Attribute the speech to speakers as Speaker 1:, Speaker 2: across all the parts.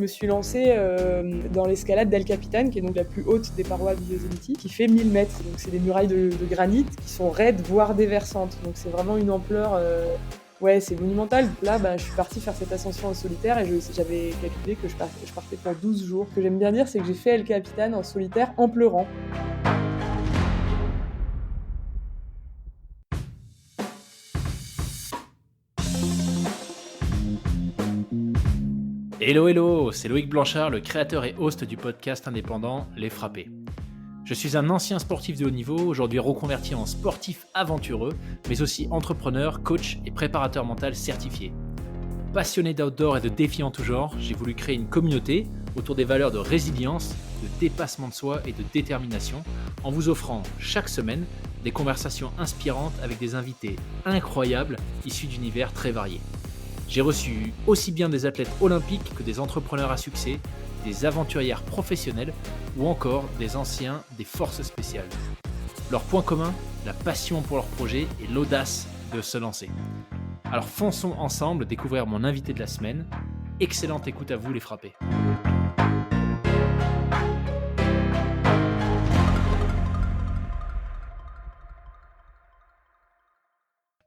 Speaker 1: suis lancée dans l'escalade d'El Capitan, qui est donc la plus haute des parois du Yosemite, qui fait 1000 mètres. Donc c'est des murailles de granit qui sont raides, voire déversantes. Donc c'est vraiment une ampleur, ouais, c'est monumental. Là, je suis partie faire cette ascension en solitaire et j'avais calculé que je partais pour 12 jours. Ce que j'aime bien dire, c'est que j'ai fait El Capitan en solitaire en pleurant.
Speaker 2: Hello hello, c'est Loïc Blanchard, le créateur et host du podcast indépendant Les Frappés. Je suis un ancien sportif de haut niveau, aujourd'hui reconverti en sportif aventureux, mais aussi entrepreneur, coach et préparateur mental certifié. Passionné d'outdoor et de défis en tout genre, j'ai voulu créer une communauté autour des valeurs de résilience, de dépassement de soi et de détermination, en vous offrant chaque semaine des conversations inspirantes avec des invités incroyables issus d'univers très variés. J'ai reçu aussi bien des athlètes olympiques que des entrepreneurs à succès, des aventurières professionnelles ou encore des anciens des forces spéciales. Leur point commun, la passion pour leur projet et l'audace de se lancer. Alors fonçons ensemble découvrir mon invité de la semaine. Excellente écoute à vous les frappés.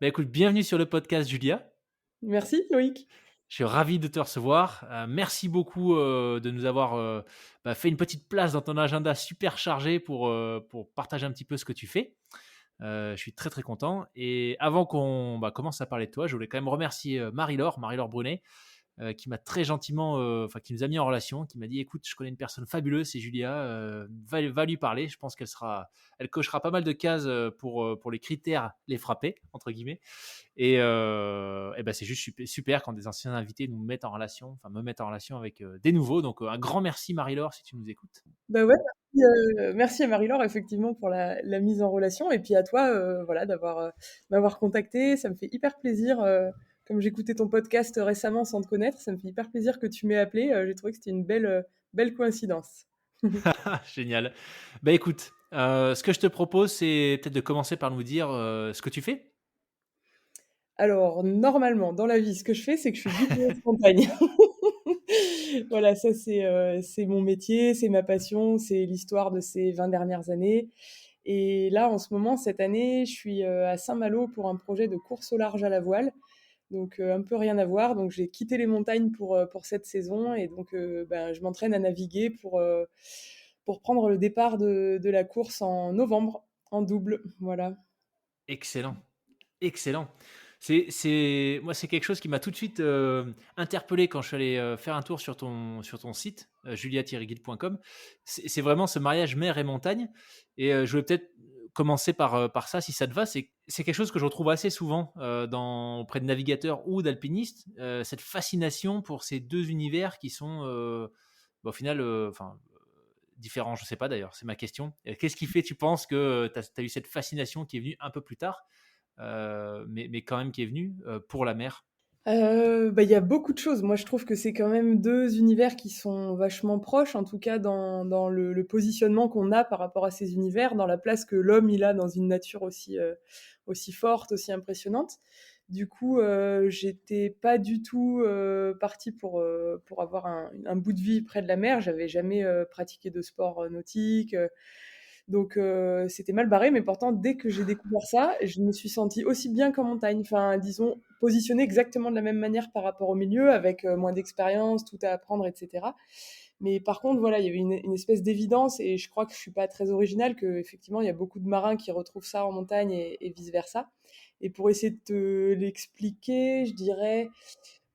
Speaker 2: Écoute, bienvenue sur le podcast Julia.
Speaker 1: Merci Loïc.
Speaker 2: Je suis ravi de te recevoir. Merci beaucoup de nous avoir fait une petite place dans ton agenda super chargé pour partager un petit peu ce que tu fais. Je suis très très content. Et avant qu'on commence à parler de toi, je voulais quand même remercier Marie-Laure Brunet, qui m'a très gentiment, qui nous a mis en relation, qui m'a dit écoute, je connais une personne fabuleuse, c'est Julia, va lui parler. Je pense elle cochera pas mal de cases pour les critères, les frapper, entre guillemets. Et c'est juste super quand des anciens invités me mettent en relation avec des nouveaux. Donc un grand merci Marie-Laure si tu nous écoutes.
Speaker 1: Ouais, merci à Marie-Laure effectivement pour la mise en relation et puis à toi m'avoir contacté. Ça me fait hyper plaisir. Comme j'écoutais ton podcast récemment sans te connaître, ça me fait hyper plaisir que tu m'aies appelé. J'ai trouvé que c'était une belle coïncidence.
Speaker 2: Génial. Écoute, ce que je te propose, c'est peut-être de commencer par nous dire ce que tu fais.
Speaker 1: Alors, normalement, dans la vie, ce que je fais, c'est que je suis guide de montagne. Voilà, ça c'est mon métier, c'est ma passion, c'est l'histoire de ces 20 dernières années. Et là, en ce moment, cette année, je suis à Saint-Malo pour un projet de course au large à la voile. Donc, un peu rien à voir. Donc, j'ai quitté les montagnes pour cette saison. Et donc, je m'entraîne à naviguer pour prendre le départ de la course en novembre, en double. Voilà.
Speaker 2: Excellent. Excellent. Moi, c'est quelque chose qui m'a tout de suite interpellé quand je suis allé faire un tour sur ton site, julia-guide.com. C'est vraiment ce mariage mer et montagne. Et je voulais peut-être commencer par ça, si ça te va. C'est quelque chose que je retrouve assez souvent auprès de navigateurs ou d'alpinistes, cette fascination pour ces deux univers qui sont au final différents. Je ne sais pas d'ailleurs, c'est ma question. Qu'est-ce qui fait, tu penses, que tu as eu cette fascination qui est venue un peu plus tard mais quand même qui est venu pour la mer?
Speaker 1: Il y a beaucoup de choses. Moi, je trouve que c'est quand même 2 univers qui sont vachement proches, en tout cas dans le positionnement qu'on a par rapport à ces univers, dans la place que l'homme, il a dans une nature aussi forte, aussi impressionnante. Du coup, j'étais pas du tout, partie pour avoir un bout de vie près de la mer. J'avais jamais, pratiqué de sport, nautique, donc c'était mal barré, mais pourtant dès que j'ai découvert ça, je me suis sentie aussi bien qu'en montagne. Enfin, disons, positionnée exactement de la même manière par rapport au milieu, avec moins d'expérience, tout à apprendre, etc. Mais par contre, voilà, il y avait une espèce d'évidence, et je crois que je suis pas très originale, qu'effectivement, il y a beaucoup de marins qui retrouvent ça en montagne et vice-versa. Et pour essayer de te l'expliquer, je dirais,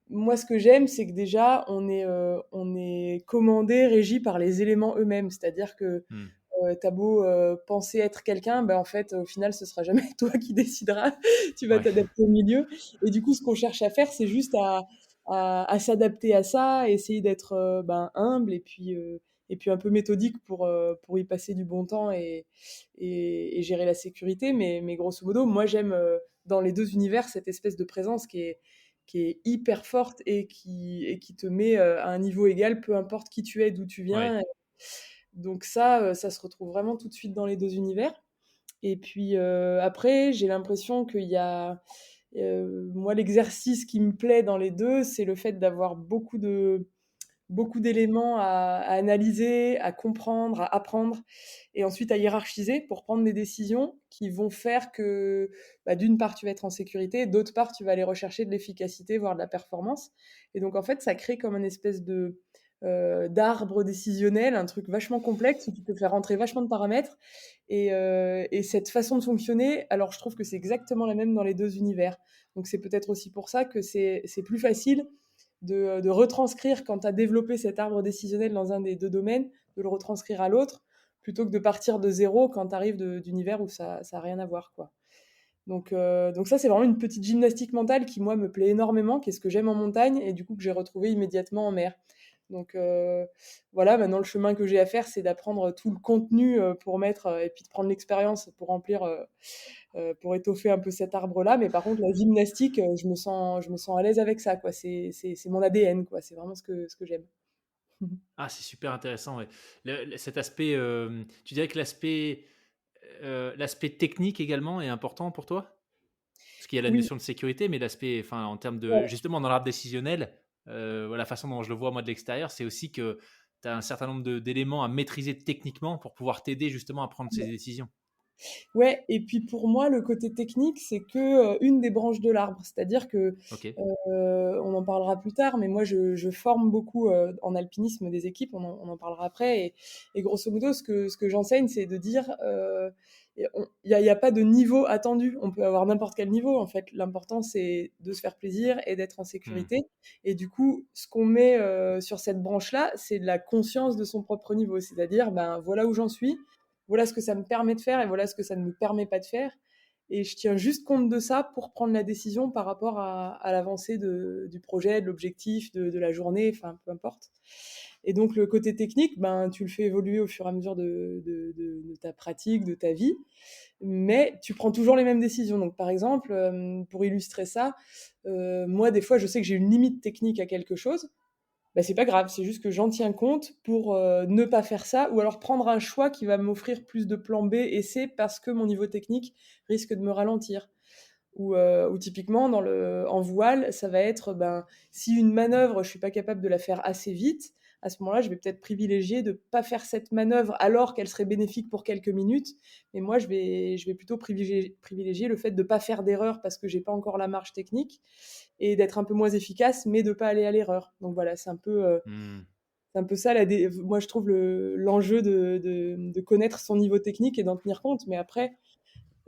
Speaker 1: moi, ce que j'aime, c'est que déjà, on est commandé, régi par les éléments eux-mêmes. C'est-à-dire que
Speaker 2: Hmm.
Speaker 1: t'as beau penser être quelqu'un, en fait, au final, ce sera jamais toi qui décideras. Tu vas
Speaker 2: Ouais.
Speaker 1: t'adapter au milieu. Et du coup, ce qu'on cherche à faire, c'est juste à s'adapter à ça, essayer d'être humble et puis un peu méthodique pour y passer du bon temps et gérer la sécurité. Mais grosso modo, moi, j'aime dans les deux univers cette espèce de présence qui est hyper forte et qui te met à un niveau égal, peu importe qui tu es, d'où tu
Speaker 2: Ouais.
Speaker 1: viens. Donc ça se retrouve vraiment tout de suite dans les deux univers. Et puis après, j'ai l'impression qu'il y a, moi, l'exercice qui me plaît dans les deux, c'est le fait d'avoir beaucoup beaucoup d'éléments à analyser, à comprendre, à apprendre et ensuite à hiérarchiser pour prendre des décisions qui vont faire que, bah, d'une part, tu vas être en sécurité, d'autre part, tu vas aller rechercher de l'efficacité, voire de la performance. Et donc, en fait, ça crée comme une espèce d'arbre décisionnel, un truc vachement complexe où tu peux faire rentrer vachement de paramètres. Et cette façon de fonctionner, alors je trouve que c'est exactement la même dans les deux univers. Donc, c'est peut-être aussi pour ça que c'est plus facile de retranscrire quand tu as développé cet arbre décisionnel dans un des deux domaines, de le retranscrire à l'autre, plutôt que de partir de zéro quand tu arrives d'univers où ça n'a rien à voir, quoi. Donc ça, c'est vraiment une petite gymnastique mentale qui, moi, me plaît énormément, qui est ce que j'aime en montagne et du coup que j'ai retrouvé immédiatement en mer. Donc voilà, maintenant le chemin que j'ai à faire, c'est d'apprendre tout le contenu pour mettre, et puis de prendre l'expérience pour remplir, pour étoffer un peu cet arbre-là. Mais par contre, la gymnastique, je me sens à l'aise avec ça, quoi. C'est mon ADN, quoi. C'est vraiment ce que j'aime.
Speaker 2: Ah, c'est super intéressant, ouais. Cet aspect, tu dirais que l'aspect technique également est important pour toi? Parce qu'il y a la
Speaker 1: Oui,
Speaker 2: notion de sécurité, mais l'aspect, enfin, en termes de,
Speaker 1: ouais.
Speaker 2: justement, dans l'arbre décisionnel, voilà, la façon dont je le vois moi de l'extérieur, c'est aussi que tu as un certain nombre d'éléments à maîtriser techniquement pour pouvoir t'aider justement à prendre ces décisions.
Speaker 1: Ouais, et puis pour moi, le côté technique, c'est que une des branches de l'arbre. C'est-à-dire que,
Speaker 2: Ok.
Speaker 1: on en parlera plus tard, mais moi, je forme beaucoup en alpinisme des équipes, on en parlera après. Et grosso modo, ce que j'enseigne, c'est de dire, il y a pas de niveau attendu. On peut avoir n'importe quel niveau, en fait. L'important, c'est de se faire plaisir et d'être en
Speaker 2: Hmm.
Speaker 1: sécurité. Et du coup, ce qu'on met sur cette branche-là, c'est de la conscience de son propre niveau. C'est-à-dire, ben, voilà où j'en suis, voilà ce que ça me permet de faire et voilà ce que ça ne me permet pas de faire. Et je tiens juste compte de ça pour prendre la décision par rapport à l'avancée du projet, de l'objectif, de la journée, enfin peu importe. Et donc le côté technique, ben, tu le fais évoluer au fur et à mesure de ta pratique, de ta vie, mais tu prends toujours les mêmes décisions. Donc par exemple, pour illustrer ça, moi des fois je sais que j'ai une limite technique à quelque chose, bah, c'est pas grave, c'est juste que j'en tiens compte pour ne pas faire ça ou alors prendre un choix qui va m'offrir plus de plan B et C parce que mon niveau technique risque de me ralentir. Ou typiquement en voile, ça va être ben, si une manœuvre, je suis pas capable de la faire assez vite, à ce moment-là, je vais peut-être privilégier de pas faire cette manœuvre alors qu'elle serait bénéfique pour quelques minutes. Mais moi, je vais plutôt privilégier le fait de pas faire d'erreur parce que j'ai pas encore la marge technique et d'être un peu moins efficace, mais de pas aller à l'erreur. Donc voilà,
Speaker 2: Hmm.
Speaker 1: c'est un peu ça, moi je trouve l'enjeu de connaître son niveau technique et d'en tenir compte. Mais après,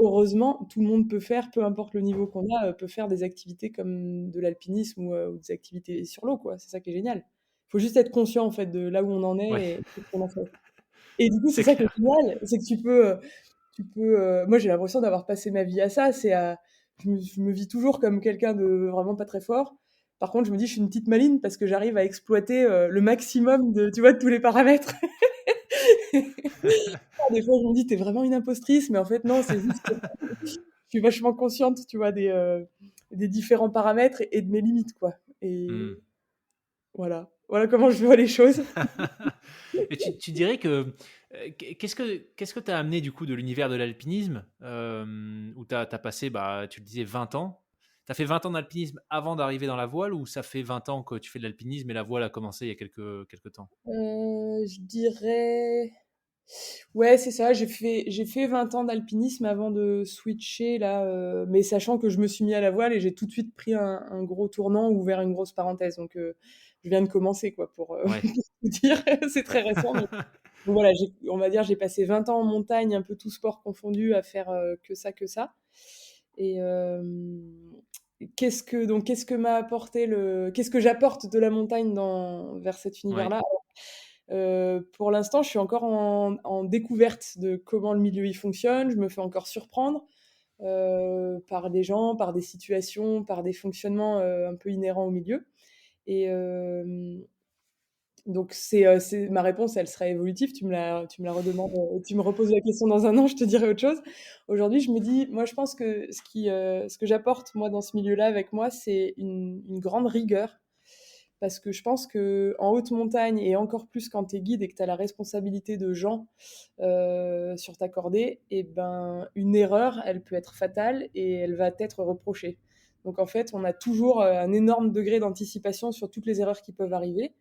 Speaker 1: heureusement, tout le monde peut faire, peu importe le niveau qu'on a, peut faire des activités comme de l'alpinisme ou des activités sur l'eau, quoi. C'est ça qui est génial. Il faut juste être conscient, en fait, de là où on en
Speaker 2: Ouais,
Speaker 1: est et ce qu'on en fait. Et du coup, c'est
Speaker 2: c'est
Speaker 1: ça qui est
Speaker 2: clair.
Speaker 1: génial, c'est que moi j'ai l'impression d'avoir passé ma vie à ça, je me vis toujours comme quelqu'un de vraiment pas très fort. Par contre, je me dis, je suis une petite maline parce que j'arrive à exploiter le maximum tu vois, de tous les paramètres. Des fois, je me dis, t'es vraiment une impostrice, mais en fait, non, c'est juste que je suis vachement consciente, tu vois, des différents paramètres et de mes limites, quoi. Et
Speaker 2: Hmm.
Speaker 1: voilà. Voilà comment je vois les choses.
Speaker 2: Et tu dirais que qu'est-ce que tu as amené du coup de l'univers de l'alpinisme où tu as passé, bah, tu le disais, 20 ans. Tu as fait 20 ans d'alpinisme avant d'arriver dans la voile ou ça fait 20 ans que tu fais de l'alpinisme et la voile a commencé il y a quelques temps?
Speaker 1: Je dirais. Ouais, c'est ça. J'ai fait 20 ans d'alpinisme avant de switcher, là, mais sachant que je me suis mis à la voile et j'ai tout de suite pris un gros tournant, ouvert une grosse parenthèse. Donc, je viens de commencer, quoi,
Speaker 2: Ouais.
Speaker 1: pour tout dire. C'est très récent. Donc voilà, on va dire, j'ai passé 20 ans en montagne, un peu tout sport confondu, à faire que ça, que ça. Et qu'est-ce que m'a apporté qu'est-ce que j'apporte de la montagne vers cet
Speaker 2: Ouais.
Speaker 1: univers-là? Pour l'instant, je suis encore en découverte de comment le milieu y fonctionne. Je me fais encore surprendre par des gens, par des situations, par des fonctionnements un peu inhérents au milieu. Et donc ma réponse, elle sera évolutive. Tu me la redemandes, tu me reposes la question dans un an, je te dirai autre chose. Aujourd'hui, je me dis, moi, je pense que ce que j'apporte moi dans ce milieu-là avec moi, c'est une grande rigueur parce que je pense que en haute montagne et encore plus quand tu es guide et que tu as la responsabilité de gens sur ta cordée, et ben une erreur, elle peut être fatale et elle va t'être reprochée. Donc en fait, on a toujours un énorme degré d'anticipation sur toutes les erreurs qui peuvent arriver.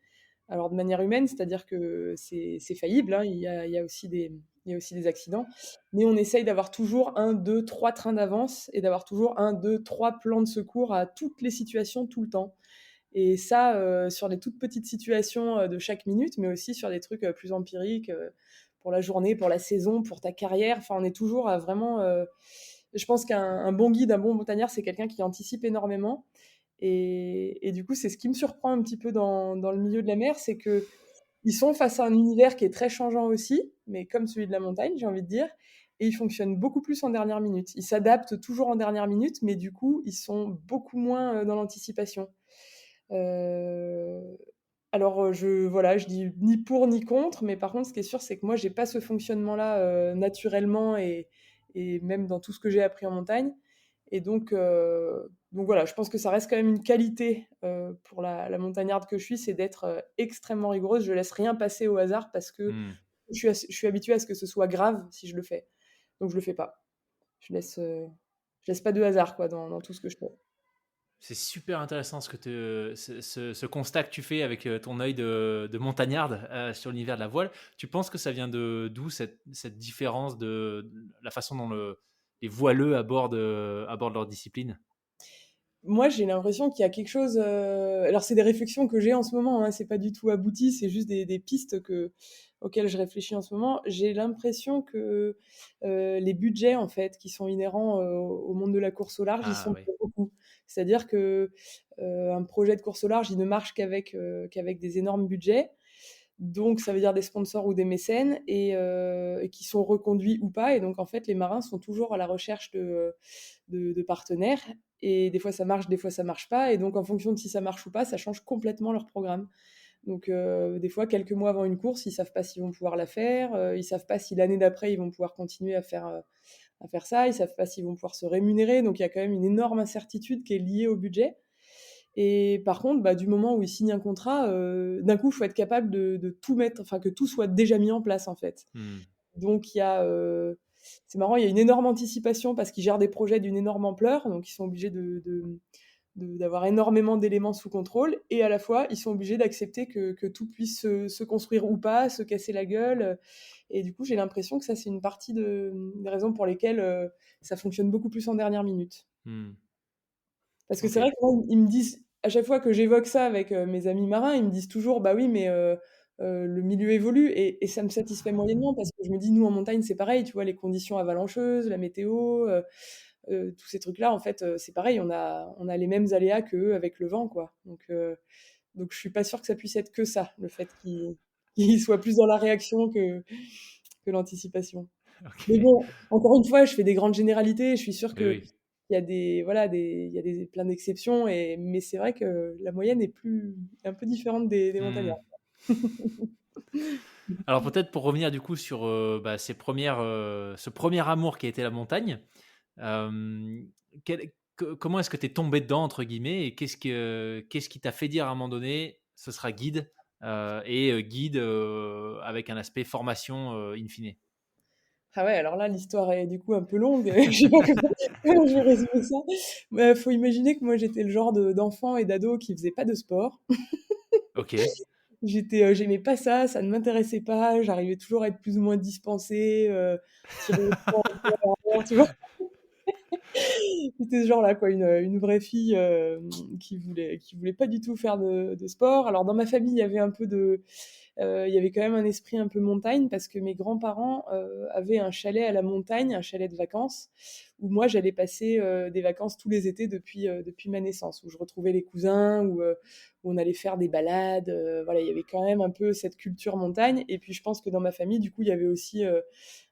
Speaker 1: Alors de manière humaine, c'est-à-dire que c'est faillible, hein, il y a aussi des accidents, mais on essaye d'avoir toujours un, 2, 3 trains d'avance et d'avoir toujours un, 2, 3 plans de secours à toutes les situations, tout le temps. Et ça, sur des toutes petites situations de chaque minute, mais aussi sur des trucs plus empiriques pour la journée, pour la saison, pour ta carrière. Enfin, on est toujours à vraiment. Je pense qu'un bon guide, un bon montagnard, c'est quelqu'un qui anticipe énormément. Et du coup, c'est ce qui me surprend un petit peu dans le milieu de la mer, c'est que ils sont face à un univers qui est très changeant aussi, mais comme celui de la montagne, j'ai envie de dire, et ils fonctionnent beaucoup plus en dernière minute. Ils s'adaptent toujours en dernière minute, mais du coup, ils sont beaucoup moins dans l'anticipation. Euh, alors, voilà, je dis ni pour ni contre, mais par contre, ce qui est sûr, c'est que moi, j'ai pas ce fonctionnement-là naturellement et même dans tout ce que j'ai appris en montagne. Et donc voilà, je pense que ça reste quand même une qualité pour la montagnarde que je suis, c'est d'être extrêmement rigoureuse. Je laisse rien passer au hasard parce que
Speaker 2: Hmm.
Speaker 1: je suis habituée à ce que ce soit grave si je le fais. Donc je le fais pas. Je laisse pas de hasard quoi dans tout ce que je fais.
Speaker 2: C'est super intéressant ce constat que tu fais avec ton œil de montagnarde sur l'univers de la voile. Tu penses que ça vient de d'où cette différence de la façon dont les voileux abordent leur discipline?
Speaker 1: Moi, j'ai l'impression qu'il y a quelque chose. Alors, c'est des réflexions que j'ai en ce moment, hein, c'est pas du tout abouti, c'est juste des pistes auxquelles je réfléchis en ce moment. J'ai l'impression que les budgets, en fait, qui sont inhérents au monde de la course au large, ils
Speaker 2: Ah
Speaker 1: sont
Speaker 2: oui.
Speaker 1: pour beaucoup. C'est-à-dire que un projet de course au large, il ne marche qu'avec des énormes budgets. Donc, ça veut dire des sponsors ou des mécènes et qui sont reconduits ou pas. Et donc, en fait, les marins sont toujours à la recherche de partenaires. Et des fois, ça marche, des fois, ça marche pas. Et donc, en fonction de si ça marche ou pas, ça change complètement leur programme. Donc, des fois, quelques mois avant une course, ils savent pas s'ils vont pouvoir la faire. Ils savent pas si l'année d'après, ils vont pouvoir continuer à faire ça. Ils savent pas s'ils vont pouvoir se rémunérer. Donc, il y a quand même une énorme incertitude qui est liée au budget. Et par contre, bah, du moment où ils signent un contrat, d'un coup, il faut être capable de tout mettre, enfin que tout soit déjà mis en place en fait.
Speaker 2: Hmm.
Speaker 1: Donc c'est marrant, il y a une énorme anticipation parce qu'ils gèrent des projets d'une énorme ampleur, donc ils sont obligés d'avoir énormément d'éléments sous contrôle, et à la fois, ils sont obligés d'accepter que tout puisse se construire ou pas, se casser la gueule. Et du coup, j'ai l'impression que ça, c'est une partie des raisons pour lesquelles ça fonctionne beaucoup plus en dernière minute.
Speaker 2: Hmm.
Speaker 1: Parce que
Speaker 2: Ok.
Speaker 1: c'est vrai que moi, ils me disent, à chaque fois que j'évoque ça avec mes amis marins, ils me disent toujours, bah oui, mais le milieu évolue et ça me satisfait moyennement parce que je me dis, nous en montagne, c'est pareil, tu vois, les conditions avalancheuses, la météo, tous ces trucs-là, en fait, c'est pareil, on a les mêmes aléas qu'eux avec le vent, quoi. Donc je suis pas sûre que ça puisse être que ça, le fait qu'ils soient plus dans la réaction que l'anticipation. Mais
Speaker 2: Ok.
Speaker 1: bon, encore une fois, je fais des grandes généralités. Je suis sûre
Speaker 2: Oui,
Speaker 1: que
Speaker 2: oui.
Speaker 1: il y a il y a plein d'exceptions, mais c'est vrai que la moyenne est un peu différente des
Speaker 2: Hmm.
Speaker 1: montagnards.
Speaker 2: Alors peut-être pour revenir du coup sur ce premier amour qui a été la montagne, euh, comment est-ce que tu es tombé dedans, entre guillemets, et qu'est-ce qui t'a fait dire à un moment donné, ce sera guide, guide avec un aspect formation in fine?
Speaker 1: Ah ouais, alors là, l'histoire est du coup un peu longue. Je sais pas comment je vais résumer ça. Faut imaginer que moi, j'étais le genre d'enfant et d'ado qui faisait pas de sport.
Speaker 2: Ok.
Speaker 1: J'aimais pas ça, ça ne m'intéressait pas. J'arrivais toujours à être plus ou moins dispensée, tirée au sort, tu vois. C'était ce genre-là, quoi, une vraie fille qui voulait pas du tout faire de sport. Alors dans ma famille, il y avait il y avait quand même un esprit un peu montagne parce que mes grands-parents avaient un chalet à la montagne, un chalet de vacances, où moi j'allais passer des vacances tous les étés depuis ma naissance, où je retrouvais les cousins, où on allait faire des balades. Voilà, il y avait quand même un peu cette culture montagne. Et puis je pense que dans ma famille, du coup, il y avait aussi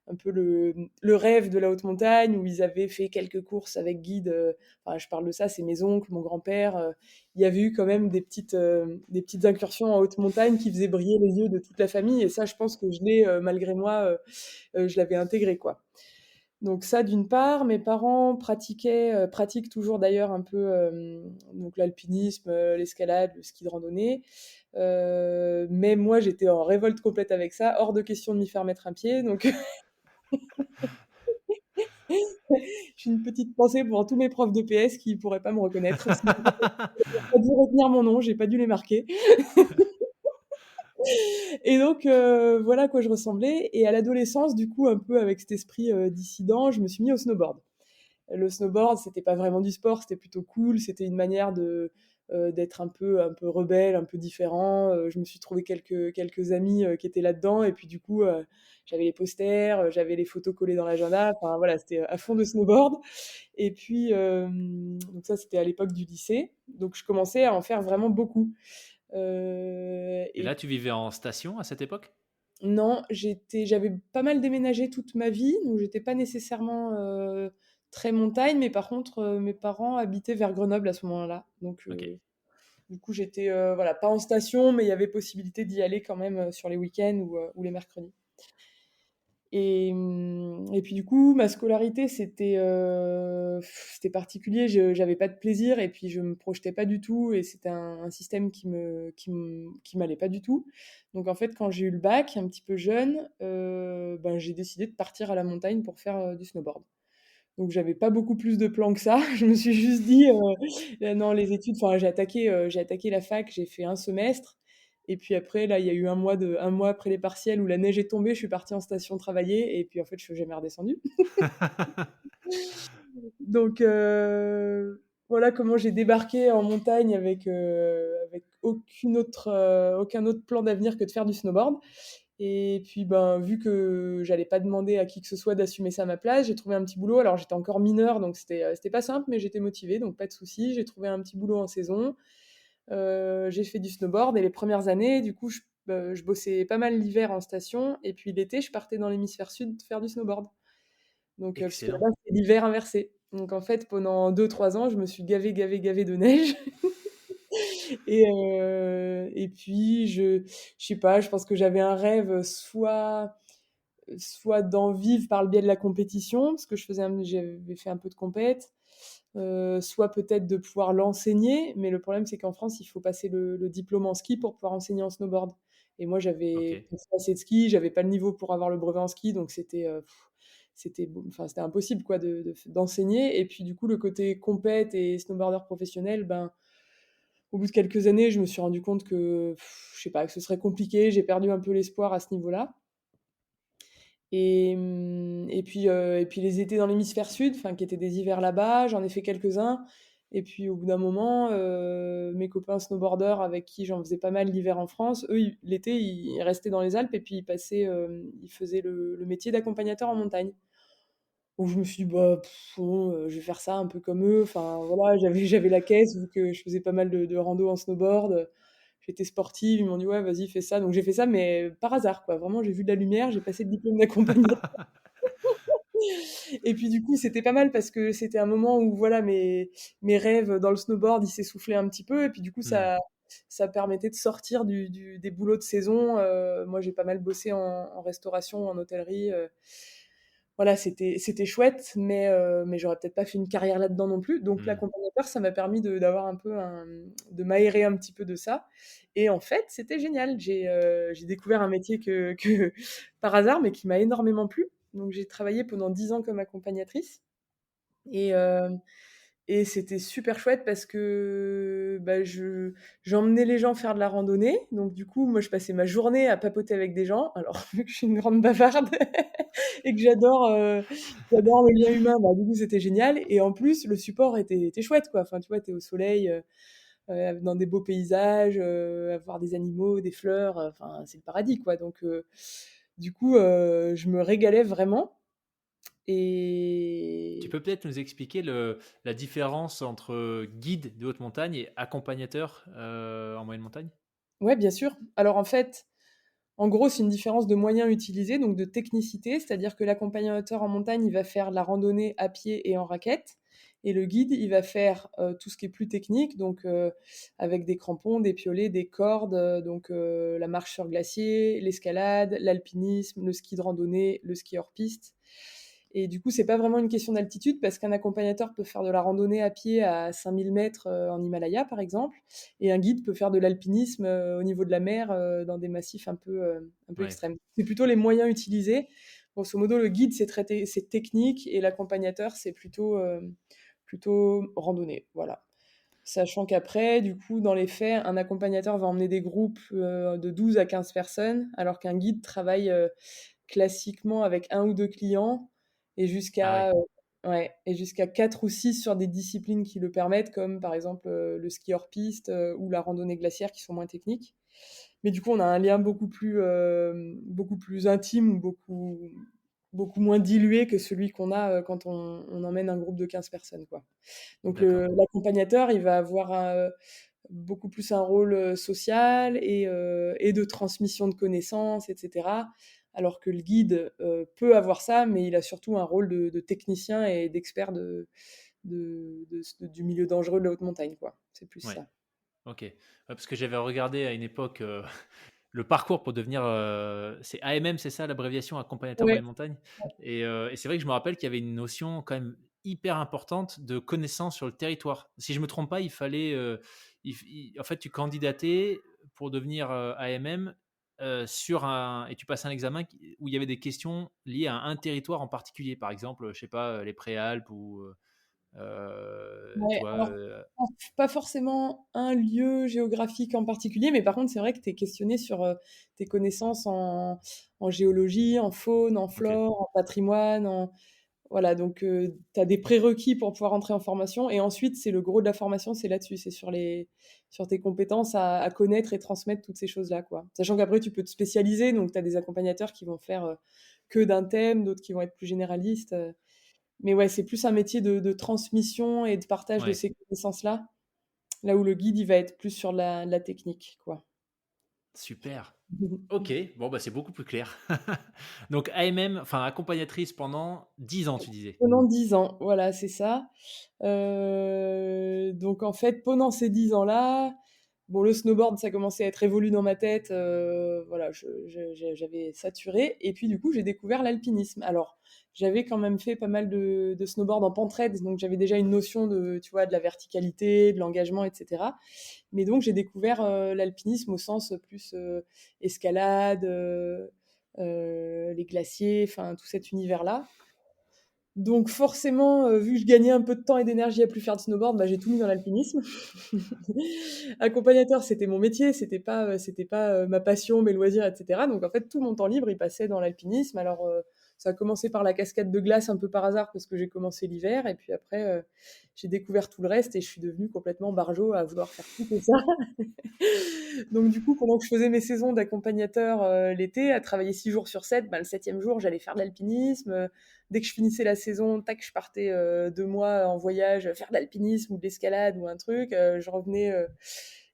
Speaker 1: un peu le rêve de la haute montagne où ils avaient fait quelques courses avec guide. Enfin, je parle de ça, c'est mes oncles, mon grand-père. Il y avait eu quand même des petites incursions en haute montagne qui faisaient briller les yeux de toute la famille. Et ça, je pense que je l'ai, malgré moi, je l'avais intégré, quoi. Donc ça, d'une part, mes parents pratiquent toujours d'ailleurs un peu donc l'alpinisme, l'escalade, le ski de randonnée. Mais moi, j'étais en révolte complète avec ça, hors de question de m'y faire mettre un pied. Donc j'ai une petite pensée pour tous mes profs de PS qui pourraient pas me reconnaître. J'ai pas dû retenir mon nom, j'ai pas dû les marquer. Et donc, voilà à quoi je ressemblais. Et à l'adolescence, du coup, un peu avec cet esprit dissident, je me suis mis au snowboard. Le snowboard, c'était pas vraiment du sport, c'était plutôt cool, c'était une manière d'être un peu rebelle, un peu différent. Je me suis trouvé quelques amis qui étaient là-dedans, et puis du coup, j'avais les posters, j'avais les photos collées dans l'agenda, enfin voilà, c'était à fond de snowboard. Et puis, donc ça, c'était à l'époque du lycée, donc je commençais à en faire vraiment beaucoup.
Speaker 2: Et là,
Speaker 1: Et
Speaker 2: tu vivais en station à cette époque?
Speaker 1: non, j'avais pas mal déménagé toute ma vie, donc j'étais pas nécessairement très montagne, mais par contre, mes parents habitaient vers Grenoble à ce moment-là. Donc,
Speaker 2: Ok.
Speaker 1: du coup, j'étais voilà, pas en station, mais il y avait possibilité d'y aller quand même sur les week-ends ou les mercredis. Et puis du coup, ma scolarité, c'était particulier. J'avais pas de plaisir et puis je me projetais pas du tout. Et c'était un système qui m'allait pas du tout. Donc en fait, quand j'ai eu le bac, un petit peu jeune, ben, j'ai décidé de partir à la montagne pour faire du snowboard. Donc j'avais pas beaucoup plus de plans que ça. Je me suis juste dit, non, les études, enfin j'ai attaqué la fac, j'ai fait un semestre. Et puis après, là, il y a eu un mois après les partiels où la neige est tombée, je suis partie en station travailler. Et puis en fait, je suis jamais redescendue. Donc voilà comment j'ai débarqué en montagne avec aucun autre plan d'avenir que de faire du snowboard. Et puis, ben, vu que j'allais pas demander à qui que ce soit d'assumer ça à ma place, j'ai trouvé un petit boulot. Alors, j'étais encore mineure, donc c'était pas simple, mais j'étais motivée, donc pas de souci. J'ai trouvé un petit boulot en saison. J'ai fait du snowboard et les premières années, du coup, je bossais pas mal l'hiver en station. Et puis l'été, je partais dans l'hémisphère sud faire du snowboard. Donc, puisque
Speaker 2: Excellent.
Speaker 1: là-bas, c'est l'hiver inversé. Donc, en fait, pendant 2 3 ans, je me suis gavée, gavée, gavée de neige. Et puis, je sais pas, je pense que j'avais un rêve soit d'en vivre par le biais de la compétition, parce que j'avais fait un peu de compète, soit peut-être de pouvoir l'enseigner, mais le problème c'est qu'en France, il faut passer le diplôme en ski pour pouvoir enseigner en snowboard. Et moi,
Speaker 2: Ok.
Speaker 1: j'avais pas fait assez de ski, j'avais pas le niveau pour avoir le brevet en ski, donc c'était impossible quoi d'enseigner. Et puis du coup, le côté compète et snowboarder professionnel, ben au bout de quelques années, je me suis rendu compte que, je sais pas, que ce serait compliqué. J'ai perdu un peu l'espoir à ce niveau-là. Et puis les étés dans l'hémisphère sud, enfin qui étaient des hivers là-bas, j'en ai fait quelques-uns. Et puis au bout d'un moment, mes copains snowboarders avec qui j'en faisais pas mal l'hiver en France, eux, l'été, ils restaient dans les Alpes et puis ils faisaient le métier d'accompagnateur en montagne. Donc je me suis dit, bah, bon, je vais faire ça un peu comme eux. Enfin voilà, j'avais la caisse vu que je faisais pas mal de rando en snowboard. J'étais sportive, ils m'ont dit: «Ouais, vas-y, fais ça». Donc j'ai fait ça, mais par hasard, quoi. Vraiment, j'ai vu de la lumière, j'ai passé le diplôme d'accompagnateur. Et puis du coup, c'était pas mal parce que c'était un moment où voilà, mes rêves dans le snowboard, ils s'essoufflaient un petit peu. Et puis du coup,
Speaker 2: Hmm.
Speaker 1: ça permettait de sortir des boulots de saison. Moi, j'ai pas mal bossé en restauration, en hôtellerie. Voilà, c'était chouette, mais j'aurais peut-être pas fait une carrière là-dedans non plus. Donc
Speaker 2: Hmm.
Speaker 1: l'accompagnateur, ça m'a permis d'avoir un peu de m'aérer un petit peu de ça. Et en fait, c'était génial. J'ai découvert un métier par hasard, mais qui m'a énormément plu. Donc j'ai travaillé pendant 10 ans comme accompagnatrice. Et, euh, et c'était super chouette parce que bah, j'emmenais les gens faire de la randonnée. Donc du coup, moi, je passais ma journée à papoter avec des gens. Alors, vu que je suis une grande bavarde et que j'adore le lien humain, bah, du coup, c'était génial. Et en plus, le support était chouette, quoi. Enfin, tu vois, t'es au soleil, dans des beaux paysages, à voir des animaux, des fleurs. Enfin, c'est le paradis, quoi. Donc, du coup, je me régalais vraiment.
Speaker 2: Tu
Speaker 1: Et
Speaker 2: peux peut-être nous expliquer la différence entre guide de haute montagne et accompagnateur en moyenne montagne?
Speaker 1: ouais, bien sûr. Alors, en fait, en gros, c'est une différence de moyens utilisés, donc de technicité, c'est-à-dire que l'accompagnateur en montagne, il va faire la randonnée à pied et en raquette, et le guide, il va faire tout ce qui est plus technique, donc avec des crampons, des piolets, des cordes, donc la marche sur glacier, l'escalade, l'alpinisme, le ski de randonnée, le ski hors piste. Et du coup, c'est pas vraiment une question d'altitude parce qu'un accompagnateur peut faire de la randonnée à pied à 5000 mètres en Himalaya, par exemple, et un guide peut faire de l'alpinisme au niveau de la mer dans des massifs un peu
Speaker 2: Ouais.
Speaker 1: extrêmes. C'est plutôt les moyens utilisés. Grosso modo, le guide, c'est technique et l'accompagnateur, c'est plutôt randonnée. Voilà. Sachant qu'après, du coup, dans les faits, un accompagnateur va emmener des groupes de 12 à 15 personnes, alors qu'un guide travaille classiquement avec un ou deux clients et
Speaker 2: Ah
Speaker 1: jusqu'à
Speaker 2: ouais,
Speaker 1: ouais, et jusqu'à 4 ou 6 sur des disciplines qui le permettent, comme par exemple le ski hors piste ou la randonnée glaciaire qui sont moins techniques. Mais du coup, on a un lien beaucoup plus intime ou beaucoup moins dilué que celui qu'on a quand on emmène un groupe de 15 personnes, quoi. Donc
Speaker 2: d'accord.
Speaker 1: l'accompagnateur, il va avoir beaucoup plus un rôle social et de transmission de connaissances, etc. Alors que le guide peut avoir ça, mais il a surtout un rôle de technicien et d'expert du milieu dangereux de la haute montagne, quoi. C'est plus
Speaker 2: Ouais,
Speaker 1: ça.
Speaker 2: ok. Ouais, parce que j'avais regardé à une époque le parcours pour devenir, c'est AMM, c'est ça l'abréviation, accompagnateur
Speaker 1: Ouais.
Speaker 2: moyenne montagne? Et c'est vrai que je me rappelle qu'il y avait une notion quand même hyper importante de connaissance sur le territoire. Si je me trompe pas, il fallait, en fait, tu candidatais pour devenir, AMM, sur un et tu passais un examen où il y avait des questions liées à un territoire en particulier. Par exemple, je sais pas, les Préalpes ou, tu
Speaker 1: Ouais,
Speaker 2: vois,
Speaker 1: alors pas forcément un lieu géographique en particulier, mais par contre, c'est vrai que tu es questionné sur tes connaissances en géologie, en faune, en
Speaker 2: OK,
Speaker 1: flore, en patrimoine, voilà, donc tu as des prérequis pour pouvoir entrer en formation et ensuite, c'est le gros de la formation, c'est là-dessus, c'est sur tes compétences à connaître et transmettre toutes ces choses-là, quoi. Sachant qu'après, tu peux te spécialiser, donc tu as des accompagnateurs qui vont faire que d'un thème, d'autres qui vont être plus généralistes. Mais ouais, c'est plus un métier de transmission et de partage de
Speaker 2: ouais,
Speaker 1: ces connaissances-là, là où le guide, il va être plus sur la technique, quoi.
Speaker 2: super. OK, bon, bah, c'est beaucoup plus clair. Donc AMM, enfin accompagnatrice pendant 10 ans, tu disais?
Speaker 1: Pendant 10 ans, voilà, c'est ça. Donc en fait, pendant ces 10 ans-là, bon, le snowboard, ça commençait à être révolu dans ma tête, voilà, j'avais saturé et puis du coup, j'ai découvert l'alpinisme. Alors, j'avais quand même fait pas mal de snowboard en pente raide, donc j'avais déjà une notion de, tu vois, de la verticalité, de l'engagement, et cetera. Mais donc j'ai découvert, l'alpinisme au sens plus, escalade, les glaciers, enfin tout cet univers-là. Donc forcément, vu que je gagnais un peu de temps et d'énergie à plus faire de snowboard, bah, j'ai tout mis dans l'alpinisme. Accompagnateur, c'était mon métier, c'était pas, ma passion, mes loisirs et cetera. Donc en fait, tout mon temps libre, il passait dans l'alpinisme. Alors, ça a commencé par la cascade de glace un peu par hasard parce que j'ai commencé l'hiver et puis après, j'ai découvert tout le reste et je suis devenue complètement barjo à vouloir faire tout que ça. Donc du coup, pendant que je faisais mes saisons d'accompagnateur l'été, à travailler 6 jours sur 7, bah, le septième jour, j'allais faire de l'alpinisme. Dès que je finissais la saison, tac, je partais 2 mois en voyage, faire de l'alpinisme ou de l'escalade ou un truc. Je revenais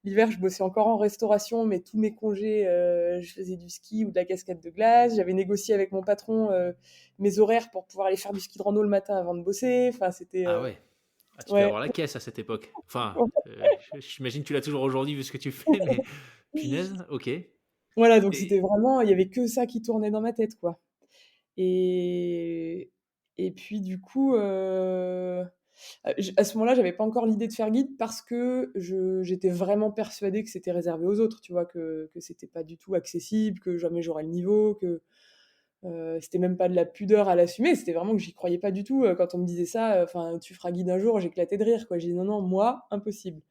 Speaker 1: l'hiver, je bossais encore en restauration, mais tous mes congés, je faisais du ski ou de la cascade de glace. J'avais négocié avec mon patron mes horaires pour pouvoir aller faire du ski de rando le matin avant de bosser. Enfin, c'était
Speaker 2: Ah ouais. Ah, tu devais
Speaker 1: ouais.
Speaker 2: avoir la caisse à cette époque. Enfin, j'imagine que tu l'as toujours aujourd'hui vu ce que tu fais, mais punaise, OK.
Speaker 1: Voilà, donc c'était
Speaker 2: Et
Speaker 1: vraiment, il y avait que ça qui tournait dans ma tête, quoi. Et et puis du coup, à ce moment-là, j'avais pas encore l'idée de faire guide parce que j'étais vraiment persuadée que c'était réservé aux autres, tu vois? Que c'était pas du tout accessible, que jamais j'aurais le niveau, que, c'était même pas de la pudeur à l'assumer, c'était vraiment que j'y croyais pas du tout, quand on me disait ça, enfin: «Tu feras guide un jour», j'éclatais de rire, quoi. J'ai dit: «Non, non, moi, impossible».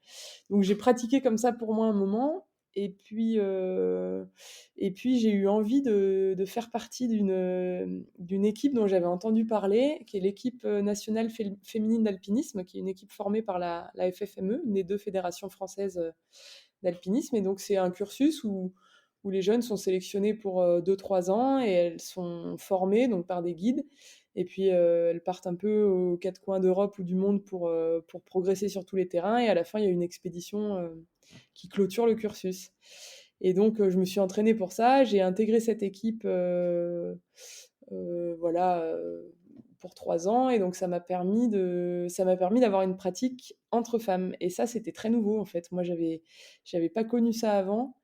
Speaker 1: Donc j'ai pratiqué comme ça pour moi un moment et puis j'ai eu envie de faire partie d'une équipe dont j'avais entendu parler, qui est l'équipe, nationale féminine d'alpinisme, qui est une équipe formée par la FFME, une des 2 fédérations françaises, d'alpinisme et donc c'est un cursus où les jeunes sont sélectionnés pour, 2-3 ans et elles sont formées donc par des guides et puis, elles partent un peu aux 4 coins d'Europe ou du monde pour progresser sur tous les terrains et à la fin, il y a une expédition, qui clôture le cursus et donc, je me suis entraînée pour ça. J'ai intégré cette équipe, voilà, pour 3 ans et donc ça m'a permis d'avoir une pratique entre femmes et ça, c'était très nouveau, en fait. Moi, j'avais pas connu ça avant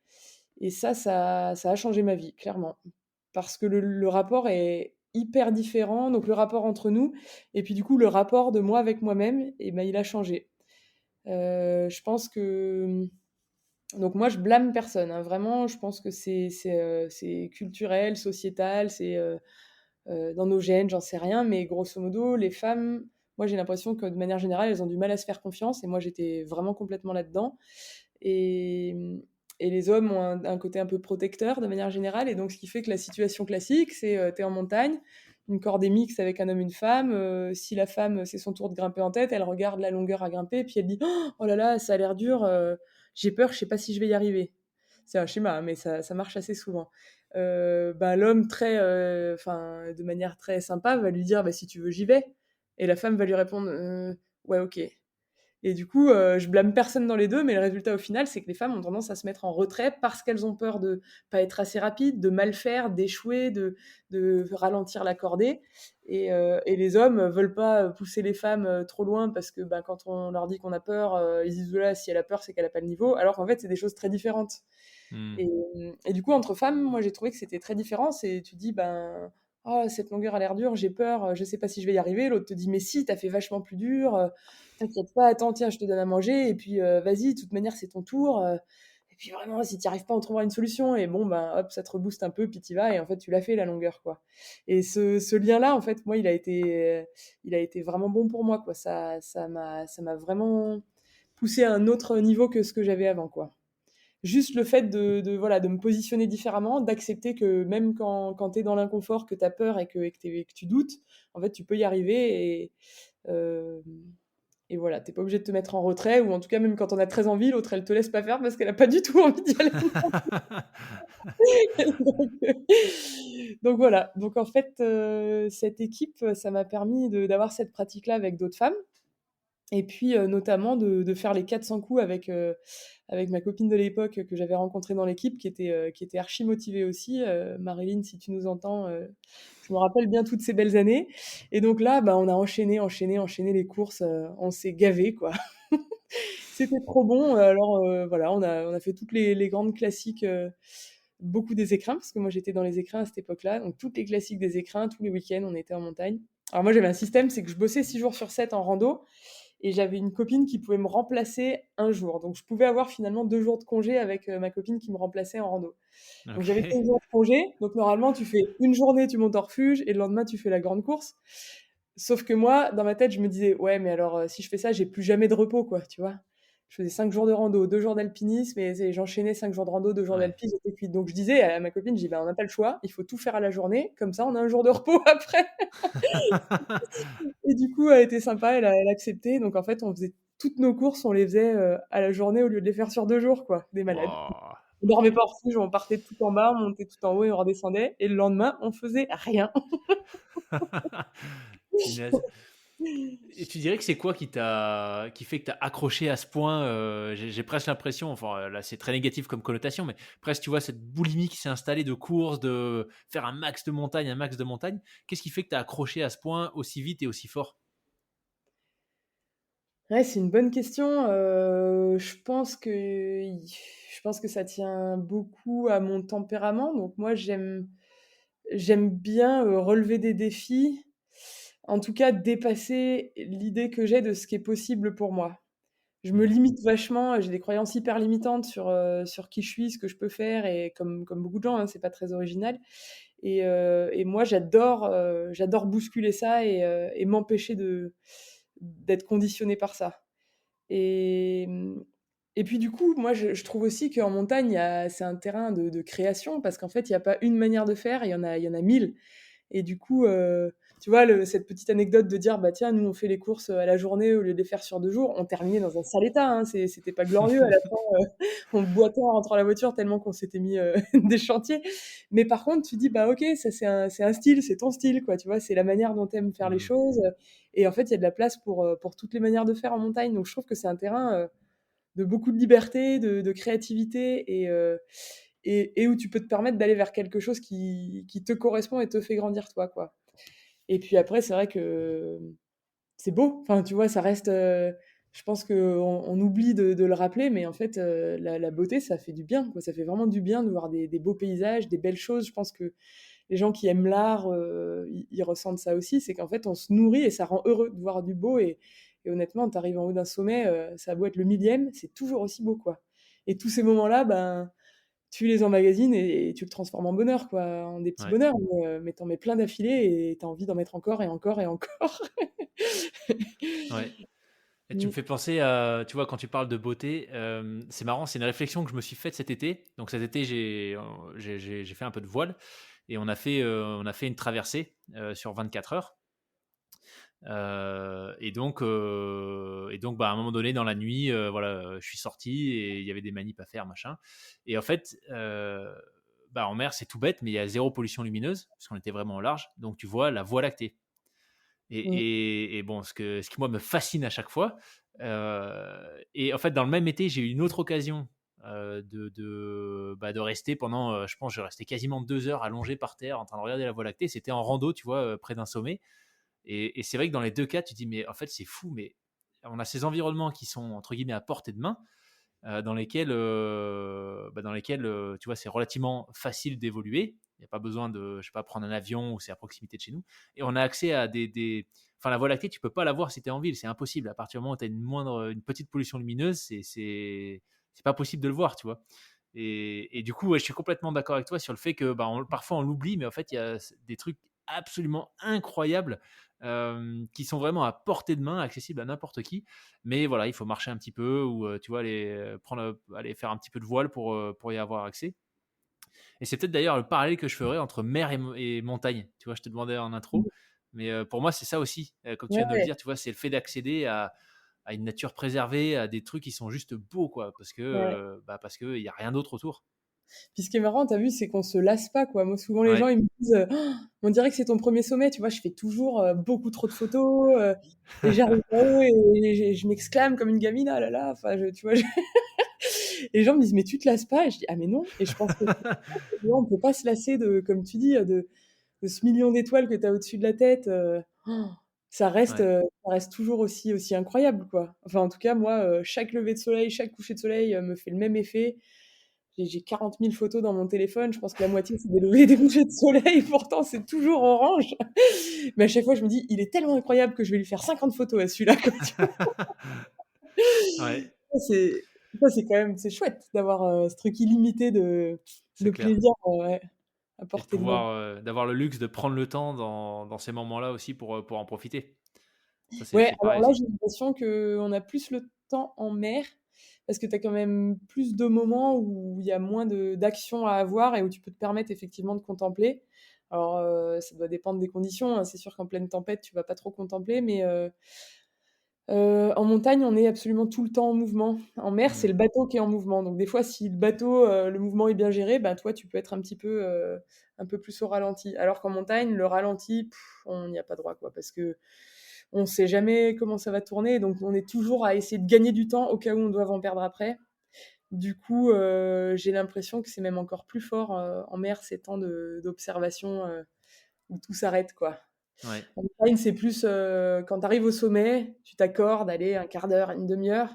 Speaker 1: et ça a changé ma vie, clairement. Parce que le rapport est hyper différent, donc le rapport entre nous et puis, du coup, le rapport de moi avec moi-même et ben, il a changé. Je pense que donc moi, je blâme personne, hein, vraiment, je pense que c'est culturel, sociétal, c'est, dans nos gènes, j'en sais rien, mais grosso modo, les femmes Moi, j'ai l'impression que de manière générale, elles ont du mal à se faire confiance et moi, j'étais vraiment complètement là-dedans. Et, et les hommes ont un côté un peu protecteur de manière générale. Et donc, ce qui fait que la situation classique, c'est tu es en montagne, une cordée mixte avec un homme et une femme. Si la femme, c'est son tour de grimper en tête, elle regarde la longueur à grimper, puis elle dit oh là là, ça a l'air dur, j'ai peur, je sais pas si je vais y arriver. C'est un schéma, hein, mais ça marche assez souvent. Bah, l'homme, de manière très sympa, va lui dire bah, si tu veux, j'y vais. Et la femme va lui répondre ouais, ok. Et du coup, je blâme personne dans les deux, mais le résultat au final, c'est que les femmes ont tendance à se mettre en retrait parce qu'elles ont peur de pas être assez rapides, de mal faire, d'échouer, de ralentir la cordée. Et les hommes veulent pas pousser les femmes trop loin parce que ben, quand on leur dit qu'on a peur, ils disent là, si elle a peur, c'est qu'elle a pas le niveau. Alors qu'en fait, c'est des choses très différentes.
Speaker 2: Hmm.
Speaker 1: Et du coup, entre femmes, moi, j'ai trouvé que c'était très différent. C'est, tu dis, ben, oh, cette longueur a l'air dure, j'ai peur, je sais pas si je vais y arriver. L'autre te dit, mais si, t'as fait vachement plus dur, t'inquiète pas, attends, tiens, je te donne à manger, et puis vas-y, de toute manière, c'est ton tour. Et puis vraiment, si t'y arrives pas, on trouvera une solution. Et bon, ben, hop, ça te rebooste un peu, puis t'y vas, et en fait, tu l'as fait, la longueur, quoi. Et ce lien-là, en fait, moi, il a été vraiment bon pour moi, quoi. Ça m'a vraiment poussé à un autre niveau que ce que j'avais avant, quoi. Juste le fait voilà, de me positionner différemment, d'accepter que même quand tu es dans l'inconfort, que tu as peur et que tu doutes, en fait, tu peux y arriver. Euh, et voilà, t'es pas obligé de te mettre en retrait, ou en tout cas, même quand on a très envie, l'autre, elle te laisse pas faire parce qu'elle a pas du tout envie d'y aller. Donc voilà. Donc en fait, cette équipe, ça m'a permis d'avoir cette pratique-là avec d'autres femmes. Et puis, notamment de faire les 400 coups avec ma copine de l'époque que j'avais rencontrée dans l'équipe, qui était archi motivée aussi. Marilyn, si tu nous entends, je me rappelle bien toutes ces belles années. Et donc là, bah, on a enchaîné, enchaîné, enchaîné les courses. On s'est gavés, quoi. C'était trop bon. Alors, voilà, on a fait toutes les grandes classiques, beaucoup des écrins, parce que moi, j'étais dans les écrins à cette époque-là. Donc, toutes les classiques des écrins, tous les week-ends, on était en montagne. Alors moi, j'avais un système, c'est que je bossais 6 jours sur 7 en rando, et j'avais une copine qui pouvait me remplacer un jour. Donc je pouvais avoir finalement 2 jours de congé avec ma copine qui me remplaçait en rando. Donc j'avais
Speaker 2: Ok.
Speaker 1: 5 jours de congé. Donc normalement, tu fais une journée, tu montes en refuge, et le lendemain, tu fais la grande course. Sauf que moi, dans ma tête, je me disais, ouais, mais alors si je fais ça, j'ai plus jamais de repos, quoi, tu vois. Je faisais 5 jours de rando, 2 jours d'alpinisme, et j'enchaînais 5 jours de rando, 2 jours
Speaker 2: Ouais.
Speaker 1: d'alpinisme, j'étais cuite. Donc je disais à ma copine, je dis, ben, on n'a pas le choix, il faut tout faire à la journée, comme ça on a un jour de repos après. Et du coup, elle était sympa, elle a accepté. Donc en fait, on faisait toutes nos courses, on les faisait à la journée au lieu de les faire sur 2 jours, quoi. Des malades.
Speaker 2: Wow.
Speaker 1: On dormait pas en refuge, on partait tout en bas, on montait tout en haut et on redescendait. Et le lendemain, on faisait rien.
Speaker 2: Punaise. Et tu dirais que c'est quoi qui fait que tu as accroché à ce point j'ai presque l'impression, enfin là c'est très négatif comme connotation, mais presque tu vois cette boulimie qui s'est installée de course, de faire un max de montagne, un max de montagne. Qu'est-ce qui fait que tu as accroché à ce point aussi vite et aussi fort?
Speaker 1: Ouais, c'est une bonne question. Je pense que ça tient beaucoup à mon tempérament. Donc moi, j'aime bien relever des défis. En tout cas, dépasser l'idée que j'ai de ce qui est possible pour moi. Je me
Speaker 2: Hmm.
Speaker 1: limite vachement, j'ai des croyances hyper limitantes sur qui je suis, ce que je peux faire, et comme beaucoup de gens, hein, c'est pas très original. Et moi, j'adore bousculer ça et m'empêcher d'être conditionnée par ça. Et, et puis du coup, moi, je trouve aussi qu'en montagne, c'est un terrain de création, parce qu'en fait, il n'y a pas une manière de faire, il y en a 1000. Et du coup, tu vois, cette petite anecdote de dire, bah tiens, nous, on fait les courses à la journée au lieu de les faire sur 2 jours, on terminait dans un sale état, hein, c'était pas glorieux. À la fin, on boitait en rentrant à la voiture tellement qu'on s'était mis des chantiers. Mais par contre, tu dis, bah ok, ça c'est un style, c'est ton style, quoi, tu vois, c'est la manière dont tu aimes faire les
Speaker 2: Hmm.
Speaker 1: choses. Et en fait, il y a de la place pour toutes les manières de faire en montagne. Donc je trouve que c'est un terrain de beaucoup de liberté, de créativité, et où tu peux te permettre d'aller vers quelque chose qui te correspond et te fait grandir toi, quoi. Et puis après, c'est vrai que c'est beau. Enfin, tu vois, ça reste. Je pense qu'on oublie de le rappeler, mais en fait, la beauté, ça fait du bien, quoi. Ça fait vraiment du bien de voir des beaux paysages, des belles choses. Je pense que les gens qui aiment l'art, ils ressentent ça aussi. C'est qu'en fait, on se nourrit et ça rend heureux de voir du beau. Et honnêtement, tu arrives en haut d'un sommet, ça a beau être le millième, c'est toujours aussi beau, quoi. Et tous ces moments-là, ben, tu les emmagasines et tu le transformes en bonheur, quoi, en des petits
Speaker 2: Ouais,
Speaker 1: bonheurs, mais tu en mets plein d'affilée et tu as envie d'en mettre encore et encore et encore.
Speaker 2: ouais. Et tu me
Speaker 1: Mmh.
Speaker 2: fais penser à, tu vois, quand tu parles de beauté, c'est marrant, c'est une réflexion que je me suis faite cet été. Donc cet été, j'ai fait un peu de voile et on a fait une traversée sur 24 heures. Et donc, bah, à un moment donné, dans la nuit, voilà, je suis sorti et il y avait des manips à faire, machin. Et en fait, bah, en mer, c'est tout bête, mais il y a zéro pollution lumineuse, parce qu'on était vraiment au large. Donc, tu vois la Voie lactée. Et,
Speaker 1: Mmh.
Speaker 2: et bon, ce qui, moi, me fascine à chaque fois. Et en fait, dans le même été, j'ai eu une autre occasion de rester pendant, je pense, je restais quasiment 2 heures allongé par terre en train de regarder la Voie lactée. C'était en rando, tu vois, près d'un sommet. Et c'est vrai que dans les deux cas, tu te dis, mais en fait, c'est fou, mais on a ces environnements qui sont, entre guillemets, à portée de main, dans lesquels tu vois, c'est relativement facile d'évoluer. Il n'y a pas besoin de, je sais pas, prendre un avion ou c'est à proximité de chez nous. Et on a accès à Enfin, la Voie lactée, tu peux pas la voir si tu es en ville, c'est impossible. À partir du moment où tu as une petite pollution lumineuse, c'est pas possible de le voir, tu vois. Et du coup, ouais, je suis complètement d'accord avec toi sur le fait que bah, parfois on l'oublie, mais en fait, il y a des trucs absolument incroyables qui sont vraiment à portée de main, accessibles à n'importe qui. Mais voilà, il faut marcher un petit peu ou tu vois, aller faire un petit peu de voile pour y avoir accès. Et c'est peut-être d'ailleurs le parallèle que je ferais entre mer et montagne. Tu vois, je te demandais en intro. Mais pour moi, c'est ça aussi, comme tu
Speaker 1: Ouais,
Speaker 2: viens de le
Speaker 1: ouais,
Speaker 2: dire, tu vois, c'est le fait d'accéder à une nature préservée, à des trucs qui sont juste beaux, quoi,
Speaker 1: ouais.
Speaker 2: parce que il y a rien d'autre autour.
Speaker 1: Puis ce qui est marrant, tu as vu, c'est qu'on se lasse pas, quoi. Moi, souvent, les gens,
Speaker 2: Ouais.
Speaker 1: ils me disent, «Oh, on dirait que c'est ton premier sommet». Tu vois, je fais toujours, beaucoup trop de photos, et j'arrive en haut et je m'exclame comme une gamine: «Ah là là!» enfin, tu vois? Et les gens me disent: «Mais tu te lasses pas?» et je dis: «Ah mais non» et je pense que tu vois, on peut pas se lasser de, comme tu dis, de ce million d'étoiles que tu as au-dessus de la tête,
Speaker 2: Ouais.
Speaker 1: ça reste toujours aussi incroyable, quoi. Enfin, en tout cas, moi, chaque lever de soleil, chaque coucher de soleil, me fait le même effet. J'ai 40 000 photos dans mon téléphone, je pense que la moitié, c'est des levées et des couchers de soleil, pourtant c'est toujours orange. Mais à chaque fois, je me dis: «Il est tellement incroyable que je vais lui faire 50 photos à celui-là», quoi, tu vois?
Speaker 2: Ouais,
Speaker 1: C'est ça, c'est quand même c'est chouette d'avoir, ce truc illimité
Speaker 2: c'est
Speaker 1: de
Speaker 2: clair.
Speaker 1: plaisir, ouais, à
Speaker 2: Et de
Speaker 1: portée de main.
Speaker 2: pouvoir, d'avoir le luxe de prendre le temps dans ces moments-là aussi pour en profiter. Ça, c'est
Speaker 1: Ouais,
Speaker 2: c'est
Speaker 1: alors
Speaker 2: pareil
Speaker 1: là,
Speaker 2: aussi.
Speaker 1: j'ai l'impression qu'on a plus le temps en mer, parce que tu as quand même plus de moments où il y a moins d'actions à avoir et où tu peux te permettre effectivement de contempler. Alors, ça doit dépendre des conditions, hein. C'est sûr qu'en pleine tempête, tu vas pas trop contempler, mais en montagne, on est absolument tout le temps en mouvement. En mer, c'est
Speaker 2: Mmh.
Speaker 1: le bateau qui est en mouvement. Donc des fois, si le bateau, le mouvement est bien géré, bah, toi, tu peux être un peu plus au ralenti. Alors qu'en montagne, le ralenti, on n'y a pas droit, quoi, parce qu'on sait jamais comment ça va tourner, donc on est toujours à essayer de gagner du temps au cas où on doive en perdre après. Du coup, j'ai l'impression que c'est même encore plus fort, en mer, ces temps d'observation, où tout s'arrête, quoi.
Speaker 2: Ouais,
Speaker 1: En montagne, c'est plus, quand tu arrives au sommet, tu t'accordes, allez, un quart d'heure, une demi-heure,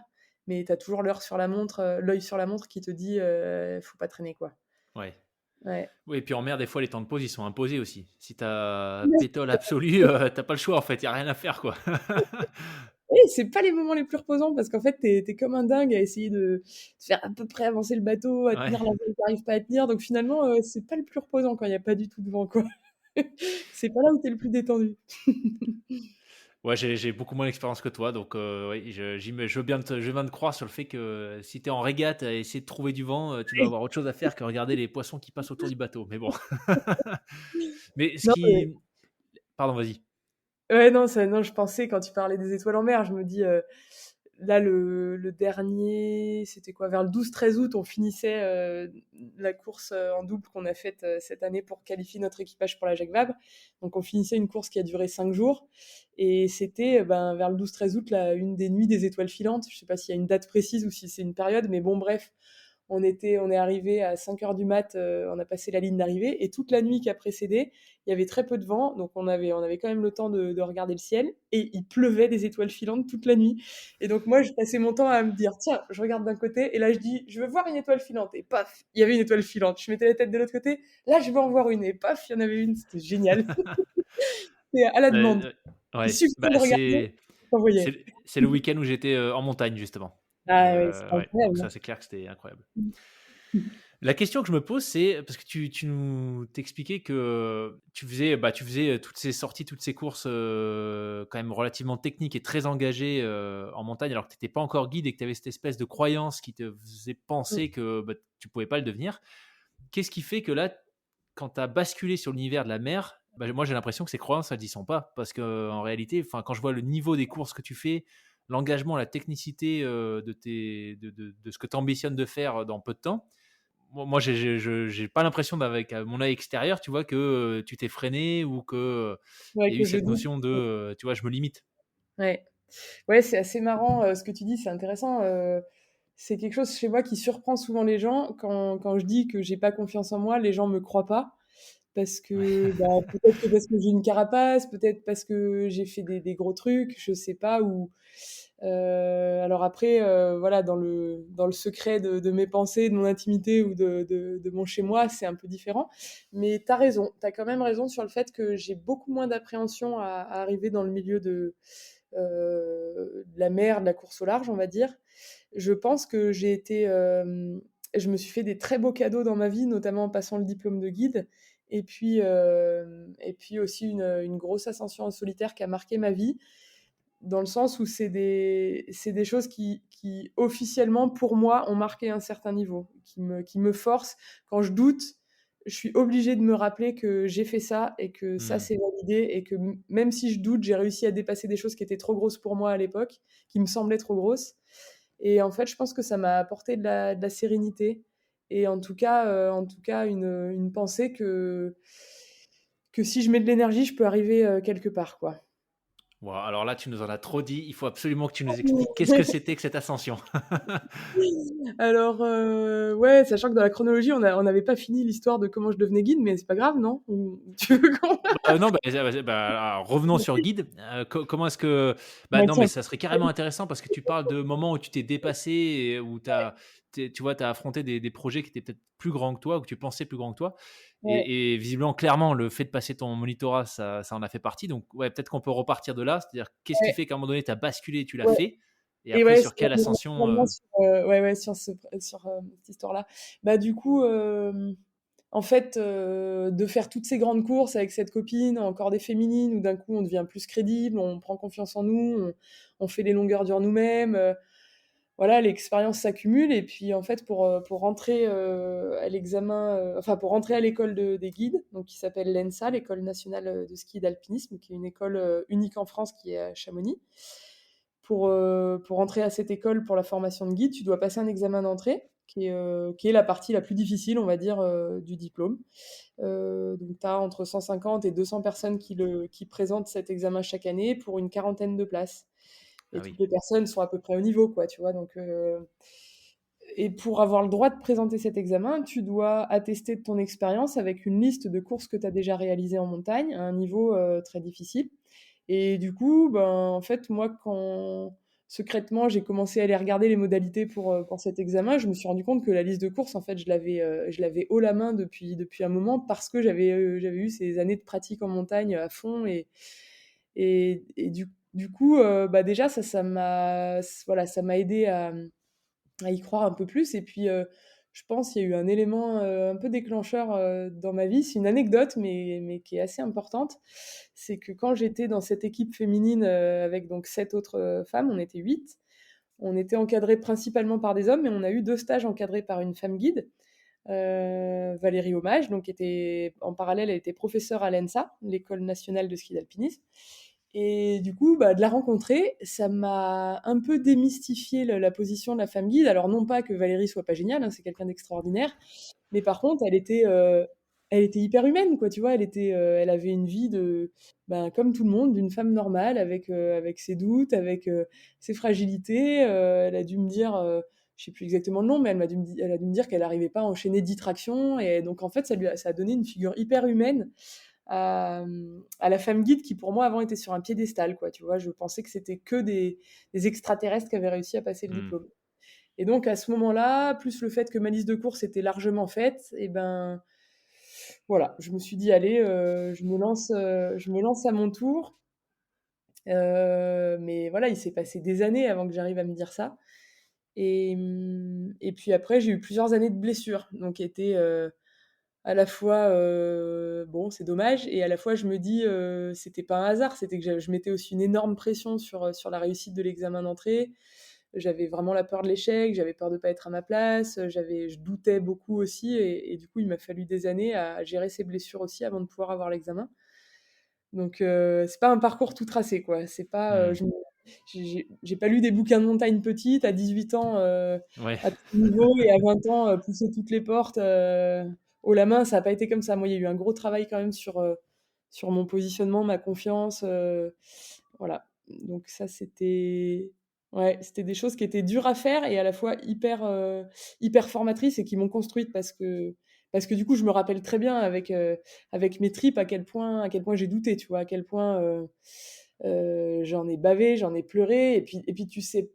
Speaker 1: mais tu as toujours l'œil sur la montre qui te dit, «Faut pas traîner, quoi».
Speaker 2: ouais.
Speaker 1: Ouais.
Speaker 2: Oui, et puis en mer, des fois, les temps de pause, ils sont imposés aussi. Si tu as pétole absolue, tu pas le choix, en fait, il y a rien à faire, quoi.
Speaker 1: Et c'est pas les moments les plus reposants parce qu'en fait, tu es comme un dingue à essayer de faire à peu près avancer le bateau, à
Speaker 2: Ouais.
Speaker 1: tenir la voile que tu pas à tenir, donc finalement, c'est pas le plus reposant quand il y a pas du tout de vent, quoi. C'est pas là où tu es le plus détendu.
Speaker 2: Ouais, j'ai beaucoup moins d'expérience que toi, donc oui, je veux bien te croire sur le fait que si tu es en régate à essayer de trouver du vent, tu dois avoir autre chose à faire que regarder les poissons qui passent autour du bateau, mais bon. Mais ce
Speaker 1: Non, mais
Speaker 2: qui pardon, vas-y.
Speaker 1: ouais, non, non, je pensais quand tu parlais des étoiles en mer, je me dis, là, le dernier, c'était quoi? Vers le 12-13 août, on finissait, la course, en double qu'on a faite, cette année pour qualifier notre équipage pour la Jacques Vabre. Donc on finissait une course qui a duré 5 jours et c'était, ben, vers le 12-13 août, là, une des nuits des étoiles filantes. Je sais pas s'il y a une date précise ou si c'est une période, mais bon, bref, on est arrivé à 5 heures du mat, on a passé la ligne d'arrivée et toute la nuit qui a précédé, il y avait très peu de vent, donc on avait quand même le temps de regarder le ciel et il pleuvait des étoiles filantes toute la nuit. Et donc moi, je passais mon temps à me dire, tiens, je regarde d'un côté et là je dis, je veux voir une étoile filante et paf, il y avait une étoile filante. Je mettais la tête de l'autre côté, là je veux en voir une et paf, il y en avait une. C'était génial. C'est à la demande. Il
Speaker 2: Ouais,
Speaker 1: suffisait
Speaker 2: bah,
Speaker 1: de regarder, t'en voyais.
Speaker 2: c'est le week-end où j'étais, en montagne justement.
Speaker 1: Ah ouais, c'est
Speaker 2: Ouais, donc
Speaker 1: incroyable,
Speaker 2: ça,
Speaker 1: hein.
Speaker 2: c'est clair que c'était incroyable. La question que je me pose, c'est parce que tu nous t'expliquais que tu faisais toutes ces sorties, toutes ces courses, quand même relativement techniques et très engagées, en montagne alors que tu étais pas encore guide et que tu avais cette espèce de croyance qui te faisait penser que, tu pouvais pas le devenir. Qu'est-ce qui fait que là, quand tu as basculé sur l'univers de la mer, moi j'ai l'impression que ces croyances, elles y sont pas. Parce qu'en réalité, enfin, quand je vois le niveau des courses que tu fais, l'engagement, la technicité, de ce que tu ambitionnes de faire dans peu de temps, moi j'ai pas l'impression d'avec mon œil extérieur, tu vois, que, tu t'es freiné ou que,
Speaker 1: Ouais,
Speaker 2: il y a eu
Speaker 1: que je
Speaker 2: cette
Speaker 1: doute.
Speaker 2: notion de, tu vois, je me limite.
Speaker 1: Ouais. Ouais, c'est assez marrant, ce que tu dis, c'est intéressant, c'est quelque chose chez moi qui surprend souvent les gens. Quand je dis que j'ai pas confiance en moi, les gens me croient pas parce que, bah, peut-être que parce que j'ai une carapace, peut-être parce que j'ai fait des gros trucs, je sais pas ou alors après, voilà, dans le secret de mes pensées, de mon intimité ou de mon chez moi, c'est un peu différent. Mais tu as raison, tu as quand même raison sur le fait que j'ai beaucoup moins d'appréhension à arriver dans le milieu de la mer, de la course au large, on va dire. Je pense que je me suis fait des très beaux cadeaux dans ma vie, notamment en passant le diplôme de guide. Et puis aussi une grosse ascension en solitaire qui a marqué ma vie, dans le sens où c'est des choses qui, officiellement, pour moi, ont marqué un certain niveau, qui me forcent. Quand je doute, je suis obligée de me rappeler que j'ai fait ça et que ça,
Speaker 2: Mmh.
Speaker 1: c'est validé et que même si je doute, j'ai réussi à dépasser des choses qui étaient trop grosses pour moi à l'époque, qui me semblaient trop grosses. Et en fait, je pense que ça m'a apporté de la sérénité et en tout cas une pensée que si je mets de l'énergie, je peux arriver quelque part, quoi.
Speaker 2: Waouh, alors là, tu nous en as trop dit, il faut absolument que tu nous expliques qu'est-ce que c'était que cette ascension?
Speaker 1: Alors, ouais, sachant que dans la chronologie, on n'avait pas fini l'histoire de comment je devenais guide, mais c'est pas grave, non? Ou tu veux qu'on
Speaker 2: Non, alors revenons sur guide. Comment est-ce que non, mais
Speaker 1: tiens.
Speaker 2: ça serait carrément intéressant parce que tu parles de moments où tu t'es dépassé et où tu vois, tu as affronté des projets qui étaient peut-être plus grands que toi ou que tu pensais plus grands que toi
Speaker 1: Ouais,
Speaker 2: et visiblement, clairement, le fait de passer ton monitorat, ça en a fait partie donc ouais, peut-être qu'on peut repartir de là. C'est-à-dire qu'est-ce qui
Speaker 1: ouais,
Speaker 2: fait qu'à un moment donné, tu as basculé, tu l'as
Speaker 1: ouais.
Speaker 2: fait et
Speaker 1: Et
Speaker 2: après
Speaker 1: ouais,
Speaker 2: sur quelle ascension,
Speaker 1: finalement sur, ouais, ouais, sur cette histoire-là. Bah, du coup, en fait, de faire toutes ces grandes courses avec cette copine, encore des féminines, où d'un coup on devient plus crédible, on prend confiance en nous, on fait les longueurs dure nous-mêmes, voilà, l'expérience s'accumule et puis en fait pour rentrer à l'examen, enfin pour rentrer à l'école des guides, donc qui s'appelle l'ENSA, l'École nationale de ski et d'alpinisme, qui est une école unique en France qui est à Chamonix. Pour entrer à cette école pour la formation de guide, tu dois passer un examen d'entrée qui est la partie la plus difficile, on va dire, du diplôme. Donc tu as entre 150 et 200 personnes qui présentent cet examen chaque année pour une quarantaine de places. Et
Speaker 2: ah
Speaker 1: toutes
Speaker 2: oui.
Speaker 1: les personnes sont à peu près au niveau, quoi, tu vois. Donc, et pour avoir le droit de présenter cet examen, tu dois attester de ton expérience avec une liste de courses que tu as déjà réalisées en montagne à un niveau très difficile. Et du coup, ben, en fait, moi, quand secrètement j'ai commencé à aller regarder les modalités pour cet examen, je me suis rendu compte que la liste de courses, en fait, je l'avais haut la main depuis un moment parce que j'avais eu ces années de pratique en montagne à fond et du coup, bah, déjà ça m'a aidé à y croire un peu plus et puis, je pense il y a eu un élément, un peu déclencheur, dans ma vie. C'est une anecdote mais qui est assez importante. C'est que quand j'étais dans cette équipe féminine, avec donc 7 autres, femmes, on était 8. On était encadrés principalement par des hommes mais on a eu 2 stages encadrés par une femme guide, Valérie Hommage, donc qui était en parallèle, elle était professeure à l'ENSA, l'École nationale de ski d'alpinisme. Et du coup, bah, de la rencontrer, ça m'a un peu démystifié la position de la femme guide. Alors non pas que Valérie soit pas géniale, hein, c'est quelqu'un d'extraordinaire, mais par contre, elle était hyper humaine, quoi. Tu vois, elle avait une vie ben, comme tout le monde, d'une femme normale, avec ses doutes, avec ses fragilités. Elle a dû me dire, je sais plus exactement le nom, mais elle a dû me dire qu'elle n'arrivait pas à enchaîner 10 tractions. Et donc en fait, ça a donné une figure hyper humaine à la femme guide qui pour moi avant était sur un piédestal, quoi, tu vois. Je pensais que c'était que des extraterrestres qui avaient réussi à passer le
Speaker 2: Mmh.
Speaker 1: diplôme. Et donc à ce moment-là, plus le fait que ma liste de courses était largement faite, et ben voilà, je me suis dit allez, je me lance à mon tour. Mais voilà, il s'est passé des années avant que j'arrive à me dire ça. Et puis après, j'ai eu plusieurs années de blessures, donc qui étaient, à la fois, bon, c'est dommage et à la fois je me dis, c'était pas un hasard, c'était que je mettais aussi une énorme pression sur la réussite de l'examen d'entrée. J'avais vraiment la peur de l'échec, j'avais peur de pas être à ma place, je doutais beaucoup aussi et du coup, il m'a fallu des années à gérer ces blessures aussi avant de pouvoir avoir l'examen. Donc c'est pas un parcours tout tracé, quoi. C'est pas,
Speaker 2: Mmh.
Speaker 1: j'ai pas lu des bouquins de montagne petite à 18 ans,
Speaker 2: Ouais.
Speaker 1: à tout niveau et à 20 ans, pousser toutes les portes, haut la main, ça a pas été comme ça. Moi, il y a eu un gros travail quand même sur mon positionnement, ma confiance, voilà. Donc ça, c'était ouais, c'était des choses qui étaient dures à faire et à la fois hyper formatrices et qui m'ont construite parce que du coup, je me rappelle très bien avec mes tripes à quel point j'ai douté, tu vois? À quel point, j'en ai bavé, j'en ai pleuré et puis tu sais,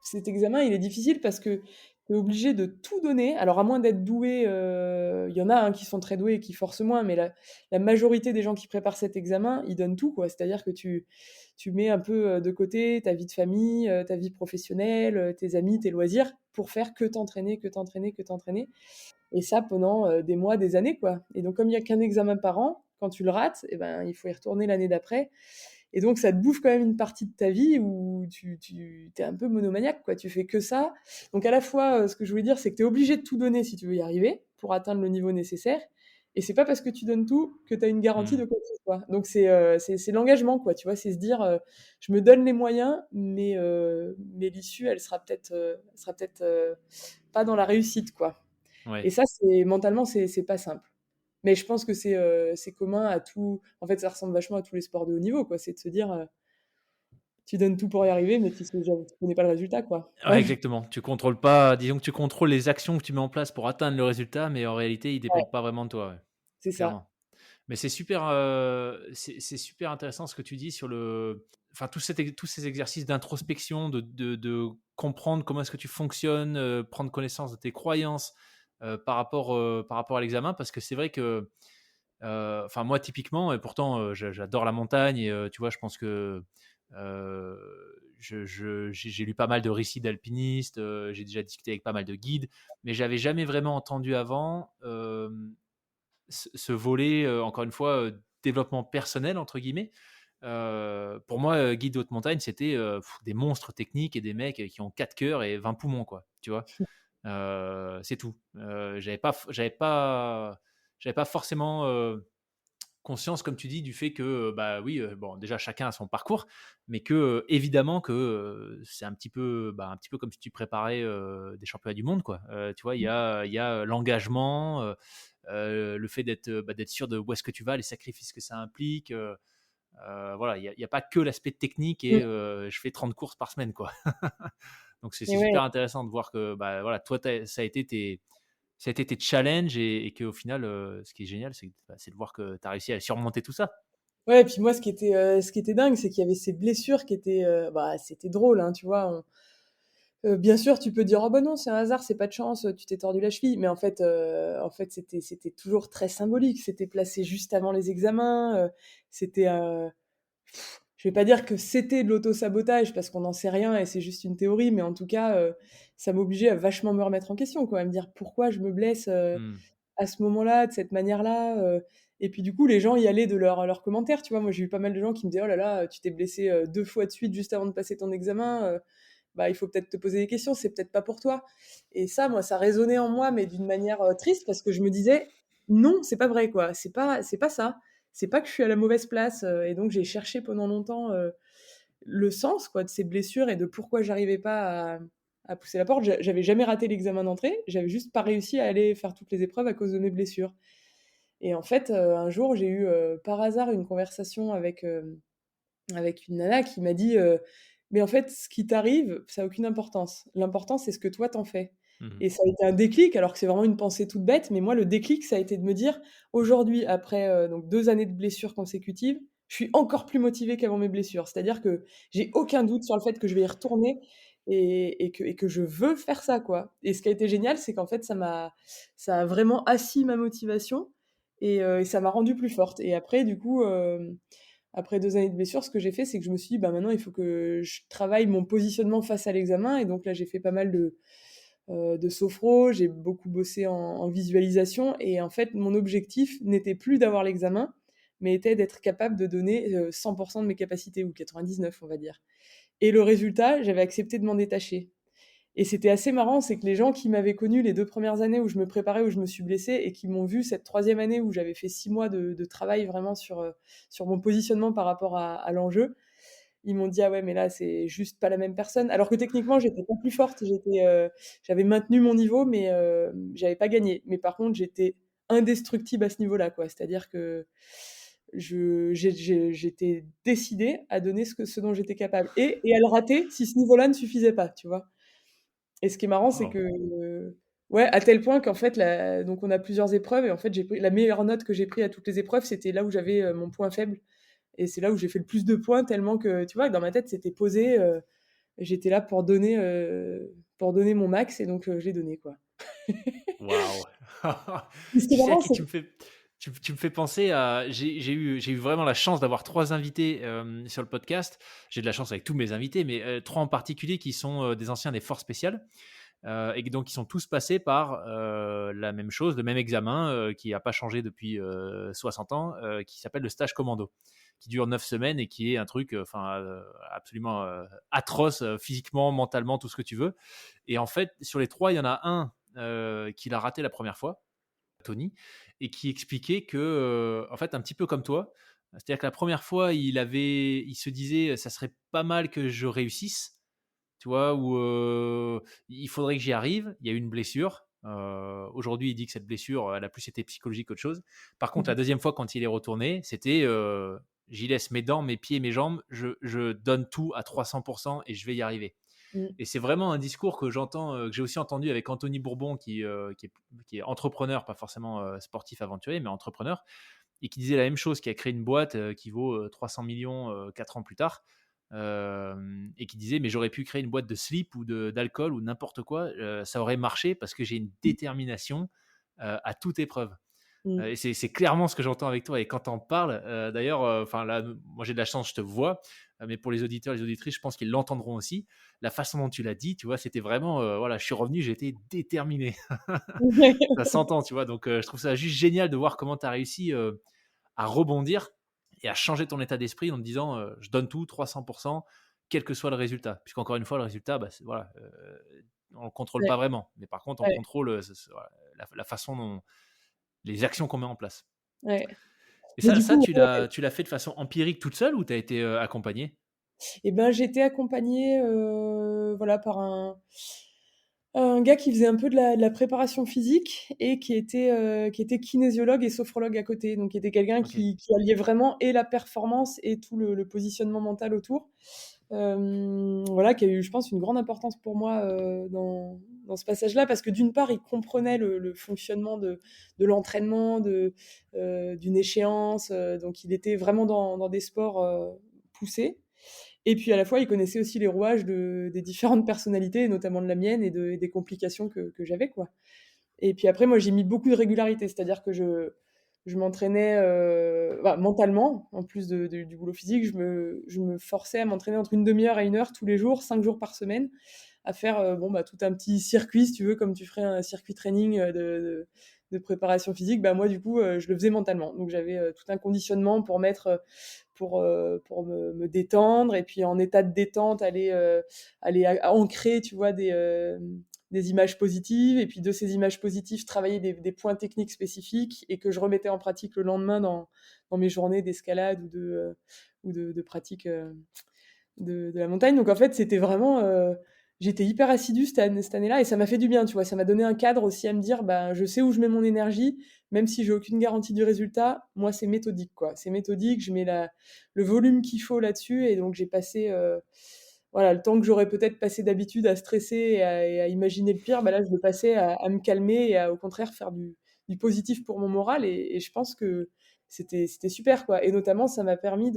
Speaker 1: cet examen, il est difficile parce que tu es obligé de tout donner. Alors à moins d'être doué, il y en a, hein, qui sont très doués et qui forcent moins, mais la majorité des gens qui préparent cet examen, ils donnent tout, quoi. C'est-à-dire que tu mets un peu, de côté ta vie de famille, ta vie professionnelle, tes amis, tes loisirs pour faire que t'entraîner, que t'entraîner, que t'entraîner et ça pendant, des mois, des années, quoi et donc comme il y a qu'un examen par an, quand tu le rates et ben, il faut y retourner l'année d'après et donc ça te bouffe quand même une partie de ta vie où tu es un peu monomaniaque, quoi. Tu fais que ça. Donc à la fois, ce que je voulais dire, c'est que tu es obligé de tout donner si tu veux y arriver, pour atteindre le niveau nécessaire et c'est pas parce que tu donnes tout que tu as une garantie
Speaker 2: Mmh.
Speaker 1: de quoi que ce soit. Donc c'est l'engagement, quoi, tu vois? C'est se dire, «Je me donne les moyens, mais l'issue, elle sera peut-être, pas dans la réussite, quoi»
Speaker 2: Ouais.
Speaker 1: et ça, mentalement, c'est pas simple. Mais je pense que c'est commun à tout. En fait, ça ressemble vachement à tous les sports de haut niveau, quoi. C'est de se dire, tu donnes tout pour y arriver, mais tu connais pas le résultat, quoi.
Speaker 2: Ouais,
Speaker 1: Ouais,
Speaker 2: exactement. Tu contrôles pas, disons que tu contrôles les actions que tu mets en place pour atteindre le résultat, mais en réalité, ils
Speaker 1: ouais,
Speaker 2: dépendent pas vraiment de toi, ouais,
Speaker 1: c'est ça.
Speaker 2: clairement. Mais c'est super, c'est super intéressant ce que tu dis sur le enfin tous ces exercices d'introspection, de comprendre comment est-ce que tu fonctionnes, prendre connaissance de tes croyances, par rapport à l'examen. Parce que c'est vrai que, enfin moi typiquement et pourtant, j'adore la montagne et tu vois, je pense que, j'ai lu pas mal de récits d'alpinistes, j'ai déjà discuté avec pas mal de guides, mais j'avais jamais vraiment entendu avant, ce volet, encore une fois, développement personnel entre guillemets. Pour moi, guide de haute montagne, c'était, des monstres techniques et des mecs, qui ont 4 cœurs et 20 poumons quoi, tu vois? C'est tout. J'avais pas forcément, conscience, comme tu dis, du fait que, bah, oui, bon, déjà chacun a son parcours, mais que, évidemment que, c'est un petit peu, bah, un petit peu comme si tu préparais, des championnats du monde, quoi. Tu vois, il y a, l'engagement, le fait d'être, bah, d'être sûr de où est-ce que tu vas, les sacrifices que ça implique, voilà, il y a pas que l'aspect technique et
Speaker 1: Mmh
Speaker 2: je fais 30 courses par semaine, quoi. Donc c'est
Speaker 1: et ouais.
Speaker 2: super intéressant de voir que, bah, voilà, toi, ça a été tes challenges et qu'au final, ce qui est génial, c'est bah, c'est de voir que tu as réussi à surmonter tout ça.
Speaker 1: Ouais et puis moi, ce qui était dingue, c'est qu'il y avait ces blessures qui étaient, bah, c'était drôle, hein, tu vois? Bien sûr, tu peux dire: «Oh bah non, c'est un hasard, c'est pas de chance, tu t'es tordu la cheville», mais en fait, c'était toujours très symbolique. C'était placé juste avant les examens, c'était, je vais pas dire que c'était de l'auto-sabotage parce qu'on n'en sait rien et c'est juste une théorie, mais en tout cas, ça m'obligeait à vachement me remettre en question, quoi, à me dire: «Pourquoi je me blesse,
Speaker 2: Mmh.
Speaker 1: à ce moment-là, de cette manière-là?» Et puis du coup, les gens y allaient de leurs commentaires, tu vois? Moi, j'ai eu pas mal de gens qui me disaient: «Oh là là, tu t'es blessé, 2 fois de suite juste avant de passer ton examen, bah, il faut peut-être te poser des questions, c'est peut-être pas pour toi» et ça, moi, ça résonnait en moi, mais d'une manière, triste parce que je me disais: «Non, c'est pas vrai, quoi. C'est pas ça. C'est pas que je suis à la mauvaise place», et donc j'ai cherché pendant longtemps, le sens, quoi, de ces blessures et de pourquoi j'arrivais pas à pousser la porte. J'avais jamais raté l'examen d'entrée, j'avais juste pas réussi à aller faire toutes les épreuves à cause de mes blessures et en fait, un jour, j'ai eu, par hasard une conversation avec une nana qui m'a dit, «Mais en fait, ce qui t'arrive, ça a aucune importance. L'important, c'est ce que toi, t'en fais»
Speaker 2: Mmh.
Speaker 1: et ça a été un déclic, alors que c'est vraiment une pensée toute bête, mais moi, le déclic, ça a été de me dire: «Aujourd'hui, après, donc 2 années de blessures consécutives, je suis encore plus motivée qu'avant mes blessures». C'est-à-dire que j'ai aucun doute sur le fait que je vais y retourner et que je veux faire ça, quoi et ce qui a été génial, c'est qu'en fait, ça a vraiment assis ma motivation et ça m'a rendue plus forte et après, du coup, après 2 années de blessure, ce que j'ai fait, c'est que je me suis dit: «Bah, maintenant, il faut que je travaille mon positionnement face à l'examen» et donc là, j'ai fait pas mal de sophro, j'ai beaucoup bossé en visualisation et en fait, mon objectif n'était plus d'avoir l'examen, mais était d'être capable de donner, 100 de mes capacités ou 99, on va dire et le résultat, j'avais accepté de m'en détacher. Et c'était assez marrant, c'est que les gens qui m'avaient connu les 2 premières années où je me préparais, où je me suis blessée et qui m'ont vu cette troisième année où j'avais fait 6 mois de travail vraiment sur mon positionnement par rapport à l'enjeu, ils m'ont dit: «Ah ouais, mais là, c'est juste pas la même personne». Alors que techniquement, j'étais pas plus forte, j'avais maintenu mon niveau, mais j'avais pas gagné. Mais par contre, j'étais indestructible à ce niveau-là, quoi. C'est-à-dire que j'étais décidée à donner ce dont j'étais capable et à le rater si ce niveau-là ne suffisait pas, tu vois? Et ce qui est marrant, c'est
Speaker 2: Waouh.
Speaker 1: que, ouais, à tel point qu'en fait, donc on a plusieurs épreuves et en fait, j'ai pris la meilleure note que j'ai pris à toutes les épreuves, c'était là où j'avais, mon point faible et c'est là où j'ai fait le plus de points tellement que, tu vois, dans ma tête, c'était posé, j'étais là pour donner mon max et donc je l'ai donné, quoi.
Speaker 2: Waouh!
Speaker 1: Et ce qui est
Speaker 2: Tu sais à
Speaker 1: marrant,
Speaker 2: qui
Speaker 1: c'est
Speaker 2: tu me fais penser à j'ai eu vraiment la chance d'avoir 3 invités, sur le podcast. J'ai de la chance avec tous mes invités, mais 3 en particulier qui sont, des anciens des forces spéciales, et donc ils sont tous passés par, la même chose, le même examen, qui n'a pas changé depuis, 60 ans, qui s'appelle le stage commando, qui dure 9 semaines et qui est un truc, enfin, absolument, atroce, physiquement, mentalement, tout ce que tu veux et en fait, sur les 3, il y en a un, qui l'a raté la première fois, Tony, et qui expliquait que, en fait, un petit peu comme toi, c'est-à-dire que la première fois, il se disait, ça serait pas mal que je réussisse, tu vois, ou il faudrait que j'y arrive. Il y a eu une blessure. Aujourd'hui, il dit que cette blessure, elle a plus été psychologique qu'autre chose. Par contre, la
Speaker 1: mmh
Speaker 2: deuxième fois, quand il est retourné, c'était j'y laisse mes dents, mes pieds, mes jambes, je donne tout à 300% et je vais y arriver.
Speaker 1: mh,
Speaker 2: Et c'est vraiment un discours que j'entends, que j'ai aussi entendu avec Anthony Bourbon, qui est entrepreneur, pas forcément sportif aventurier, mais entrepreneur, et qui disait la même chose, qui a créé une boîte qui vaut 300 millions 4 ans plus tard, et qui disait, mais j'aurais pu créer une boîte de slip ou d'alcool ou n'importe quoi, ça aurait marché parce que j'ai une détermination à toute épreuve.
Speaker 1: mmh.
Speaker 2: Et c'est clairement ce que j'entends avec toi et quand tu en parles, d'ailleurs, enfin là, moi j'ai de la chance, je te vois, mais pour les auditeurs, les auditrices, je pense qu'ils l'entendront aussi. La façon dont tu l'as dit, tu vois, c'était vraiment, voilà, je suis revenu, j'étais déterminé. Ça s'entend, tu vois? Donc je trouve ça juste génial de voir comment tu as réussi, à rebondir et à changer ton état d'esprit en te disant, «Je donne tout, 300 quel que soit le résultat». Puisqu'encore une fois, le résultat, bah, c'est voilà, on ne le contrôle
Speaker 1: Ouais,
Speaker 2: pas vraiment, mais par contre, on
Speaker 1: ouais,
Speaker 2: contrôle, ce voilà, la façon dont les actions qu'on met en place.
Speaker 1: ouais.
Speaker 2: Et
Speaker 1: Mais
Speaker 2: ça
Speaker 1: du
Speaker 2: ça
Speaker 1: coup,
Speaker 2: tu l'as fait de façon empirique toute seule ou tu as été, accompagnée?
Speaker 1: et ben, j'ai été accompagnée, voilà, par un gars qui faisait un peu de la préparation physique et qui était kinésiologue et sophrologue à côté. Donc qui était quelqu'un
Speaker 2: OK.
Speaker 1: qui alliait vraiment et la performance et tout le positionnement mental autour. Voilà, qui a eu, je pense, une grande importance pour moi, dans ce passage-là parce que d'une part, il comprenait le fonctionnement de l'entraînement, d'une échéance, donc il était vraiment dans des sports, poussés et puis à la fois, il connaissait aussi les rouages des différentes personnalités, et notamment de la mienne et des complications que j'avais, quoi. Et puis après, moi, j'ai mis beaucoup de régularité, c'est-à-dire que je m'entraînais, bah, mentalement, en plus du boulot physique, je me forçais à m'entraîner entre une demi heure et une heure tous les jours, 5 jours par semaine, à faire, bon, bah, tout un petit circuit, si tu veux, comme tu ferais un circuit training, de préparation physique. Bah, moi, du coup, je le faisais mentalement. Donc j'avais, tout un conditionnement pour me détendre et puis en état de détente, aller a ancrer, tu vois, des images positives et puis de ces images positives, travailler des points techniques spécifiques et que je remettais en pratique le lendemain dans mes journées d'escalade ou de pratique, de la montagne. Donc en fait, c'était vraiment, j'étais hyper assidue cette année-là et ça m'a fait du bien, tu vois? Ça m'a donné un cadre aussi à me dire: «Bah, je sais où je mets mon énergie, même si j'ai aucune garantie du résultat, moi, c'est méthodique, quoi. C'est méthodique, je mets le volume qu'il faut là-dessus» et donc j'ai passé, voilà, le temps que j'aurais peut-être passé d'habitude à stresser et à imaginer le pire, bah, là, je le passais à me calmer et à, au contraire, faire du positif pour mon moral et je pense que c'était super, quoi et notamment, ça m'a permis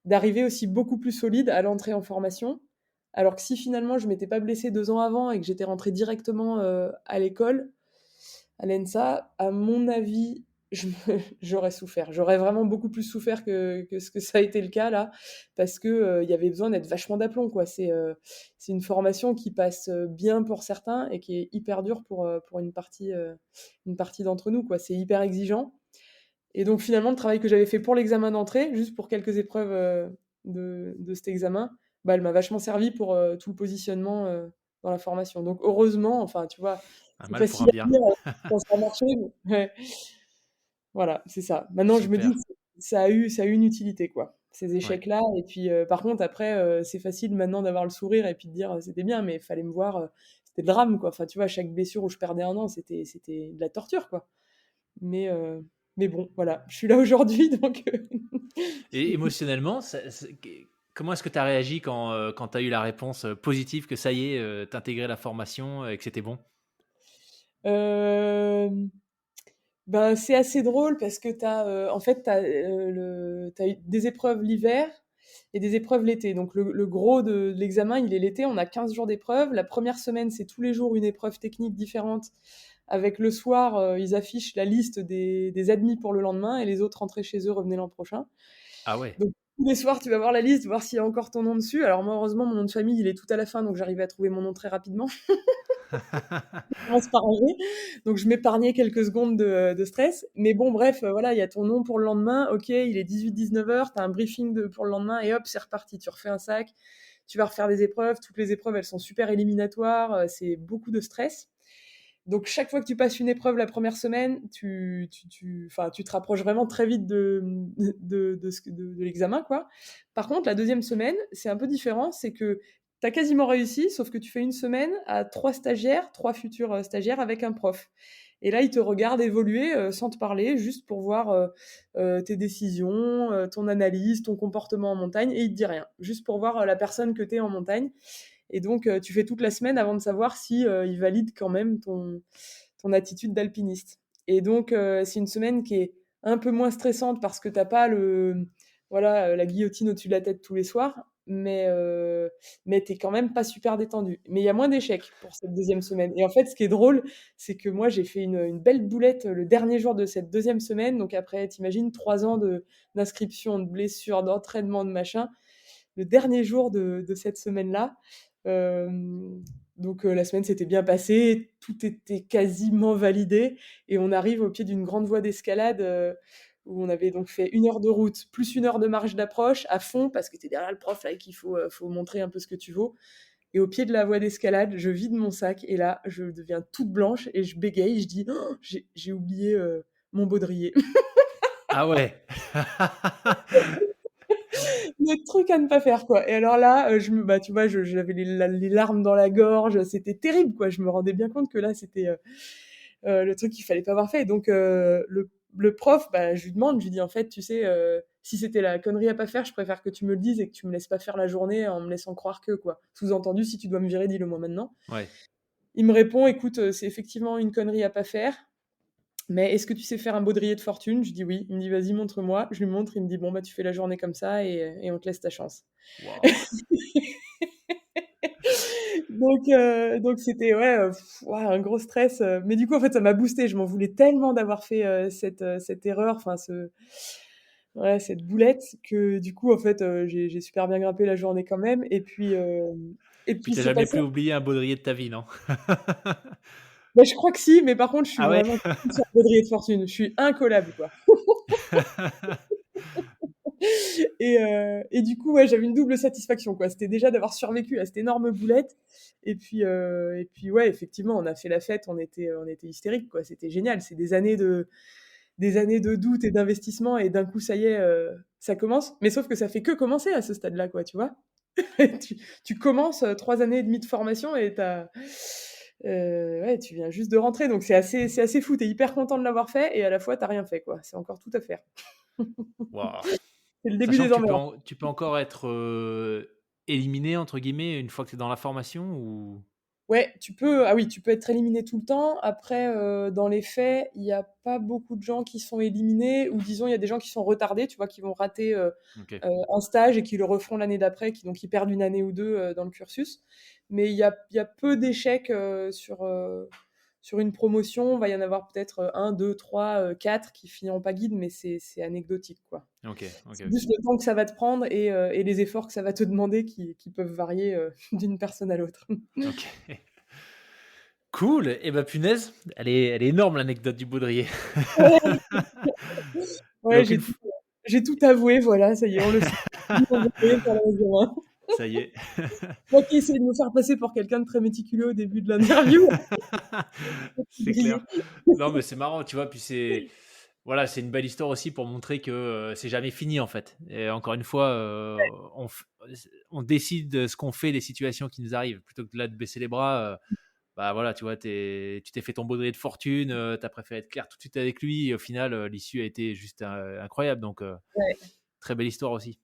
Speaker 1: d'arriver aussi beaucoup plus solide à l'entrée en formation. Alors que si finalement je m'étais pas blessée 2 ans avant et que j'étais rentrée directement, à l'école, à l'ENSA, à mon avis, j'aurais souffert. J'aurais vraiment beaucoup plus souffert que ce que ça a été le cas là, parce que il y avait besoin d'être vachement d'aplomb, quoi. C'est une formation qui passe bien pour certains et qui est hyper dure pour une partie d'entre nous, quoi. C'est hyper exigeant. Et donc finalement, le travail que j'avais fait pour l'examen d'entrée, juste pour quelques épreuves de cet examen, bah, elle m'a vachement servi pour tout le positionnement dans la formation. Donc heureusement, enfin, tu vois,
Speaker 2: Un
Speaker 1: c'est
Speaker 2: mal pour un
Speaker 1: facile à
Speaker 2: bien.
Speaker 1: dire quand ça a marché, mais ouais. Voilà, c'est ça. Maintenant, je me dis
Speaker 2: Super.
Speaker 1: que ça a eu une utilité, quoi, ces
Speaker 2: Ouais.
Speaker 1: échecs-là. Et puis, par contre, après, c'est facile maintenant d'avoir le sourire et puis de dire c'était bien, mais il fallait me voir, c'était le drame, quoi. Enfin, tu vois, chaque blessure où je perdais un an, c'était de la torture, quoi. Mais, euh, mais bon, voilà, je suis là aujourd'hui, donc.
Speaker 2: Et émotionnellement, comment est-ce que tu as réagi quand tu as eu la réponse positive que ça y est, t'intégrais la formation et que c'était bon?
Speaker 1: Euh, Ben, c'est assez drôle parce que en fait, t'as eu des épreuves l'hiver et des épreuves l'été. Donc, le gros de l'examen, il est l'été. On a 15 jours d'épreuves. La première semaine, c'est tous les jours une épreuve technique différente. Avec le soir, ils affichent la liste des admis pour le lendemain et les autres rentrez chez eux, revenez l'an prochain.
Speaker 2: Ah ouais.
Speaker 1: Donc, tous les soirs, tu vas voir la liste, voir s'il y a encore ton nom dessus. Alors, moi, heureusement, mon nom de famille, il est tout à la fin, donc j'arrivais à trouver mon nom très rapidement. Commence par ranger. Donc je m'épargnais quelques secondes de stress. Mais bon, bref, voilà, il y a ton nom pour le lendemain. Ok, il est 18-19 heures, tu as un briefing pour le lendemain et hop, c'est reparti. Tu refais un sac, tu vas refaire des épreuves. Toutes les épreuves, elles sont super éliminatoires. C'est beaucoup de stress. Donc chaque fois que tu passes une épreuve la première semaine, enfin, tu te rapproches vraiment très vite de l'examen, quoi. Par contre, la deuxième semaine, c'est un peu différent. C'est que tu as quasiment réussi, sauf que tu fais une semaine à 3 stagiaires, 3 futurs stagiaires avec un prof. Et là, ils te regardent évoluer sans te parler, juste pour voir tes décisions, ton analyse, ton comportement en montagne, et ils te disent rien. Juste pour voir la personne que tu es en montagne. Et donc, tu fais toute la semaine avant de savoir si ils valident quand même ton attitude d'alpiniste. Et donc, c'est une semaine qui est un peu moins stressante parce que t'as pas voilà, la guillotine au-dessus de la tête tous les soirs, mais t'es quand même pas super détendu. Mais il y a moins d'échecs pour cette deuxième semaine. Et en fait, ce qui est drôle, c'est que moi, j'ai fait une belle boulette le dernier jour de cette deuxième semaine. Donc après, t'imagines, 3 ans d'inscription, de blessures, d'entraînement, de machin. Le dernier jour de cette semaine-là, donc la semaine s'était bien passée, tout était quasiment validé et on arrive au pied d'une grande voie d'escalade où on avait donc fait 1 heure de route plus 1 heure de marche d'approche à fond parce que tu es derrière le prof là et qu'il faut montrer un peu ce que tu vaux. Et au pied de la voie d'escalade, je vide mon sac et là, je deviens toute blanche et je bégaye. Je dis, oh, j'ai oublié mon baudrier.
Speaker 2: Ah ouais.
Speaker 1: Le truc à ne pas faire, quoi. Et alors là, bah, tu vois, j'avais les larmes dans la gorge, c'était terrible, quoi. Je me rendais bien compte que là, c'était le truc qu'il fallait pas avoir fait. Et donc, le prof, bah, je lui demande, je lui dis, en fait, tu sais, si c'était la connerie à pas faire, je préfère que tu me le dises et que tu me laisses pas faire la journée en me laissant croire que, quoi. Sous-entendu, si tu dois me virer, dis-le moi maintenant.
Speaker 2: Ouais.
Speaker 1: Il me répond, écoute, c'est effectivement une connerie à pas faire. Mais est-ce que tu sais faire un baudrier de fortune? Je dis oui. Il me dit vas-y, montre-moi. Je lui montre. Il me dit bon, bah, tu fais la journée comme ça et on te laisse ta chance.
Speaker 2: Waouh.
Speaker 1: Donc c'était ouais, ouais, un gros stress. Mais du coup, en fait, ça m'a boosté. Je m'en voulais tellement d'avoir fait cette erreur, enfin, ouais, cette boulette, que du coup, en fait, j'ai super bien grimpé la journée quand même. Et
Speaker 2: Puis
Speaker 1: puis
Speaker 2: t'as
Speaker 1: c'est
Speaker 2: jamais
Speaker 1: passé.
Speaker 2: pu oublier un baudrier de ta vie, non?
Speaker 1: Bah, je crois que si, mais par contre, je suis
Speaker 2: Ah ouais?
Speaker 1: vraiment sur le baudrier de fortune. Je suis incollable, quoi. Et du coup, ouais, j'avais une double satisfaction, quoi. C'était déjà d'avoir survécu à cette énorme boulette. Et puis ouais, effectivement, on a fait la fête, on était hystériques, quoi. C'était génial. C'est des années de doute et d'investissement, et d'un coup, ça y est, ça commence. Mais sauf que ça fait que commencer à ce stade-là, quoi, tu vois. Tu commences 3 années et demie de formation et ouais, tu viens juste de rentrer. Donc c'est assez fou. T'es hyper content de l'avoir fait et à la fois, t'as rien fait, quoi. C'est encore tout à faire.
Speaker 2: Waouh.
Speaker 1: C'est le début
Speaker 2: Sachant
Speaker 1: des
Speaker 2: que
Speaker 1: emmerdes.
Speaker 2: tu peux encore être éliminé entre guillemets une fois que tu es dans la formation ou
Speaker 1: Ouais, ah oui, tu peux être éliminé tout le temps. Après, dans les faits, il y a pas beaucoup de gens qui sont éliminés, ou disons, il y a des gens qui sont retardés, tu vois, qui vont rater
Speaker 2: OK.
Speaker 1: un stage et qui le referont l'année d'après, donc ils perdent une année ou deux dans le cursus. Mais il y a peu d'échecs sur une promotion, il va y en avoir peut-être 1, 2, 3, 4 qui finiront pas guide, mais c'est anecdotique, quoi.
Speaker 2: Ok, ok,
Speaker 1: C'est
Speaker 2: ok.
Speaker 1: juste le temps que ça va te prendre et les efforts que ça va te demander qui peuvent varier d'une personne à l'autre.
Speaker 2: Ok. Cool. Et bah punaise, elle est énorme l'anecdote du baudrier.
Speaker 1: Ouais, ouais,
Speaker 2: Donc
Speaker 1: j'ai tout avoué, voilà, ça y est, on le sait. Pour l'examen.
Speaker 2: ça y est.
Speaker 1: Moi qui essayais de me faire passer pour quelqu'un de très méticuleux au début de l'interview, j'ai
Speaker 2: C'est
Speaker 1: brillé.
Speaker 2: clair. Non, mais c'est marrant, tu vois. Puis voilà, c'est une belle histoire aussi pour montrer que c'est jamais fini en fait. Et encore une fois, on décide de ce qu'on fait des situations qui nous arrivent plutôt que de là de baisser les bras. Bah voilà, tu vois, tu t'es fait ton baudrier de fortune, tu as préféré être clair tout de suite avec lui. Et au final, l'issue a été juste incroyable. Donc,
Speaker 1: Ouais.
Speaker 2: très belle histoire aussi.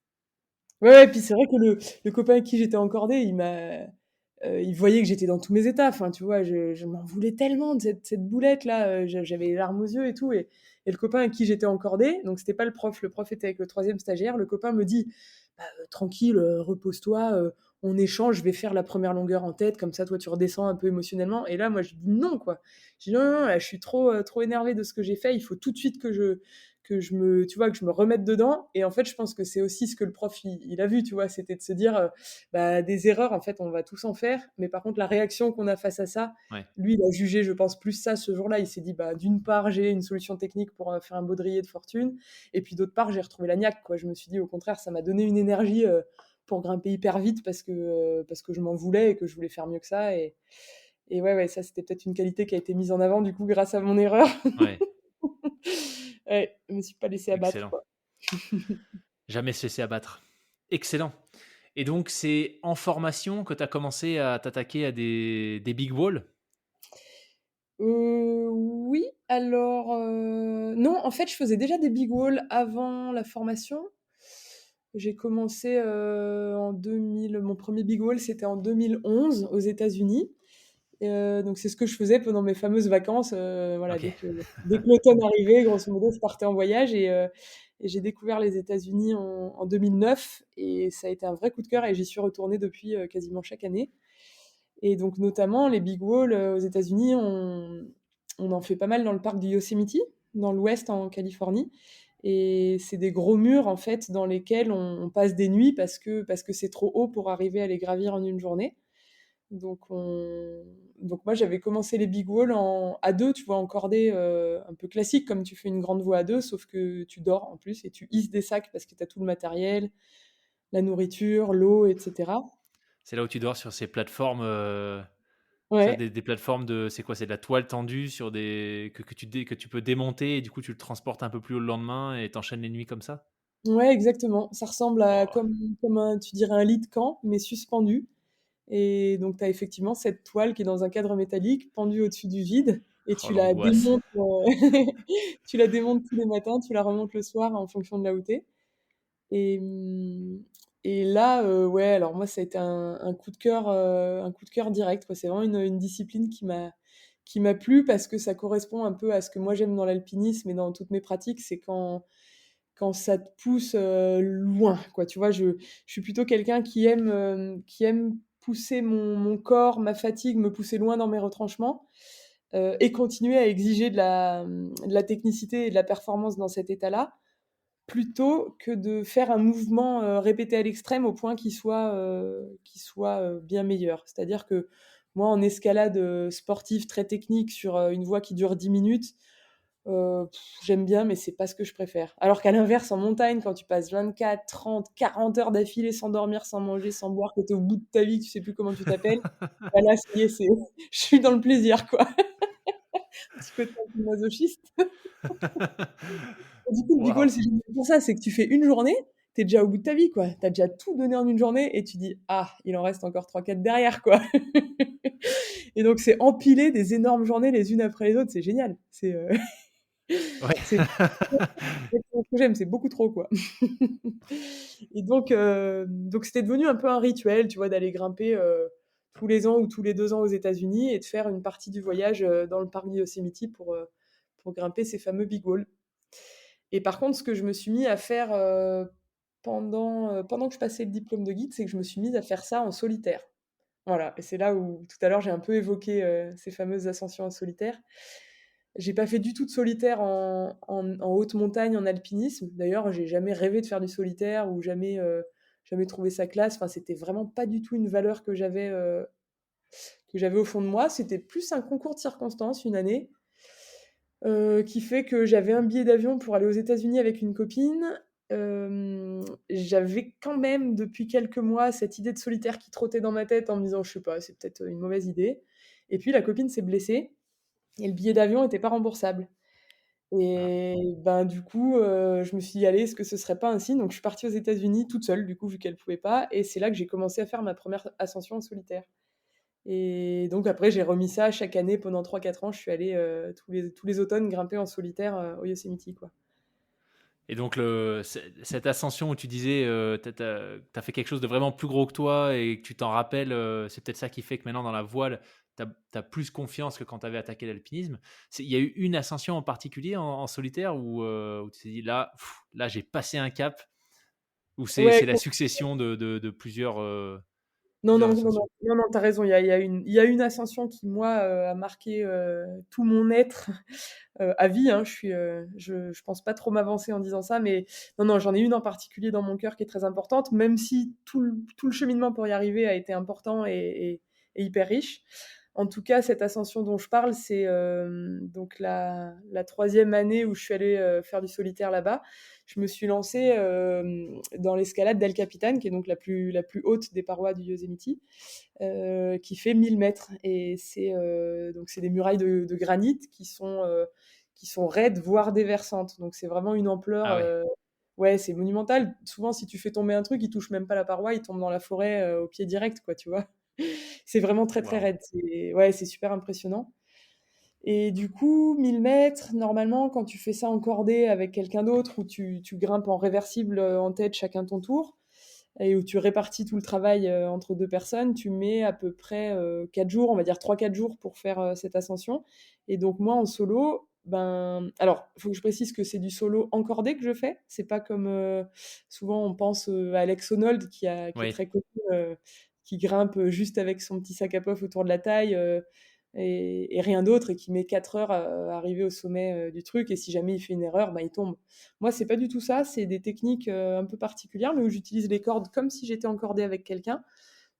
Speaker 1: Ouais, puis c'est vrai que le copain avec qui j'étais encordée, il voyait que j'étais dans tous mes états. Enfin, tu vois, je m'en voulais tellement de cette boulette-là. J'avais les larmes aux yeux et tout. Et le copain avec qui j'étais encordée, donc c'était pas le prof était avec le troisième stagiaire. Le copain me dit, bah, tranquille, repose-toi, on échange, je vais faire la première longueur en tête, comme ça, toi, tu redescends un peu émotionnellement. Et là, moi, je dis non, quoi. Je dis non, non, non, là, je suis trop énervée de ce que j'ai fait. Il faut tout de suite tu vois, que je me remette dedans. Et en fait, je pense que c'est aussi ce que le prof, il a vu, tu vois, c'était de se dire, bah, des erreurs, en fait, on va tous en faire. Mais par contre, la réaction qu'on a face à ça,
Speaker 2: Ouais,
Speaker 1: lui, il a jugé, je pense, plus ça ce jour-là. Il s'est dit, bah, d'une part, j'ai une solution technique pour faire un baudrier de fortune. Et puis d'autre part, j'ai retrouvé la niaque, quoi. Je me suis dit, au contraire, ça m'a donné une énergie pour grimper hyper vite parce que je m'en voulais et que je voulais faire mieux que ça. Et ouais, ouais, ça, c'était peut-être une qualité qui a été mise en avant, du coup, grâce à mon erreur.
Speaker 2: ouais,
Speaker 1: Ouais, je me suis pas laissée abattre,
Speaker 2: excellent.
Speaker 1: quoi.
Speaker 2: Jamais se laisser abattre. Excellent. Et donc, c'est en formation que tu as commencé à t'attaquer à des big balls.
Speaker 1: Oui, alors, non, en fait, je faisais déjà des big walls avant la formation. J'ai commencé, en 2000 mon premier big wall, c'était en 2011 aux États-Unis. Donc c'est ce que je faisais pendant mes fameuses vacances, voilà,
Speaker 2: Ok.
Speaker 1: dès que l'automne arrivait, grosso modo, je partais en voyage et j'ai découvert les États-Unis en 2009 et ça a été un vrai coup de cœur et j'y suis retournée depuis, quasiment chaque année. Et donc, notamment, les big walls aux États-Unis, on en fait pas mal dans le parc du Yosemite, dans l'ouest en Californie. Et c'est des gros murs, en fait, dans lesquels on passe des nuits parce que c'est trop haut pour arriver à les gravir en une journée. Donc moi, j'avais commencé les big walls à deux, tu vois, en cordée un peu classique, comme tu fais une grande voie à deux, sauf que tu dors en plus et tu hisses des sacs parce que tu as tout le matériel, la nourriture, l'eau, etc.
Speaker 2: C'est là où tu dors sur ces plateformes, ça,
Speaker 1: Ouais.
Speaker 2: des plateformes de, c'est quoi? C'est de la toile tendue sur que tu peux démonter et du coup tu le transportes un peu plus haut le lendemain et t'enchaînes les nuits comme ça?
Speaker 1: Ouais, exactement. Ça ressemble à
Speaker 2: Waouh!
Speaker 1: comme un tu dirais un lit de camp, mais suspendu et donc tu as effectivement cette toile qui est dans un cadre métallique pendue au-dessus du vide et
Speaker 2: Oh
Speaker 1: tu la
Speaker 2: l'angoisse!
Speaker 1: démontes, tu la démontes tous les matins, tu la remontes le soir en fonction de là où tu es et et là, ouais, alors moi ça a été un coup de cœur direct, quoi. C'est vraiment une discipline qui m'a plu parce que ça correspond un peu à ce que moi j'aime dans l'alpinisme et dans toutes mes pratiques, c'est quand ça te pousse loin, quoi. Tu vois, je suis plutôt quelqu'un qui aime pousser mon corps, ma fatigue, me pousser loin dans mes retranchements et continuer à exiger de la technicité et de la performance dans cet état-là, plutôt que de faire un mouvement répété à l'extrême au point qu'il soit bien meilleur. C'est-à-dire que moi, en escalade sportive très technique sur une voie qui dure 10 minutes, j'aime bien, mais c'est pas ce que je préfère. Alors qu'à l'inverse, en montagne, quand tu passes 24, 30, 40 heures d'affilée sans dormir, sans manger, sans boire, que t'es au bout de ta vie, que tu sais plus comment tu t'appelles, bah là, ça y est, je suis dans le plaisir, quoi. Un petit côté un peu masochiste. Et du coup, le big
Speaker 2: Waouh!
Speaker 1: wall, c'est génial pour ça, c'est que tu fais une journée, t'es déjà au bout de ta vie, quoi. T'as déjà tout donné en une journée et tu dis, ah, il en reste encore 3, 4 derrière, quoi. Et donc, c'est empiler des énormes journées les unes après les autres, c'est génial.
Speaker 2: Ouais.
Speaker 1: C'est exactement ce que j'aime, c'est beaucoup trop, quoi. Et donc c'était devenu un peu un rituel, tu vois, d'aller grimper tous les ans ou tous les 2 ans aux États-Unis et de faire une partie du voyage dans le parc Yosemite pour grimper ces fameux big walls. Et par contre, ce que je me suis mis à faire pendant que je passais le diplôme de guide, c'est que je me suis mise à faire ça en solitaire. Voilà, et c'est là où tout à l'heure j'ai un peu évoqué ces fameuses ascensions en solitaire. J'ai pas fait du tout de solitaire en haute montagne, en alpinisme. D'ailleurs, j'ai jamais rêvé de faire du solitaire ou jamais trouvé ça classe. Enfin, c'était vraiment pas du tout une valeur que j'avais au fond de moi. C'était plus un concours de circonstances une année qui fait que j'avais un billet d'avion pour aller aux États-Unis avec une copine. J'avais quand même depuis quelques mois cette idée de solitaire qui trottait dans ma tête en me disant, je sais pas, c'est peut-être une mauvaise idée. Et puis la copine s'est blessée et le billet d'avion n'était pas remboursable.
Speaker 2: Ah.
Speaker 1: Et ben du coup, je me suis dit: «Allez, est-ce que ce serait pas un signe?» Donc je suis partie aux États-Unis toute seule, du coup, vu qu'elle pouvait pas, et c'est là que j'ai commencé à faire ma première ascension en solitaire. Et donc après, j'ai remis ça chaque année pendant 3 4 ans. Je suis allée, tous les automnes grimper en solitaire, au Yosemite, quoi.
Speaker 2: Et donc cette ascension où tu disais, tu as fait quelque chose de vraiment plus gros que toi et que tu t'en rappelles, c'est peut-être ça qui fait que maintenant dans la voile, tu as plus confiance que quand tu avais attaqué l'alpinisme. Il y a eu une ascension en particulier en solitaire où tu t'es dit: «Là, là j'ai passé un cap», ou
Speaker 1: Ouais.
Speaker 2: c'est la succession de
Speaker 1: Non, non,
Speaker 2: plusieurs
Speaker 1: non, non,
Speaker 2: ascensions?
Speaker 1: non, non, tu raison. Il y a une ascension qui, moi, a marqué tout mon être à vie, hein. Je pense pas trop m'avancer en disant ça, mais non, non, j'en ai une en particulier dans mon cœur qui est très importante, même si tout le cheminement pour y arriver a été important et hyper riche. En tout cas, cette ascension dont je parle, c'est donc la troisième année où je suis allée faire du solitaire là-bas. Je me suis lancée dans l'escalade d'El Capitan, qui est donc la plus haute des parois du Yosemite, qui fait 1000 mètres. Et c'est des murailles de granit qui sont raides, voire déversantes. Donc c'est vraiment une ampleur.
Speaker 2: Ah ouais,
Speaker 1: Ouais, c'est monumental. Souvent, si tu fais tomber un truc, il touche même pas la paroi, il tombe dans la forêt au pied direct, quoi, tu vois. C'est vraiment très très
Speaker 2: waouh!
Speaker 1: raide. Ouais, c'est super impressionnant. Et du coup, 1000 mètres, normalement, quand tu fais ça en cordée avec quelqu'un d'autre, où tu grimpes en réversible en tête chacun ton tour, et où tu répartis tout le travail entre deux personnes, tu mets à peu près 4 jours, on va dire 3 4 jours pour faire cette ascension. Et donc moi, en solo, ben, alors, il faut que je précise que c'est du solo encordé que je fais. C'est pas comme souvent on pense à Alex Honnold qui est
Speaker 2: Oui.
Speaker 1: très connu, qui grimpe juste avec son petit sac à pof autour de la taille et rien d'autre, et qui met 4 heures à arriver au sommet du truc. Et si jamais il fait une erreur, ben, il tombe. Moi, c'est pas du tout ça, c'est des techniques un peu particulières, mais où j'utilise les cordes comme si j'étais encordée avec quelqu'un.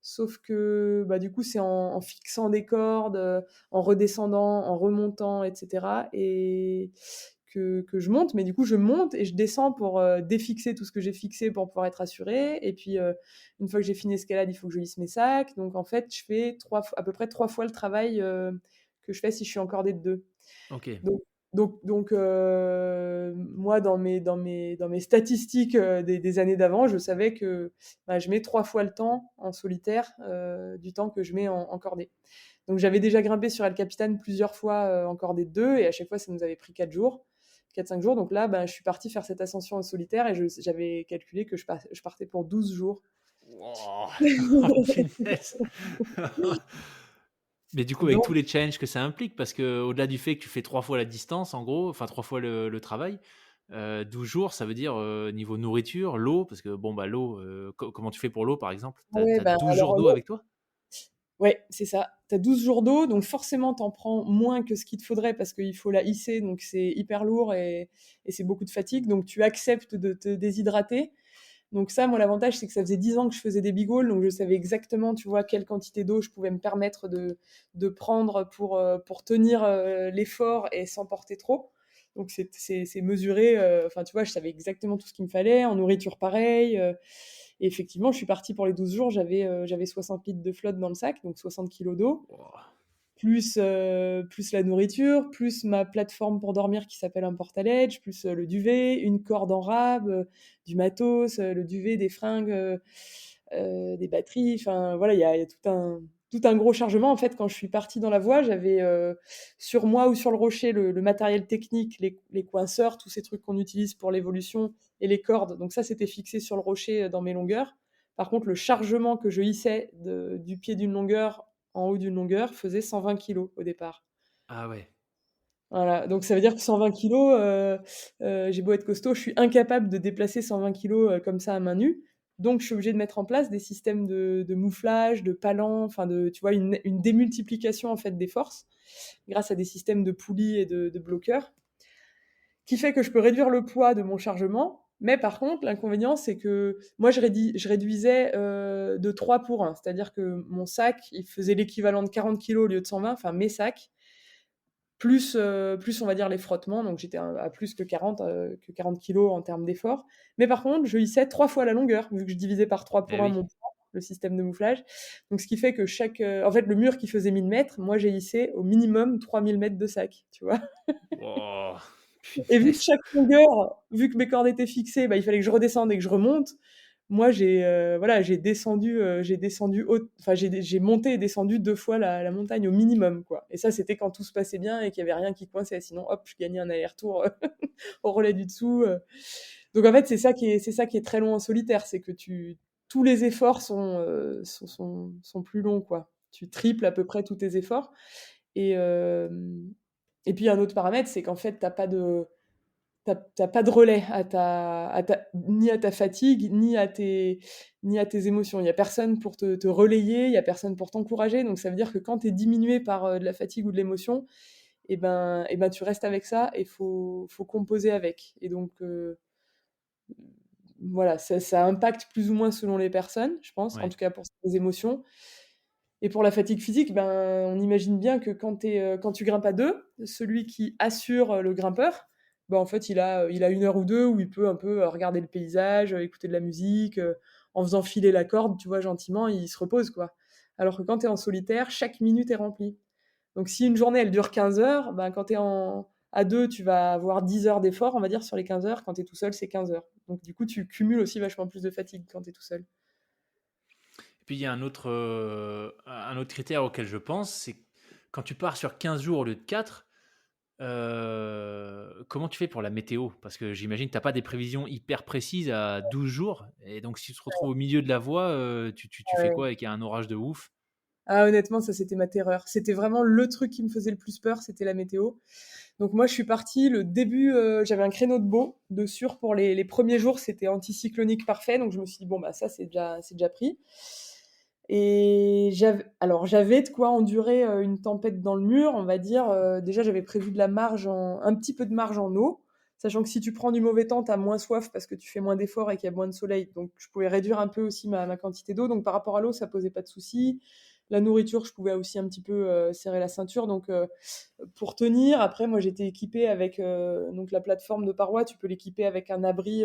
Speaker 1: Sauf que bah, du coup, c'est en fixant des cordes, en redescendant, en remontant, etc. Et que je monte, mais du coup, je monte et je descends pour défixer tout ce que j'ai fixé pour pouvoir être assurée. Et puis, une fois que j'ai fini l'escalade, il faut que je lisse mes sacs. Donc, en fait, je fais à peu près 3 fois le travail que je fais si je suis encordée de deux.
Speaker 2: OK.
Speaker 1: Donc donc moi dans mes statistiques, des années d'avant, je savais que, bah, je mets 3 fois le temps en solitaire, du temps que je mets en cordée. Donc j'avais déjà grimpé sur El Capitan plusieurs fois, en cordée de 2, et à chaque fois ça nous avait pris 4 jours, 4 5 jours. Donc là, ben, je suis partie faire cette ascension en solitaire, et j'avais calculé que je partais pour 12 jours.
Speaker 2: Wouah! Oh punaise! Mais du coup, avec tous
Speaker 1: Donc
Speaker 2: les challenges que ça implique, parce que au delà du fait que tu fais 3 fois la distance, en gros, enfin 3 fois le travail, 12 jours, ça veut dire, niveau nourriture, l'eau, parce que bon, bah, l'eau, comment tu fais pour l'eau, par exemple? Tu
Speaker 1: ouais,
Speaker 2: as
Speaker 1: ben,
Speaker 2: 12 jours
Speaker 1: alors
Speaker 2: d'eau avec toi?
Speaker 1: ouais, c'est ça. Tu as 12 jours d'eau, donc forcément, tu en prends moins que ce qu'il te faudrait parce qu'il faut la hisser, donc c'est hyper lourd et c'est beaucoup de fatigue. Donc tu acceptes de te déshydrater. Donc ça, moi, l'avantage, c'est que ça faisait 10 ans que je faisais des big hauls, donc je savais exactement, tu vois, quelle quantité d'eau je pouvais me permettre de prendre pour tenir l'effort et sans porter trop. Donc c'est mesuré, enfin, tu vois, je savais exactement tout ce qu'il me fallait. En nourriture, pareil. Et effectivement, je suis partie pour les 12 jours, j'avais 60 litres de flotte dans le sac, donc 60 kilos d'eau,
Speaker 2: Wouah!
Speaker 1: plus la nourriture, plus ma plateforme pour dormir qui s'appelle un portaledge, plus le duvet, une corde en rab, du matos, le duvet, des fringues, des batteries. Enfin, voilà, il y a tout un gros chargement. En fait, quand je suis partie dans la voie, j'avais sur moi ou sur le rocher le matériel technique, les coinceurs, tous ces trucs qu'on utilise pour l'évolution, et les cordes. Donc ça, c'était fixé sur le rocher dans mes longueurs. Par contre, le chargement que je hissais du pied d'une longueur en haut d'une longueur faisait 120 kilos au départ.
Speaker 2: Ah ouais.
Speaker 1: Voilà, donc ça veut dire que 120 kilos, j'ai beau être costaud, je suis incapable de déplacer 120 kilos comme ça à main nue. Donc, je suis obligée de mettre en place des systèmes de mouflage, de palans, enfin, tu vois, une démultiplication, en fait, des forces grâce à des systèmes de poulies et de bloqueurs, qui fait que je peux réduire le poids de mon chargement. Mais par contre, l'inconvénient, c'est que moi, je réduisais de 3 pour 1. C'est-à-dire que mon sac, il faisait l'équivalent de 40 kilos au lieu de 120, enfin mes sacs, plus on va dire les frottements. Donc j'étais à plus que 40 kilos en termes d'effort. Mais par contre, je hissais 3 fois la longueur, vu que je divisais par 3
Speaker 2: Eh
Speaker 1: pour 1
Speaker 2: oui.
Speaker 1: mon poids, le système de mouflage. Donc ce qui fait que en fait, le mur qui faisait 1000 mètres, moi j'ai hissé au minimum 3000 mètres de sac, tu vois.
Speaker 2: Oh,
Speaker 1: Et vu que
Speaker 2: punaise.
Speaker 1: chaque longueur, vu que mes cordes étaient fixées, bah, il fallait que je redescende et que je remonte. Moi, voilà, j'ai descendu enfin, j'ai monté et descendu 2 fois la montagne au minimum, quoi. Et ça, c'était quand tout se passait bien et qu'il y avait rien qui coinçait. Sinon, hop, je gagnais un aller-retour au relais du dessous. Donc en fait, c'est ça qui est très long en solitaire, c'est que tous les efforts sont plus longs, quoi. Tu triples à peu près tous tes efforts. Et, euh, et puis un autre paramètre, c'est qu'en fait, t'as pas de relais ni à ta fatigue, ni à tes émotions. Il n'y a personne pour te relayer, il n'y a personne pour t'encourager. Donc ça veut dire que quand tu es diminué par de la fatigue ou de l'émotion, et ben, tu restes avec ça et faut composer avec. Et donc, voilà, ça impacte plus ou moins selon les personnes, je pense, en
Speaker 2: Ouais.
Speaker 1: tout cas pour les émotions. Et pour la fatigue physique, ben, on imagine bien que quand tu grimpes à deux, celui qui assure le grimpeur, ben, en fait, il a 1 heure ou deux où il peut un peu regarder le paysage, écouter de la musique, en faisant filer la corde, tu vois, gentiment, il se repose, quoi. Alors que quand tu es en solitaire, chaque minute est remplie. Donc si une journée, elle dure 15 heures, ben, quand tu es à deux, tu vas avoir 10 heures d'effort, on va dire, sur les 15 heures. Quand tu es tout seul, c'est 15 heures. Donc du coup, tu cumules aussi vachement plus de fatigue quand tu es tout seul.
Speaker 2: Et puis il y a un autre critère auquel je pense, c'est quand tu pars sur 15 jours au lieu de 4, comment tu fais pour la météo? Parce que j'imagine que tu as pas des prévisions hyper précises à 12 jours et donc si tu te retrouves au milieu de la voie, tu fais quoi avec un orage de ouf?
Speaker 1: Ah, honnêtement, ça, c'était ma terreur. C'était vraiment le truc qui me faisait le plus peur, c'était la météo. Donc moi, je suis partie le début, j'avais un créneau de beau, de sûr pour les premiers jours, c'était anticyclonique parfait. Donc je me suis dit, bon, bah ça, c'est déjà pris. Et j'avais de quoi endurer une tempête dans le mur, on va dire. Déjà, j'avais prévu un petit peu de marge en eau, sachant que si tu prends du mauvais temps, tu as moins soif parce que tu fais moins d'efforts et qu'il y a moins de soleil. Donc, je pouvais réduire un peu aussi ma quantité d'eau. Donc, par rapport à l'eau, ça posait pas de souci. La nourriture, je pouvais aussi un petit peu serrer la ceinture. Donc, pour tenir, après, moi, j'étais équipée avec donc la plateforme de paroi. Tu peux l'équiper avec un abri,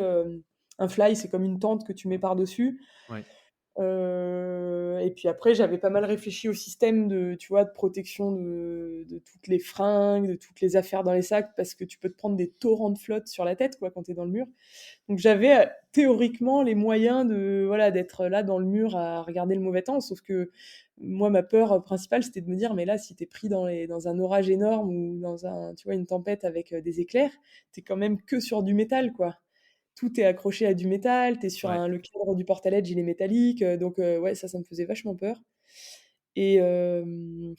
Speaker 1: un fly, c'est comme une tente que tu mets par-dessus.
Speaker 2: Ouais.
Speaker 1: Et puis après, j'avais pas mal réfléchi au système tu vois, de protection de toutes les fringues, de toutes les affaires dans les sacs, parce que tu peux te prendre des torrents de flotte sur la tête, quoi, quand t'es dans le mur. Donc j'avais théoriquement les moyens voilà, d'être là dans le mur à regarder le mauvais temps, sauf que moi, ma peur principale, c'était de me dire, mais là, si t'es pris dans un orage énorme ou tu vois, une tempête avec des éclairs, t'es quand même que sur du métal, quoi. Tout est accroché à du métal,
Speaker 2: Ouais.
Speaker 1: le cadre du portaledge, il est métallique, donc ouais, ça me faisait vachement peur. Et hem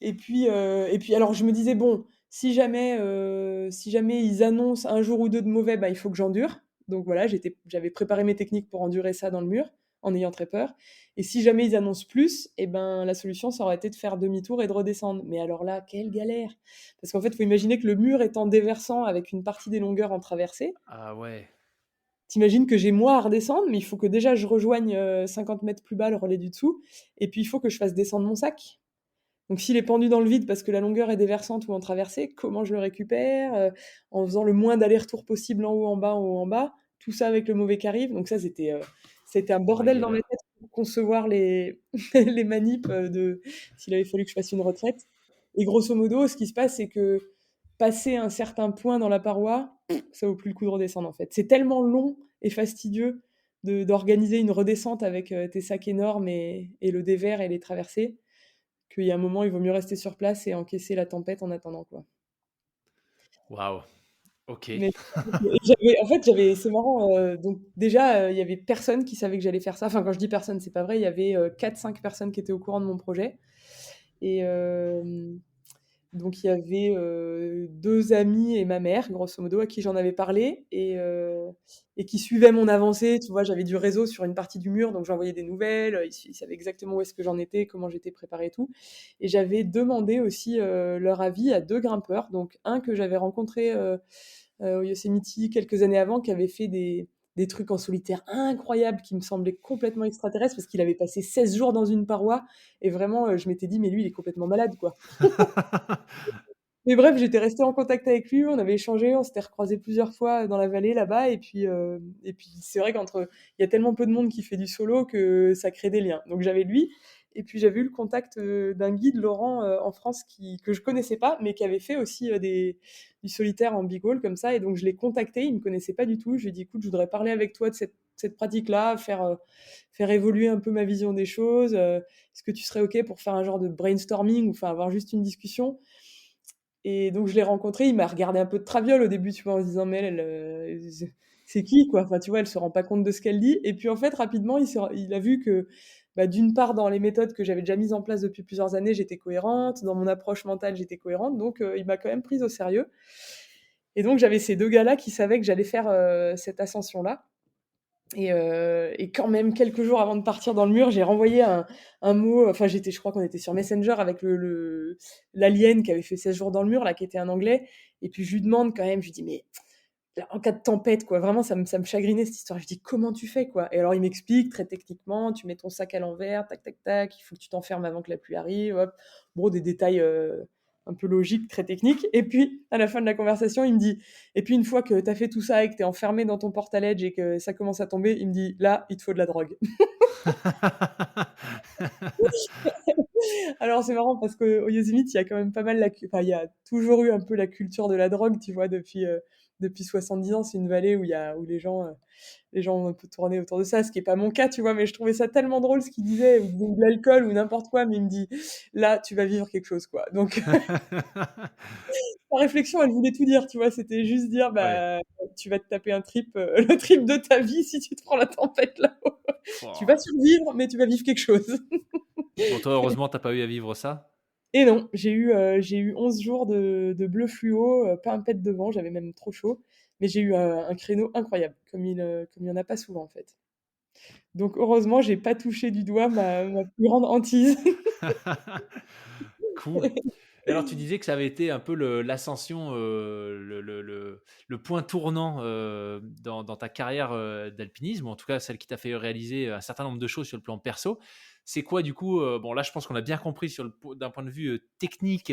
Speaker 1: et puis alors je me disais: «Bon, si jamais ils annoncent un jour ou 2 de mauvais, bah, il faut que j'endure». Donc voilà, j'avais préparé mes techniques pour endurer ça dans le mur, en ayant très peur. Et si jamais ils annoncent plus, et ben, la solution, ça aurait été de faire demi-tour et de redescendre. Mais alors là, quelle galère! Parce qu'en fait, il faut imaginer que le mur étant déversant avec une partie des longueurs en traversée,
Speaker 2: Ah ouais.
Speaker 1: t'imagines que j'ai moi à redescendre, mais il faut que déjà je rejoigne 50 mètres plus bas le relais du dessous, et puis il faut que je fasse descendre mon sac. Donc s'il est pendu dans le vide parce que la longueur est déversante ou en traversée, comment je le récupère en faisant le moins d'aller-retour possible en haut, en bas, en haut, en bas, tout ça avec le mauvais qui arrive. Donc ça, c'était un
Speaker 2: Oh, la
Speaker 1: bordel dans ma
Speaker 2: galère.
Speaker 1: tête pour concevoir les manips s'il avait fallu que je fasse une retraite. Et grosso modo, ce qui se passe, c'est que passer un certain point dans la paroi, ça vaut plus le coup de redescendre en fait. C'est tellement long et fastidieux d'organiser une redescente avec tes sacs énormes et le dévers et les traversées qu'il y a un moment, il vaut mieux rester sur place et encaisser la tempête en attendant, quoi.
Speaker 2: Waouh. OK.
Speaker 1: Mais en fait, c'est marrant, donc déjà, il y avait personne qui savait que j'allais faire ça. Enfin, quand je dis personne, c'est pas vrai, il y avait 4-5 personnes qui étaient au courant de mon projet. Et Donc il y avait, 2 amis et ma mère, grosso modo, à qui j'en avais parlé et qui suivaient mon avancée. Tu vois? J'avais du réseau sur une partie du mur, donc j'envoyais des nouvelles, ils savaient exactement où est-ce que j'en étais, comment j'étais préparée et tout. Et j'avais demandé aussi, leur avis à 2 grimpeurs, donc un que j'avais rencontré, au Yosemite quelques années avant, qui avait fait des trucs en solitaire incroyables qui me semblaient complètement extraterrestres parce qu'il avait passé 16 jours dans une paroi et vraiment, je m'étais dit: «Mais lui, il est complètement malade, quoi». Mais bref, j'étais restée en contact avec lui, on avait échangé, on s'était recroisés plusieurs fois dans la vallée là-bas et puis c'est vrai qu'entre il y a tellement peu de monde qui fait du solo que ça crée des liens. Donc j'avais lui et puis j'avais eu le contact, d'un guide, Laurent, en France que je connaissais pas, mais qui avait fait aussi, du solitaire en big haul comme ça et donc je l'ai contacté, il me connaissait pas du tout. Je lui ai dit: «Écoute, je voudrais parler avec toi de cette pratique-là, faire évoluer un peu ma vision des choses, est-ce que tu serais OK pour faire un genre de brainstorming ou enfin avoir juste une discussion?» Et donc je l'ai rencontré, il m'a regardé un peu de traviole au début, tu vois? En se disant: «Mais elle, c'est qui, quoi?» Enfin, tu vois? Elle se rend pas compte de ce qu'elle dit et puis en fait rapidement il a vu que, bah, d'une part dans les méthodes que j'avais déjà mises en place depuis plusieurs années, j'étais cohérente, dans mon approche mentale, j'étais cohérente donc il m'a quand même prise au sérieux et donc j'avais ces 2 gars-là qui savaient que j'allais faire, cette ascension-là et quand même quelques jours avant de partir dans le mur, j'ai renvoyé un mot, enfin je crois qu'on était sur Messenger avec l'alien qui avait fait 16 jours dans le mur là, qui était un Anglais et puis je lui demande quand même, je lui dis: «Mais en cas de tempête quoi, vraiment ça me chagrinait cette histoire». Je lui dis: «Comment tu fais quoi?» Et alors il m'explique très techniquement: «Tu mets ton sac à l'envers, tac, tac, tac, il faut que tu t'enfermes avant que la pluie arrive, hop». Bon, des détails, un peu logiques, très techniques et puis à la fin de la conversation, il me dit: «Et puis une fois que tu as fait tout ça et que tu es enfermé dans ton porte-à-ledge et que ça commence à tomber», il me dit: «Là, il te faut de la drogue». Alors c'est marrant parce qu'au Yosemite, il y a quand même pas mal enfin, il y a toujours eu un peu la culture de la drogue, tu vois? Depuis 70 ans, c'est une vallée où les gens ont un peu tourné autour de ça, ce qui est pas mon cas, tu vois? Mais je trouvais ça tellement drôle ce qu'il disait, ou de l'alcool ou n'importe quoi, mais il me dit: «Là, tu vas vivre quelque chose, quoi». Donc sa réflexion, elle voulait tout dire, tu vois? C'était juste dire:
Speaker 2: Ouais.
Speaker 1: «Bah, tu vas te taper un trip, le trip de ta vie si tu te prends la tempête là-haut. Tu vas
Speaker 2: Pouah.
Speaker 1: survivre, mais tu vas vivre quelque chose».
Speaker 2: Bon, toi, heureusement, t'as pas eu à vivre ça.
Speaker 1: Et non, j'ai eu 11 jours de bleu fluo, pas un pet de vent, j'avais même trop chaud, mais j'ai eu un créneau incroyable, comme il y en a pas souvent, en fait. Donc heureusement, j'ai pas touché du doigt ma plus grande hantise.
Speaker 2: Cool. Et alors, tu disais que ça avait été un peu l'ascension, le point tournant dans ta carrière d'alpinisme, ou en tout cas celle qui t'a fait réaliser un certain nombre de choses sur le plan perso. C'est quoi, du coup bon, là, je pense qu'on a bien compris d'un point de vue technique,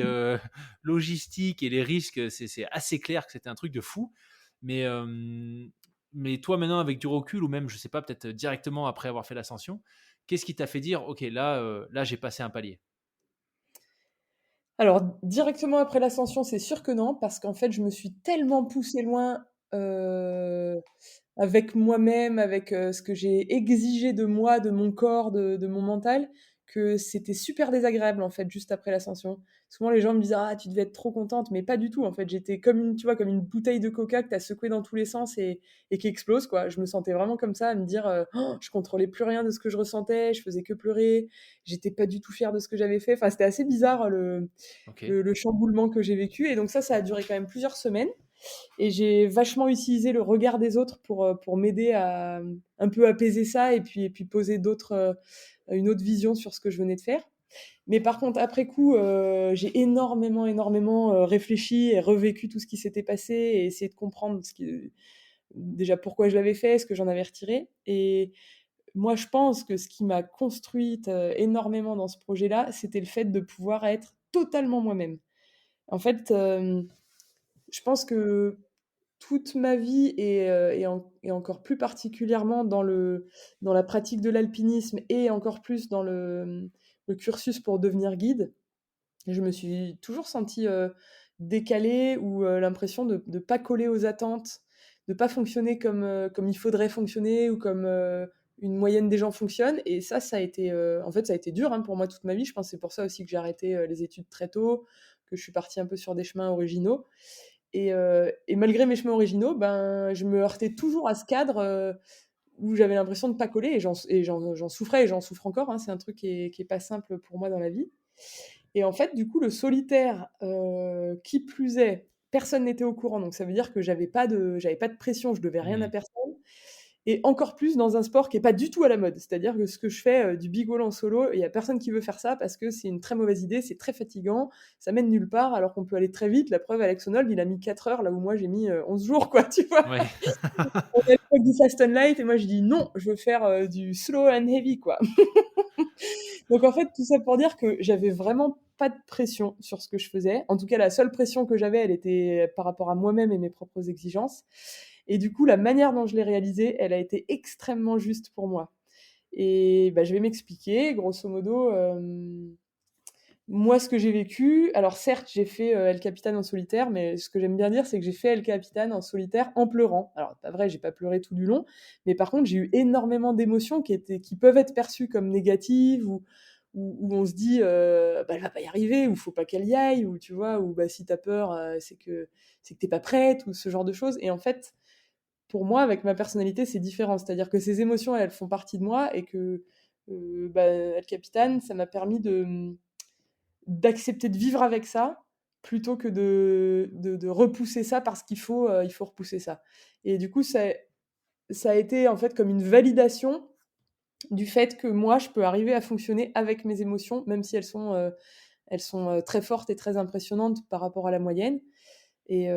Speaker 2: logistique et les risques, c'est assez clair que c'était un truc de fou. Mais, mais toi, maintenant, avec du recul, ou même, je sais pas, peut-être directement après avoir fait l'ascension, qu'est-ce qui t'a fait dire, OK, là, j'ai passé un palier?
Speaker 1: Alors directement après l'ascension, c'est sûr que non, parce qu'en fait, je me suis tellement poussée loin, heu, avec moi-même, avec, ce que j'ai exigé de moi, de mon corps, de mon mental, que c'était super désagréable, en fait, juste après l'ascension. Souvent les gens me disent: «Ah, tu devais être trop contente», mais pas du tout, en fait. J'étais comme une tu vois, comme une bouteille de coca que tu as secouée dans tous les sens et qui explose, quoi. Je me sentais vraiment comme ça, à me dire, je contrôlais plus rien de ce que je ressentais, je faisais que pleurer, j'étais pas du tout fière de ce que j'avais fait. Enfin, c'était assez bizarre,
Speaker 2: OK.
Speaker 1: le chamboulement que j'ai vécu et donc ça a duré quand même plusieurs semaines et j'ai vachement utilisé le regard des autres pour m'aider à un peu apaiser ça et puis poser une autre vision sur ce que je venais de faire. Mais par contre, après coup, j'ai énormément, réfléchi et revécu tout ce qui s'était passé et essayé de comprendre déjà pourquoi je l'avais fait, ce que j'en avais retiré et moi, je pense que ce qui m'a construite, énormément dans ce projet-là, c'était le fait de pouvoir être totalement moi-même. En fait, je pense que toute ma vie et encore plus particulièrement dans la pratique de l'alpinisme et encore plus dans le cursus pour devenir guide, je me suis toujours sentie, décalée ou, l'impression de pas coller aux attentes, de pas fonctionner comme il faudrait fonctionner ou comme, une moyenne des gens fonctionne et ça a été, en fait, ça a été dur, hein, pour moi toute ma vie. Je pense que c'est pour ça aussi que j'ai arrêté, les études très tôt, que je suis partie un peu sur des chemins originaux et malgré mes chemins originaux, ben, je me heurtais toujours à ce cadre, où j'avais l'impression de pas coller et j'en souffrais et j'en souffre encore, hein. C'est un truc qui est pas simple pour moi dans la vie Et en fait, du coup, le solitaire, qui plus est, personne n'était au courant, donc ça veut dire que j'avais pas de pression, je devais rien à
Speaker 2: Mmh.
Speaker 1: personne et encore plus dans un sport qui est pas du tout à la mode. C'est-à-dire que ce que je fais, du big wall en solo, il y a personne qui veut faire ça parce que c'est une très mauvaise idée, c'est très fatigant, ça mène nulle part alors qu'on peut aller très vite. La preuve, Alex Honnold, il a mis 4 heures là où moi j'ai mis, 11 jours quoi, tu vois?
Speaker 2: Ouais.
Speaker 1: On a le truc du fast and light et moi je dis: «Non, je veux faire, du slow and heavy quoi». Donc en fait, tout ça pour dire que j'avais vraiment pas de pression sur ce que je faisais. En tout cas, la seule pression que j'avais, elle était par rapport à moi-même et mes propres exigences. Et du coup, la manière dont je l'ai réalisée, elle a été extrêmement juste pour moi. Et bah, je vais m'expliquer. Grosso modo, moi, ce que j'ai vécu, alors certes, j'ai fait El Capitan en solitaire, mais ce que j'aime bien dire, c'est que j'ai fait El Capitan en solitaire en pleurant. Alors, c'est pas vrai, j'ai pas pleuré tout du long, mais par contre, j'ai eu énormément d'émotions qui peuvent être perçues comme négatives ou on se dit, bah, elle va pas y arriver, ou faut pas qu'elle y aille, ou tu vois, ou bah, si t'as peur, c'est que t'es pas prête, ou ce genre de choses. Et en fait, pour moi, avec ma personnalité, c'est différent. C'est-à-dire que ces émotions, elles font partie de moi et que bah, El Capitan, ça m'a permis d'accepter de vivre avec ça plutôt que de repousser ça parce qu'il faut repousser ça. Et du coup, ça a été en fait comme une validation du fait que moi, je peux arriver à fonctionner avec mes émotions, même si elles sont très fortes et très impressionnantes par rapport à la moyenne. Et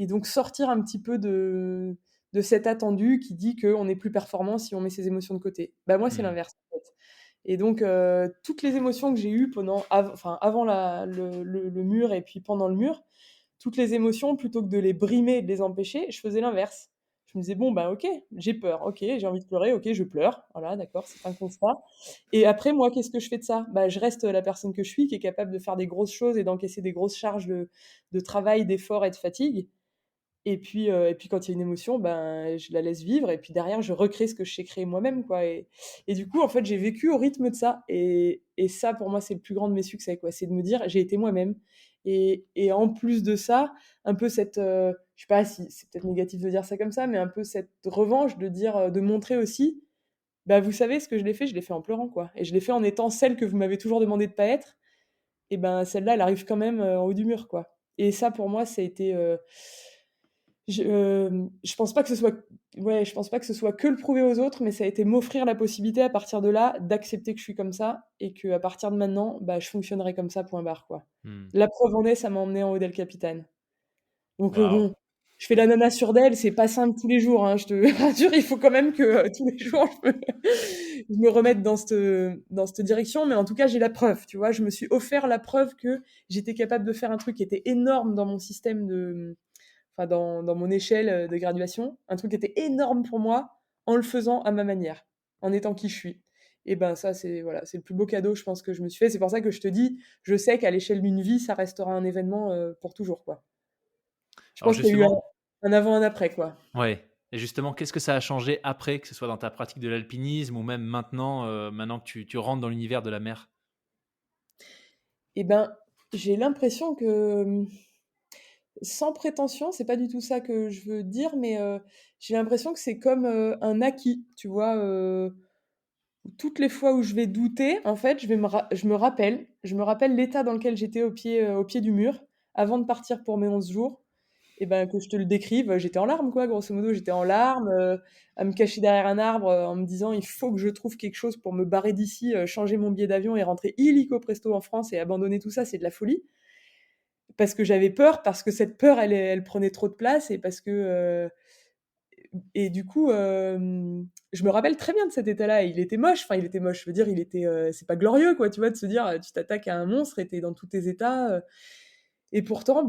Speaker 1: donc sortir un petit peu de cet attendu qui dit qu'on est plus performant si on met ses émotions de côté. Bah moi, c'est
Speaker 2: Mmh.
Speaker 1: l'inverse en fait. Et donc toutes les émotions que j'ai eues avant le mur et puis pendant le mur, toutes les émotions, plutôt que de les brimer et de les empêcher, je faisais l'inverse. Je me disais, bon, bah ok, j'ai peur, ok, j'ai envie de pleurer, ok, je pleure, voilà, d'accord, c'est un constat. Et après, moi, qu'est-ce que je fais de ça? Bah, je reste la personne que je suis, qui est capable de faire des grosses choses et d'encaisser des grosses charges de travail, d'effort et de fatigue. Et puis quand il y a une émotion, ben, je la laisse vivre et puis derrière, je recrée ce que je sais créer moi-même, quoi. Et du coup, en fait, j'ai vécu au rythme de ça. Et ça, pour moi, c'est le plus grand de mes succès, quoi. C'est de me dire, j'ai été moi-même. Et en plus de ça, un peu je sais pas si c'est peut-être négatif de dire ça comme ça, mais un peu cette revanche de dire, de montrer aussi, bah, vous savez, ce que je l'ai fait en pleurant, quoi. Et je l'ai fait en étant celle que vous m'avez toujours demandé de pas être. Et ben, celle-là, elle arrive quand même en haut du mur, quoi. Et ça, pour moi, ça a été. Je pense pas que ce soit, ouais, je pense pas que ce soit que le prouver aux autres, mais ça a été m'offrir la possibilité à partir de là d'accepter que je suis comme ça et que à partir de maintenant, bah, je fonctionnerai comme ça, point barre, quoi.
Speaker 2: Mmh.
Speaker 1: La preuve en est, ça m'a emmené en haut d'El Capitan. Donc
Speaker 2: Waouh!
Speaker 1: bon, je fais la nana sur d'elle, c'est pas simple tous les jours, hein, je te rassure, il faut quand même que tous les jours je me remette dans cette direction, mais en tout cas, j'ai la preuve, tu vois, je me suis offert la preuve que j'étais capable de faire un truc qui était énorme dans mon système enfin dans mon échelle de graduation, un truc qui était énorme pour moi en le faisant à ma manière, en étant qui je suis. Et ben ça, c'est voilà, c'est le plus beau cadeau, je pense, que je me suis fait. C'est pour ça que je te dis, je sais qu'à l'échelle d'une vie, ça restera un événement pour toujours, quoi. Je
Speaker 2: Alors
Speaker 1: pense qu'il y a eu
Speaker 2: justement,
Speaker 1: un avant, un après, quoi.
Speaker 2: ouais, et justement, qu'est-ce que ça a changé après, que ce soit dans ta pratique de l'alpinisme ou même maintenant, maintenant que tu rentres dans l'univers de la mer?
Speaker 1: Et ben, j'ai l'impression que, sans prétention, c'est pas du tout ça que je veux dire, mais j'ai l'impression que c'est comme un acquis, tu vois. Toutes les fois où je vais douter, en fait, je me rappelle l'état dans lequel j'étais au pied du mur, avant de partir pour mes 11 jours. Et ben, que je te le décrive, j'étais en larmes, quoi, grosso modo, j'étais en larmes, à me cacher derrière un arbre, en me disant: «Il faut que je trouve quelque chose pour me barrer d'ici, changer mon billet d'avion et rentrer illico presto en France et abandonner tout ça, c'est de la folie». Parce que j'avais peur, parce que cette peur, elle prenait trop de place et parce que, et du coup, je me rappelle très bien de cet état-là. Il était moche, enfin, il était moche, je veux dire, c'est pas glorieux, quoi, tu vois, de se dire, tu t'attaques à un monstre et tu dans tous tes états, et pourtant,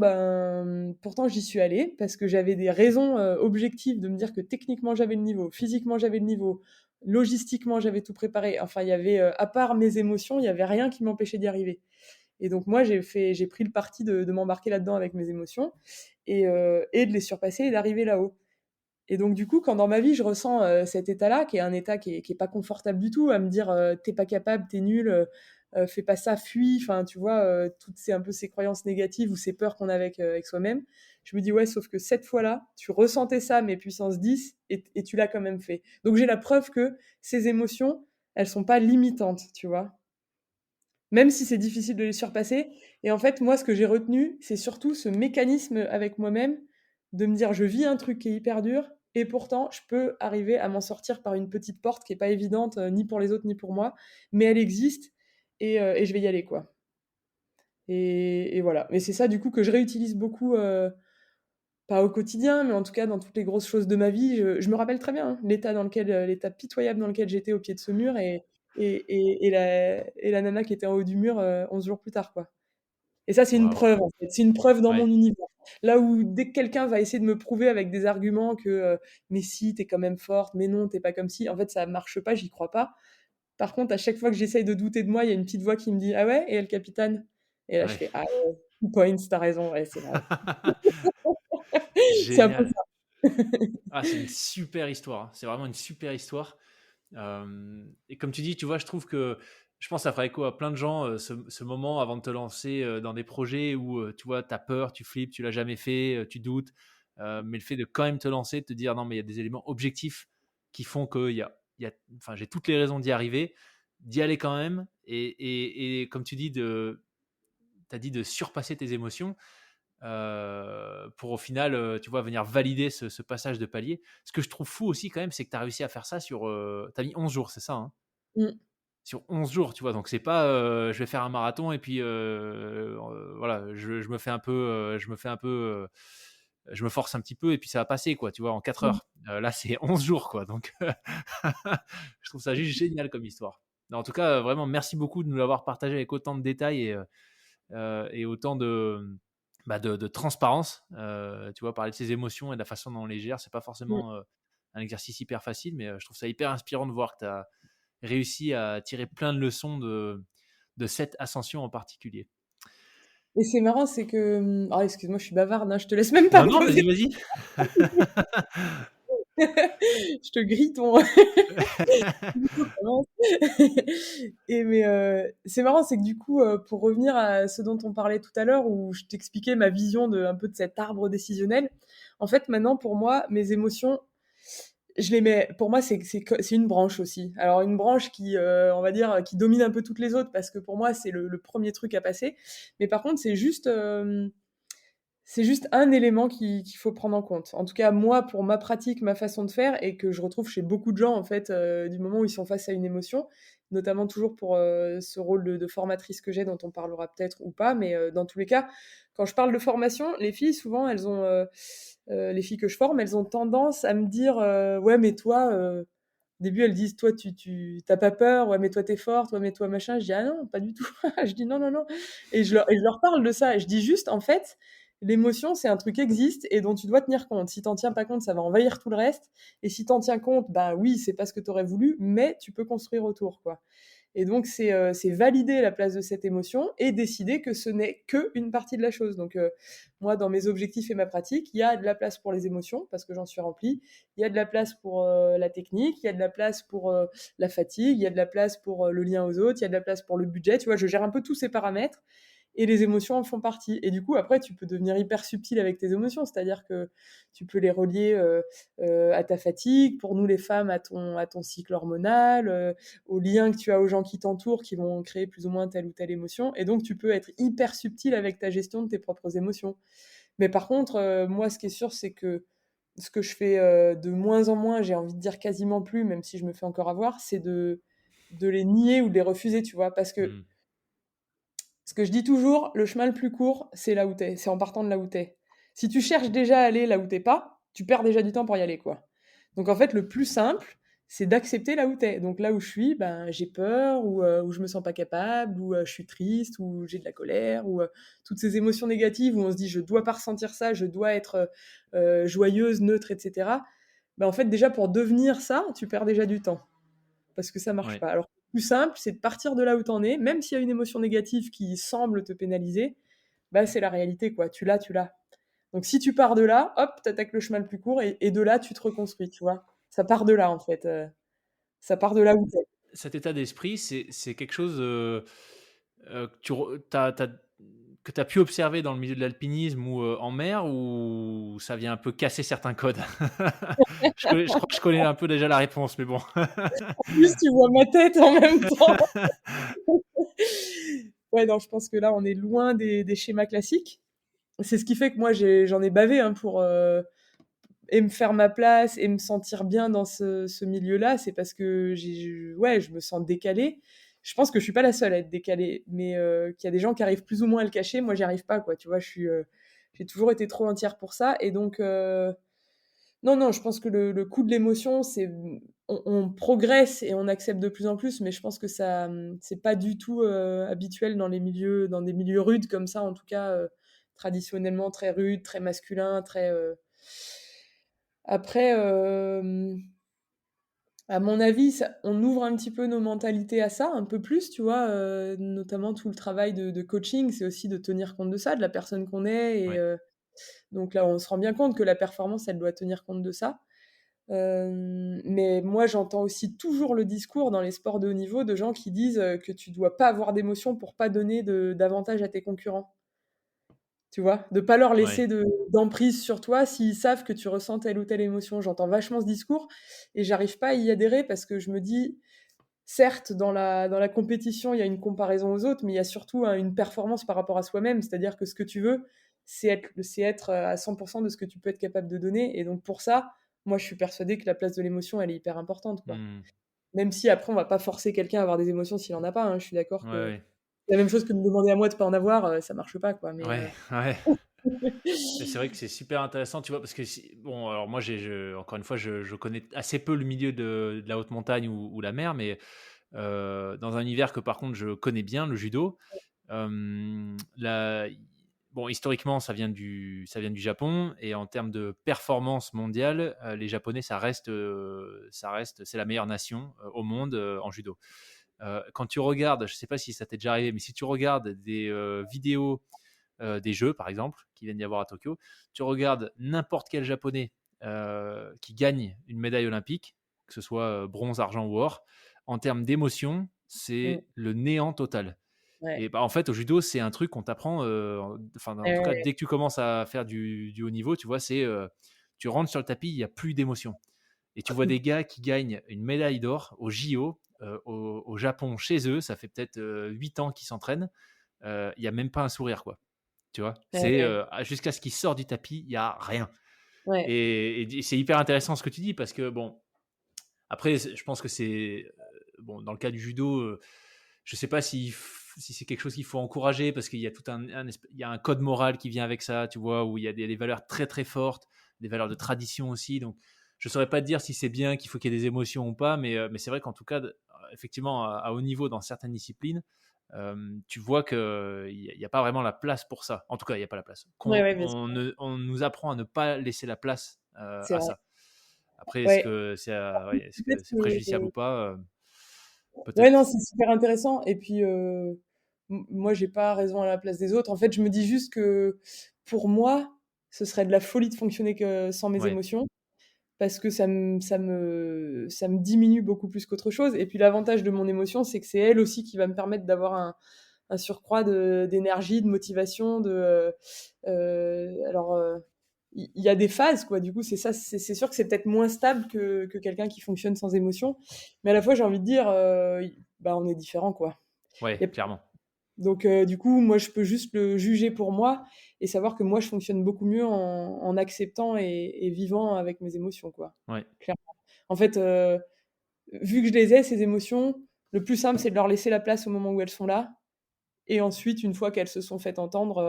Speaker 1: pourtant j'y suis allée parce que j'avais des raisons, objectives de me dire que techniquement j'avais le niveau, physiquement j'avais le niveau, logistiquement j'avais tout préparé. Enfin, il y avait, à part mes émotions, il y avait rien qui m'empêchait d'y arriver. Et donc moi, j'ai pris le parti de m'embarquer là-dedans avec mes émotions et de les surpasser et d'arriver là-haut. Et donc du coup, quand dans ma vie, je ressens, cet état-là, qui est un état qui est pas confortable du tout, à me dire, «Tu pas capable, t'es nul, fais pas ça, fuis», enfin, tu vois, toutes ces un peu ces croyances négatives ou ces peurs qu'on a avec soi-même. Je me dis: «Ouais, sauf que cette fois-là, tu ressentais ça, mais puissance 10 et tu l'as quand même fait». Donc j'ai la preuve que ces émotions, elles sont pas limitantes, tu vois? même si c'est difficile de les surpasser. Et en fait, moi, ce que j'ai retenu, c'est surtout ce mécanisme avec moi-même de me dire: «Je vis un truc qui est hyper dur et pourtant je peux arriver à m'en sortir par une petite porte qui est pas évidente, ni pour les autres ni pour moi, mais elle existe et je vais y aller, quoi». Et voilà. Et c'est ça, du coup, que je réutilise beaucoup, pas au quotidien, mais en tout cas dans toutes les grosses choses de ma vie. Je me rappelle très bien, hein, l'état pitoyable dans lequel j'étais au pied de ce mur et la nana qui était en haut du mur, 11 jours plus tard, quoi. Et ça, c'est une
Speaker 2: Waouh!
Speaker 1: preuve, en fait. C'est une preuve dans mon
Speaker 2: Ouais,
Speaker 1: univers. Là où dès que quelqu'un va essayer de me prouver avec des arguments que, «Mais si, tu es quand même forte, mais non, tu es pas comme si», en fait, ça marche pas, j'y crois pas. Par contre, à chaque fois que j'essaye de douter de moi, il y a une petite voix qui me dit: «Ah ouais? Et elle capitane?» Et là, je
Speaker 2: ouais.
Speaker 1: fais: «Ah ouais, 2 points, tu as raison, ouais, c'est vrai». C'est un peu
Speaker 2: Génial.
Speaker 1: ça.
Speaker 2: Ah, c'est une super histoire, hein. C'est vraiment une super histoire. Et comme tu dis, tu vois, je trouve que je pense que ça fera écho à plein de gens, ce moment avant de te lancer dans des projets où tu vois, tu as peur, tu flippes, tu l'as jamais fait, tu doutes. Mais le fait de quand même te lancer, de te dire non, mais il y a des éléments objectifs qui font que enfin, j'ai toutes les raisons d'y arriver, d'y aller quand même. Et comme tu dis, as dit de surpasser tes émotions pour au final, tu vois, venir valider ce passage de palier. Ce que je trouve fou aussi quand même, c'est que tu as réussi à faire ça sur, tu as mis 11 jours, c'est ça, hein?
Speaker 1: Mmh.
Speaker 2: Sur 11 jours, tu vois? Donc c'est pas, je vais faire un marathon et puis, voilà, je me fais un peu, je me force un petit peu et puis ça va passer quoi, tu vois? En 4
Speaker 1: Mmh.
Speaker 2: heures. Là, c'est 11 jours quoi, donc je trouve ça juste génial comme histoire. En tout cas, vraiment merci beaucoup de nous l'avoir partagé avec autant de détails et autant de transparence. Tu vois, parler de ses émotions et de la façon dont on les gère, c'est pas
Speaker 1: Mmh.
Speaker 2: forcément un exercice hyper facile, mais je trouve ça hyper inspirant de voir que tu as réussi à tirer plein de leçons de cette ascension en particulier.
Speaker 1: Et c'est marrant, c'est que, ah excuse-moi, je suis bavarde, hein, je te laisse même pas
Speaker 2: Non,
Speaker 1: me
Speaker 2: non,
Speaker 1: poser.
Speaker 2: vas-y, vas-y.
Speaker 1: Je te grille ton et mais c'est marrant, c'est que du coup, pour revenir à ce dont on parlait tout à l'heure, où je t'expliquais ma vision de un peu de cet arbre décisionnel. En fait, maintenant, pour moi, mes émotions, je les mets pour moi, c'est une branche aussi. Alors une branche qui, on va dire, qui domine un peu toutes les autres parce que pour moi, c'est le 1er truc à passer. Mais par contre, c'est juste un élément qu'il faut prendre en compte. En tout cas, moi, pour ma pratique, ma façon de faire et que je retrouve chez beaucoup de gens, en fait, du moment où ils sont face à une émotion, notamment toujours pour, ce rôle de formatrice que j'ai, dont on parlera peut-être ou pas, mais dans tous les cas, quand je parle de formation, les filles, souvent, les filles que je forme, elles ont tendance à me dire, «Ouais, mais toi, au début, elles disent: «Toi, tu tu pas peur? Ouais, mais toi, t'es forte. Ouais, mais toi, machin». Je dis: «Ah non, pas du tout». Je dis: «Non, non, non» et je leur parle de ça et je dis juste: «En fait, l'émotion, c'est un truc qui existe et dont tu dois tenir compte. Si tu en tiens pas compte, ça va envahir tout le reste et si tu en tiens compte, bah, oui, c'est pas ce que tu aurais voulu, mais tu peux construire autour, quoi». Et donc c'est valider la place de cette émotion et décider que ce n'est qu'une partie de la chose. Donc moi, dans mes objectifs et ma pratique, il y a de la place pour les émotions parce que j'en suis remplie, il y a de la place pour la technique, il y a de la place pour la fatigue, il y a de la place pour le lien aux autres, il y a de la place pour le budget. Tu vois, je gère un peu tous ces paramètres et les émotions en font partie. Et du coup, après, tu peux devenir hyper subtil avec tes émotions, c'est-à-dire que tu peux les relier à ta fatigue, pour nous les femmes, à ton cycle hormonal, aux liens que tu as aux gens qui t'entourent, qui vont créer plus ou moins telle ou telle émotion. Et donc, tu peux être hyper subtil avec ta gestion de tes propres émotions. Mais par contre, moi, ce qui est sûr, c'est que ce que je fais de moins en moins, j'ai envie de dire quasiment plus, même si je me fais encore avoir, c'est de les nier ou de les refuser, tu vois. Parce que
Speaker 2: Mmh.
Speaker 1: ce que je dis toujours, le chemin le plus court, c'est là où t'es, c'est en partant de là où t'es. Si tu cherches déjà à aller là où t'es pas, tu perds déjà du temps pour y aller, quoi. Donc en fait, le plus simple, c'est d'accepter là où t'es. Donc là où je suis, ben j'ai peur, ou je me sens pas capable, ou je suis triste, ou j'ai de la colère, ou toutes ces émotions négatives où on se dit je dois pas ressentir ça, je dois être joyeuse, neutre, etc. Ben en fait, déjà pour devenir ça, tu perds déjà du temps parce que ça marche
Speaker 2: Ouais.
Speaker 1: pas. Alors, le plus simple, c'est de partir de là où t'en es, même s'il y a une émotion négative qui semble te pénaliser, bah, c'est la réalité, quoi. Tu l'as, tu l'as. Donc, si tu pars de là, hop, t'attaques le chemin le plus court et de là, tu te reconstruis, tu vois. Ça part de là, en fait. Ça part de là où t'es.
Speaker 2: Cet état d'esprit, c'est quelque chose que que tu as pu observer dans le milieu de l'alpinisme ou en mer, ou ça vient un peu casser certains codes? Je crois que je connais un peu déjà la réponse, mais bon.
Speaker 1: En plus, tu vois ma tête en même temps. Ouais, non, je pense que là, on est loin des schémas classiques. C'est ce qui fait que moi, j'en ai bavé hein, pour et me faire ma place et me sentir bien dans ce milieu-là. C'est parce que ouais, je me sens décalée. Je pense que je suis pas la seule à être décalée, mais qu'il y a des gens qui arrivent plus ou moins à le cacher. Moi, j'y arrive pas, quoi. Tu vois, j'ai toujours été trop entière pour ça. Et donc, non, non, je pense que le coup de l'émotion, on progresse et on accepte de plus en plus, mais je pense que ça, c'est pas du tout habituel dans des milieux rudes comme ça, en tout cas, traditionnellement très rudes, très masculins, très. Après, à mon avis, on ouvre un petit peu nos mentalités à ça, un peu plus, tu vois, notamment tout le travail de coaching, c'est aussi de tenir compte de ça, de la personne qu'on est, et
Speaker 2: Ouais.
Speaker 1: donc là, on se rend bien compte que la performance, elle doit tenir compte de ça. Mais moi, j'entends aussi toujours le discours dans les sports de haut niveau de gens qui disent que tu dois pas avoir d'émotion pour pas donner d'avantage à tes concurrents. Tu vois? De pas leur
Speaker 2: Ouais.
Speaker 1: laisser d'emprise sur toi s'ils savent que tu ressens telle ou telle émotion. J'entends vachement ce discours et j'arrive pas à y adhérer parce que je me dis, certes, dans la compétition, il y a une comparaison aux autres, mais il y a surtout une performance par rapport à soi-même. C'est-à-dire que ce que tu veux, c'est être à 100% de ce que tu peux être capable de donner. Et donc pour ça, moi, je suis persuadée que la place de l'émotion, elle est hyper importante, quoi.
Speaker 2: Hmm.
Speaker 1: Même si après, on va pas forcer quelqu'un à avoir des émotions s'il en a pas, hein. Je suis d'accord
Speaker 2: Ouais,
Speaker 1: que
Speaker 2: ouais.
Speaker 1: c'est la même chose que de me demander à moi de pas en avoir, ça marche pas, quoi. Mais
Speaker 2: Ouais, ouais. Mais c'est vrai que c'est super intéressant, tu vois, parce que bon, alors moi, encore une fois, je connais assez peu le milieu de la haute montagne ou la mer, mais dans un univers que par contre je connais bien, le judo. Bon, historiquement, ça vient du Japon, et en termes de performance mondiale, les Japonais, c'est la meilleure nation au monde en judo. Quand tu regardes, je ne sais pas si ça t'est déjà arrivé, mais si tu regardes des vidéos des Jeux, par exemple, qui viennent d'y avoir à Tokyo, tu regardes n'importe quel Japonais qui gagne une médaille olympique, que ce soit bronze, argent ou or, en termes d'émotion,
Speaker 1: mmh,
Speaker 2: c'est le néant total.
Speaker 1: ouais.
Speaker 2: Et bah, en fait, au judo, c'est un truc qu'on t'apprend, enfin, en
Speaker 1: Ouais,
Speaker 2: tout cas,
Speaker 1: ouais,
Speaker 2: dès que tu commences à faire du haut niveau, tu vois, tu rentres sur le tapis, il n'y a plus d'émotion. Et tu vois
Speaker 1: ouais.
Speaker 2: des gars qui gagnent une médaille d'or au JO, au Japon, chez eux, ça fait peut-être 8 ans qu'ils s'entraînent, il n'y a même pas un sourire, quoi. Tu vois,
Speaker 1: Ouais,
Speaker 2: c'est
Speaker 1: ouais,
Speaker 2: jusqu'à ce qu'il sorte du tapis, il y a rien.
Speaker 1: ouais.
Speaker 2: Et c'est hyper intéressant ce que tu dis, parce que bon, après, je pense que c'est bon, dans le cas du judo, je sais pas si c'est quelque chose qu'il faut encourager, parce qu'il y a tout il y a un code moral qui vient avec ça, tu vois, où il y a des valeurs très très fortes, des valeurs de tradition aussi. Donc, je saurais pas te dire si c'est bien, qu'il faut qu'il y ait des émotions ou pas, mais c'est vrai qu'en tout cas, effectivement, à haut niveau dans certaines disciplines, tu vois qu'il n'y a pas vraiment la place pour ça. En tout cas, il n'y a pas la place.
Speaker 1: Ouais, ouais, bien sûr.
Speaker 2: On nous apprend à ne pas laisser la place
Speaker 1: C'est
Speaker 2: à
Speaker 1: vrai.
Speaker 2: ça. Après,
Speaker 1: Ouais.
Speaker 2: ouais, est-ce que
Speaker 1: Peut-être
Speaker 2: c'est préjudiciable ou
Speaker 1: que
Speaker 2: pas
Speaker 1: ouais, non,
Speaker 2: peut-être.
Speaker 1: c'est super intéressant et puis, moi, j'ai pas raison à la place des autres. En fait, je me dis juste que, pour moi, ce serait de la folie de fonctionner que sans mes
Speaker 2: Ouais,
Speaker 1: émotions parce que ça me diminue beaucoup plus qu'autre chose et puis l'avantage de mon émotion, c'est que c'est elle aussi qui va me permettre d'avoir un surcroît d'énergie, de motivation, alors, il y a des phases, quoi. Du coup, c'est ça, c'est sûr que c'est peut-être moins stable que quelqu'un qui fonctionne sans émotion. Mais à la fois, j'ai envie de dire, bah, on est différents, quoi.
Speaker 2: ouais,
Speaker 1: Y a-
Speaker 2: clairement.
Speaker 1: Donc, du coup, moi, je peux juste le juger pour moi et savoir que moi, je fonctionne beaucoup mieux en acceptant et vivant avec mes émotions, quoi.
Speaker 2: Ouais,
Speaker 1: Clairement. En fait, vu que je les ai, ces émotions, le plus simple, c'est de leur laisser la place au moment où elles sont là et ensuite, une fois qu'elles se sont faites entendre,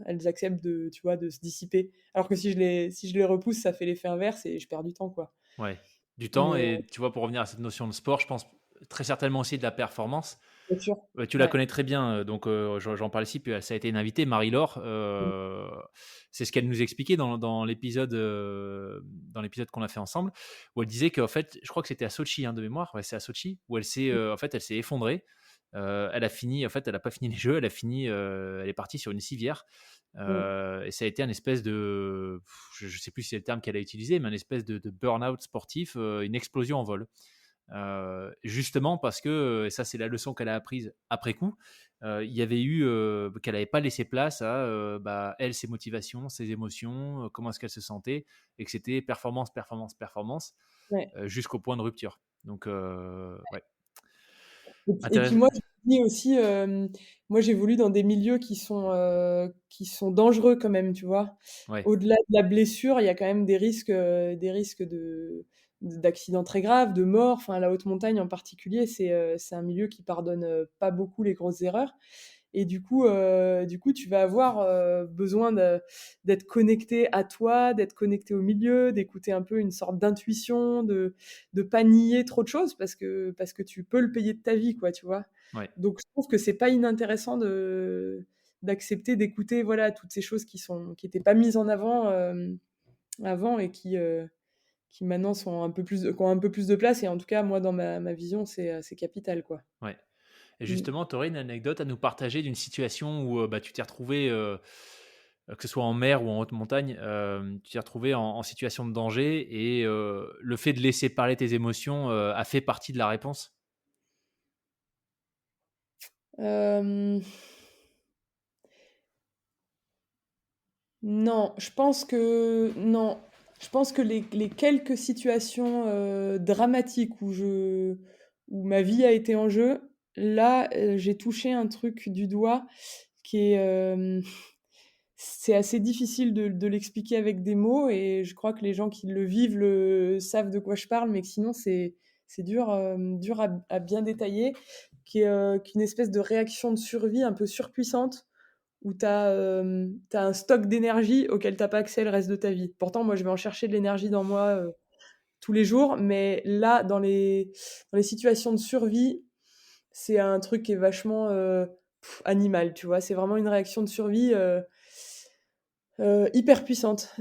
Speaker 1: elles acceptent tu vois, de se dissiper. Alors que si je les repousse, ça fait l'effet inverse et je perds du temps, quoi.
Speaker 2: ouais. Du temps,
Speaker 1: Mais
Speaker 2: et tu vois, pour revenir à cette notion de sport, je pense très certainement aussi de la performance.
Speaker 1: bien sûr.
Speaker 2: Tu la
Speaker 1: Ouais.
Speaker 2: connais très bien, donc j'en parle ici, puis ça a été une invitée, Marie-Laure.
Speaker 1: Mmh.
Speaker 2: C'est ce qu'elle nous expliquait dans l'épisode qu'on a fait ensemble, où elle disait qu'en fait, je crois que c'était à Sochi, hein, de mémoire, ouais, c'est à Sochi, où en fait, elle s'est effondrée. Elle a fini, en fait, elle n'a pas fini les jeux, elle est partie sur une civière.
Speaker 1: Mmh.
Speaker 2: Et ça a été un espèce de, je ne sais plus si c'est le terme qu'elle a utilisé, mais un espèce de burn-out sportif, une explosion en vol. Justement parce que, et ça c'est la leçon qu'elle a apprise après coup, il y avait eu qu'elle n'avait pas laissé place à bah, elle, ses motivations, ses émotions, comment est-ce qu'elle se sentait, et que c'était performance, performance, performance,
Speaker 1: Ouais.
Speaker 2: jusqu'au point de rupture. Donc, ouais.
Speaker 1: Et puis moi, je me dis aussi, moi j'évolue dans des milieux qui sont dangereux quand même, tu vois.
Speaker 2: Ouais,
Speaker 1: Au-delà de la blessure, il y a quand même des risques d'accidents très graves, de mort. Enfin, la haute montagne en particulier, c'est un milieu qui pardonne pas beaucoup les grosses erreurs. Et du coup, tu vas avoir besoin d'être connecté à toi, d'être connecté au milieu, d'écouter un peu une sorte d'intuition, de pas nier trop de choses parce que tu peux le payer de ta vie, quoi, tu vois.
Speaker 2: ouais.
Speaker 1: Donc, je trouve que c'est pas inintéressant d'accepter d'écouter, voilà, toutes ces choses qui étaient pas mises en avant avant et qui maintenant qui ont un peu plus de place. Et en tout cas, moi, dans ma vision, c'est capital, quoi.
Speaker 2: Ouais. Et
Speaker 1: Mm.
Speaker 2: justement, tu aurais une anecdote à nous partager d'une situation où bah, tu t'es retrouvé, que ce soit en mer ou en haute montagne, tu t'es retrouvé en situation de danger et le fait de laisser parler tes émotions a fait partie de la réponse.
Speaker 1: Euh, Non, je pense que non. Je pense que les quelques situations dramatiques où ma vie a été en jeu, là, j'ai touché un truc du doigt qui est, c'est assez difficile de l'expliquer avec des mots, et je crois que les gens qui le vivent savent de quoi je parle, mais que sinon c'est dur, dur à bien détailler, qu'une espèce de réaction de survie un peu surpuissante où tu as un stock d'énergie auquel tu pas accès le reste de ta vie. Pourtant, moi, je vais en chercher de l'énergie dans moi tous les jours, mais là, dans les situations de survie, c'est un truc qui est vachement animal, tu vois. C'est vraiment une réaction de survie hyper puissante.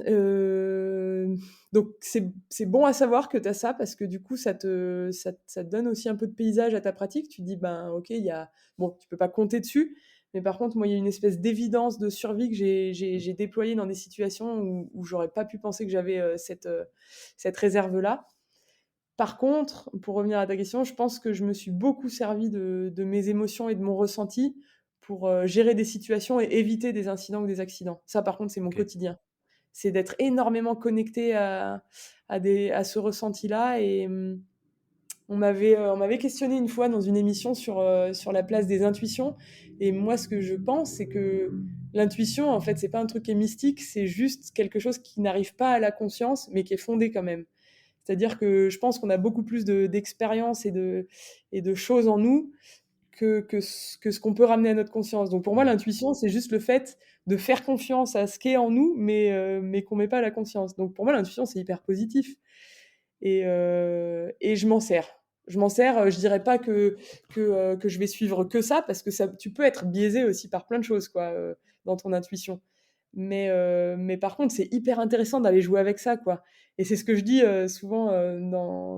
Speaker 1: Donc, c'est bon à savoir que tu as ça parce que du coup, ça te donne aussi un peu de paysage à ta pratique. Tu te dis, ben, ok, bon, tu peux pas compter dessus, mais par contre, moi, il y a une espèce d'évidence de survie que j'ai déployée dans des situations où j'aurais pas pu penser que j'avais cette réserve-là. Par contre, pour revenir à ta question, je pense que je me suis beaucoup servi de mes émotions et de mon ressenti pour gérer des situations et éviter des incidents ou des accidents. Ça, par contre, c'est mon
Speaker 2: Ok.
Speaker 1: quotidien. C'est d'être énormément connecté à ce ressenti-là. Et on m'avait questionné une fois dans une émission sur la place des intuitions. Et moi, ce que je pense, c'est que l'intuition, en fait, c'est pas un truc qui est mystique, c'est juste quelque chose qui n'arrive pas à la conscience, mais qui est fondé quand même. C'est-à-dire que je pense qu'on a beaucoup plus d'expérience et de choses en nous que ce qu'on peut ramener à notre conscience. Donc pour moi,
Speaker 2: Hmm.
Speaker 1: l'intuition, c'est juste le fait de faire confiance à ce qui est en nous, mais qu'on met pas à la conscience. Donc pour moi, l'intuition, c'est hyper positif. Et je m'en sers. Je m'en sers, je dirais pas que je vais suivre que ça, parce que tu peux être biaisé aussi par plein de choses, quoi, dans ton intuition. Mais par contre, c'est hyper intéressant d'aller jouer avec ça, quoi. Et c'est ce que je dis souvent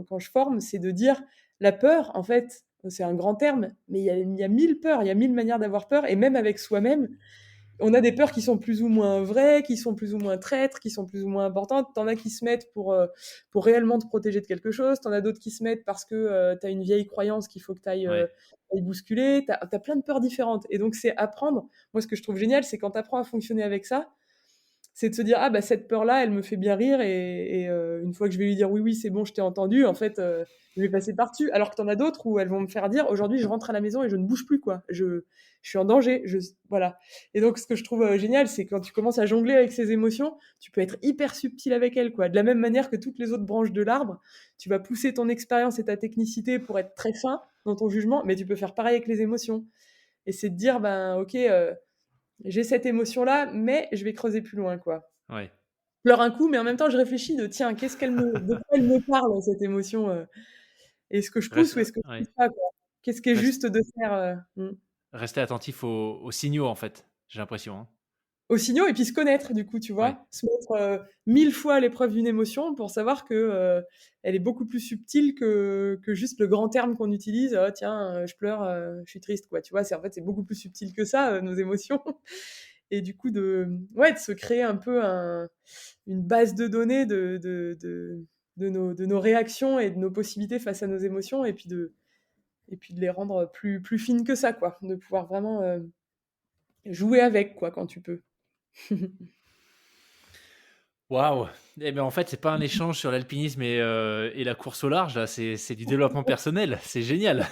Speaker 1: quand je forme, c'est de dire la peur, en fait, c'est un grand terme, mais il y a 1000 peurs, il y a 1000 manières d'avoir peur, et même avec soi-même, on a des peurs qui sont plus ou moins vraies, qui sont plus ou moins traîtres, qui sont plus ou moins importantes. T'en as qui se mettent pour réellement te protéger de quelque chose. T'en as d'autres qui se mettent parce que t'as une vieille croyance qu'il faut que
Speaker 2: Ouais.
Speaker 1: t'ailles bousculer. T'as plein de peurs différentes. Et donc, c'est apprendre. Moi, ce que je trouve génial, c'est quand t'apprends à fonctionner avec ça, c'est de se dire, ah bah cette peur-là, elle me fait bien rire, et une fois que je vais lui dire oui, oui, c'est bon, je t'ai entendu, en fait, je vais passer par-dessus. Alors que t'en as d'autres où elles vont me faire dire, aujourd'hui, je rentre à la maison et je ne bouge plus, quoi. Je suis en danger, voilà. Et donc, ce que je trouve génial, c'est quand tu commences à jongler avec ces émotions, tu peux être hyper subtil avec elles, quoi. De la même manière que toutes les autres branches de l'arbre, tu vas pousser ton expérience et ta technicité pour être très fin dans ton jugement, mais tu peux faire pareil avec les émotions. Et c'est de dire, ben, ok, j'ai cette émotion-là, mais je vais creuser plus loin, quoi.
Speaker 2: Ouais.
Speaker 1: Je pleure un coup, mais en même temps, je réfléchis tiens, de quoi elle me parle, cette émotion est-ce que je pousse ou est-ce que je
Speaker 2: Ouais.
Speaker 1: pousse pas, quoi? Qu'est-ce qui est
Speaker 2: Reste-
Speaker 1: juste de faire
Speaker 2: Rester attentif aux signaux, en fait, j'ai l'impression, hein.
Speaker 1: aux signaux, et puis se connaître, du coup, tu
Speaker 2: Ouais.
Speaker 1: vois? Se mettre 1000 fois à l'épreuve d'une émotion pour savoir que elle est beaucoup plus subtile que juste le grand terme qu'on utilise. «Oh tiens, je pleure, je suis triste», quoi, tu vois? En fait, c'est beaucoup plus subtil que ça, nos émotions. Et du coup, ouais, de se créer un peu une base de données de nos réactions et de nos possibilités face à nos émotions, et puis de les rendre plus fines que ça, quoi. De pouvoir vraiment jouer avec, quoi, quand tu peux.
Speaker 2: Waouh! Eh ben, en fait, c'est pas un échange sur l'alpinisme et la course au large là, c'est du développement personnel, c'est génial.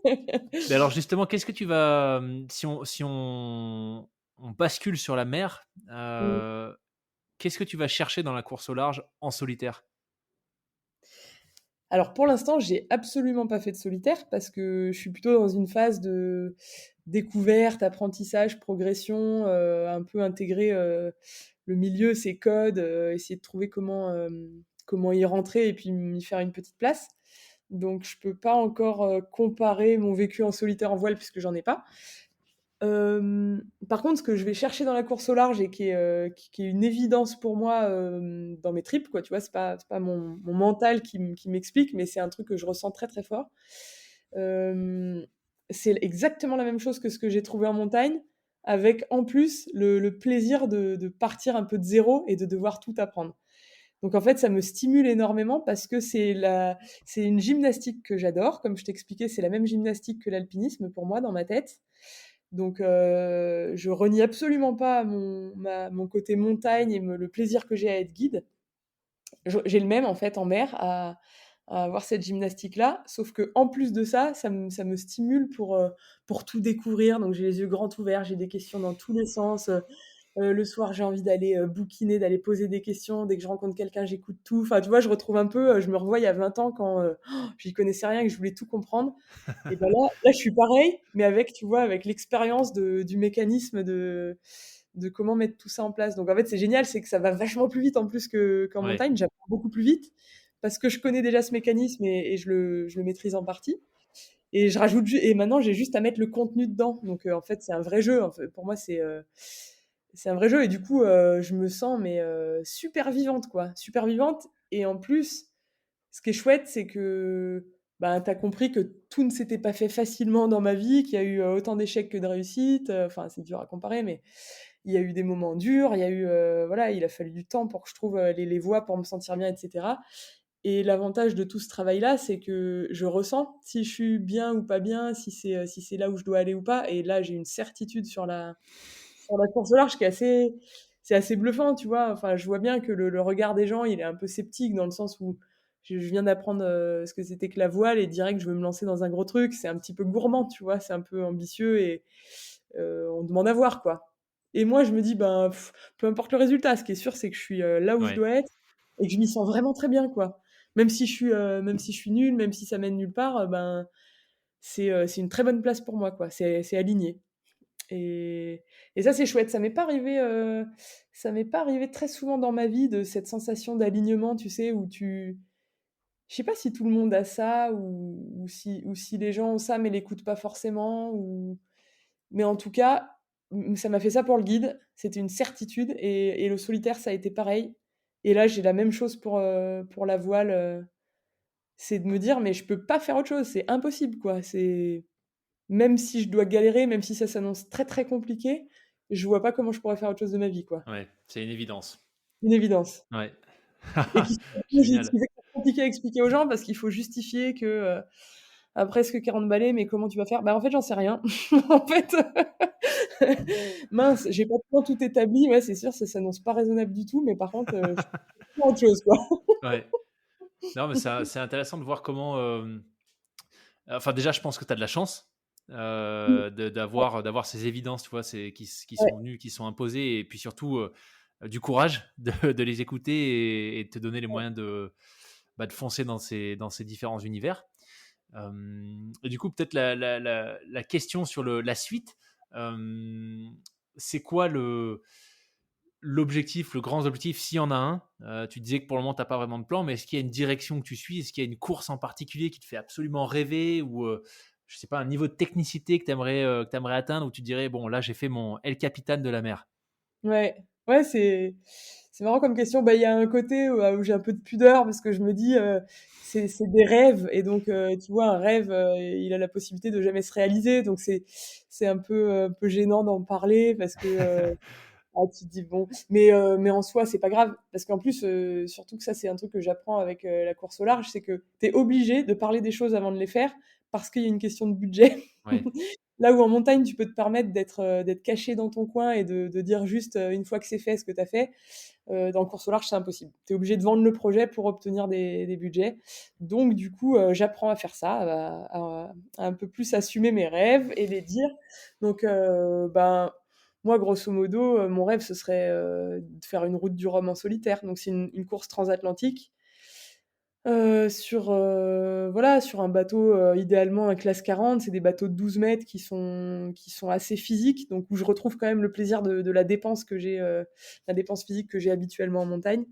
Speaker 2: Mais alors justement, qu'est-ce que tu vas, si on bascule sur la mer,
Speaker 1: Mmh.
Speaker 2: qu'est-ce que tu vas chercher dans la course au large en solitaire?
Speaker 1: Alors pour l'instant, j'ai absolument pas fait de solitaire parce que je suis plutôt dans une phase de découverte, apprentissage, progression, un peu intégrer, le milieu, ses codes, essayer de trouver comment y rentrer et puis m'y faire une petite place. Donc je peux pas encore, comparer mon vécu en solitaire en voile puisque j'en ai pas. Par contre, ce que je vais chercher dans la course au large et qui est une évidence pour moi, dans mes tripes, quoi, tu vois? C'est pas mon mental qui m'explique, mais c'est un truc que je ressens très, très fort. Hem, c'est exactement la même chose que ce que j'ai trouvé en montagne, avec en plus le plaisir de partir un peu de zéro et de devoir tout apprendre. Donc en fait, ça me stimule énormément parce que c'est une gymnastique que j'adore. Comme je t'expliquais, c'est la même gymnastique que l'alpinisme pour moi dans ma tête. Donc je renie absolument pas mon côté montagne et le plaisir que j'ai à être guide. J'ai le même en fait en mer à avoir cette gymnastique-là, sauf que en plus de ça, ça me stimule pour tout découvrir. Donc j'ai les yeux grands ouverts, j'ai des questions dans tous les sens. Le soir, j'ai envie d'aller, bouquiner, d'aller poser des questions. Dès que je rencontre quelqu'un, j'écoute tout. Enfin, tu vois, je retrouve un peu, je me revois il y a 20 ans quand, j'y connaissais rien et que je voulais tout comprendre. Et ben là, je suis pareil, mais avec, tu vois, avec l'expérience du mécanisme de comment mettre tout ça en place. Donc en fait, c'est génial, c'est que ça va vachement plus vite en plus qu'en
Speaker 2: Ouais,
Speaker 1: montagne. J'apprends beaucoup plus vite parce que je connais déjà ce mécanisme et je le maîtrise en partie. Et je rajoute et maintenant j'ai juste à mettre le contenu dedans. Donc en fait, c'est un vrai jeu. En fait, pour moi, c'est un vrai jeu et du coup, je me sens mais super vivante quoi, super vivante et en plus, ce qui est chouette, c'est que, bah, tu as compris que tout ne s'était pas fait facilement dans ma vie, qu'il y a eu, autant d'échecs que de réussites, enfin, c'est dur à comparer, mais il y a eu des moments durs, il y a eu, voilà, il a fallu du temps pour que je trouve, les voies pour me sentir bien et cetera et l'avantage de tout ce travail-là, c'est que je ressens si je suis bien ou pas bien, si c'est là où je dois aller ou pas et là, j'ai une certitude sur la course au large qui est assez bluffant, tu vois. Enfin, je vois bien que le regard des gens, il est un peu sceptique dans le sens où je viens d'apprendre ce que c'était que la voile et direct je veux me lancer dans un gros truc. C'est un petit peu gourmand, tu vois. C'est un peu ambitieux et on demande à voir, quoi. Et moi, je me dis, ben, peu importe le résultat, ce qui est sûr, c'est que je suis là où je
Speaker 2: ouais,
Speaker 1: dois être et que je m'y sens vraiment très bien, quoi. Même si je suis nulle, même si ça mène nulle part, ben, c'est une très bonne place pour moi, quoi. C'est aligné. Et, et ça, c'est chouette. Ça m'est pas arrivé très souvent dans ma vie de cette sensation d'alignement, tu sais, où je sais pas si tout le monde a ça ou si les gens ont ça mais l'écoutent pas forcément. Mais en tout cas, ça m'a fait ça pour le guide. C'était une certitude et le solitaire, ça a été pareil. Et là, j'ai la même chose pour la voile. C'est de me dire, mais je peux pas faire autre chose. C'est impossible, quoi. Même si je dois galérer, même si ça s'annonce très, très compliqué, je vois pas comment je pourrais faire autre chose de ma vie, quoi.
Speaker 2: ouais, c'est une évidence.
Speaker 1: Une évidence.
Speaker 2: Ouais.
Speaker 1: Et qui qui
Speaker 2: Génial.
Speaker 1: fait que c'est compliqué à expliquer aux gens parce qu'il faut justifier que, à presque 40 balais, mais comment tu vas faire? Bah, en fait, j'en sais rien. En fait, mince, j'ai pas trop tout établi. Ouais, c'est sûr, ça s'annonce pas raisonnable du tout, mais par contre, je peux faire autre chose, quoi.
Speaker 2: Ouais. Non, mais c'est intéressant de voir comment, enfin déjà, je pense que tu as de la chance, de d'avoir ces évidences, tu vois? C'est qui
Speaker 1: Ouais,
Speaker 2: sont venues, qui sont imposées et puis surtout, du courage de les écouter et de te donner les moyens de foncer dans ces différents univers. Et du coup, peut-être la question sur la suite, hem, c'est quoi l'objectif, le grand objectif, s'il y en a un? Tu disais que pour le moment, tu as pas vraiment de plan, mais est-ce qu'il y a une direction que tu suis? Est-ce qu'il y a une course en particulier qui te fait absolument rêver ou, je sais pas, un niveau de technicité que tu aimerais atteindre où tu dirais: «Bon, là, j'ai fait mon El Capitan de la mer»?
Speaker 1: ouais, ouais, c'est marrant comme question. Bah, il y a un côté où j'ai un peu de pudeur parce que je me dis, c'est des rêves et donc tu vois, un rêve, il a la possibilité de jamais se réaliser donc c'est un peu gênant d'en parler parce que, tu te dis: «Bon» mais en soi, c'est pas grave parce qu'en plus, surtout que ça, c'est un truc que j'apprends avec, la course au large, c'est que tu es obligé de parler des choses avant de les faire parce qu'il y a une question de budget.
Speaker 2: Ouais.
Speaker 1: Là où en montagne, tu peux te permettre d'être caché dans ton coin et de dire juste, une fois que c'est fait, ce que tu as fait. Dans le course au large, c'est impossible. Tu es obligé de vendre le projet pour obtenir des budgets. Donc du coup, j'apprends à faire ça, à un peu plus assumer mes rêves et les dire. Donc moi, grosso modo, mon rêve, ce serait, de faire une route du Rhum en solitaire. Donc c'est une course transatlantique. Voilà, sur un bateau, idéalement un classe 40, c'est des bateaux de 12 mètres qui sont assez physiques, donc où je retrouve quand même le plaisir de la dépense physique que j'ai habituellement en montagne.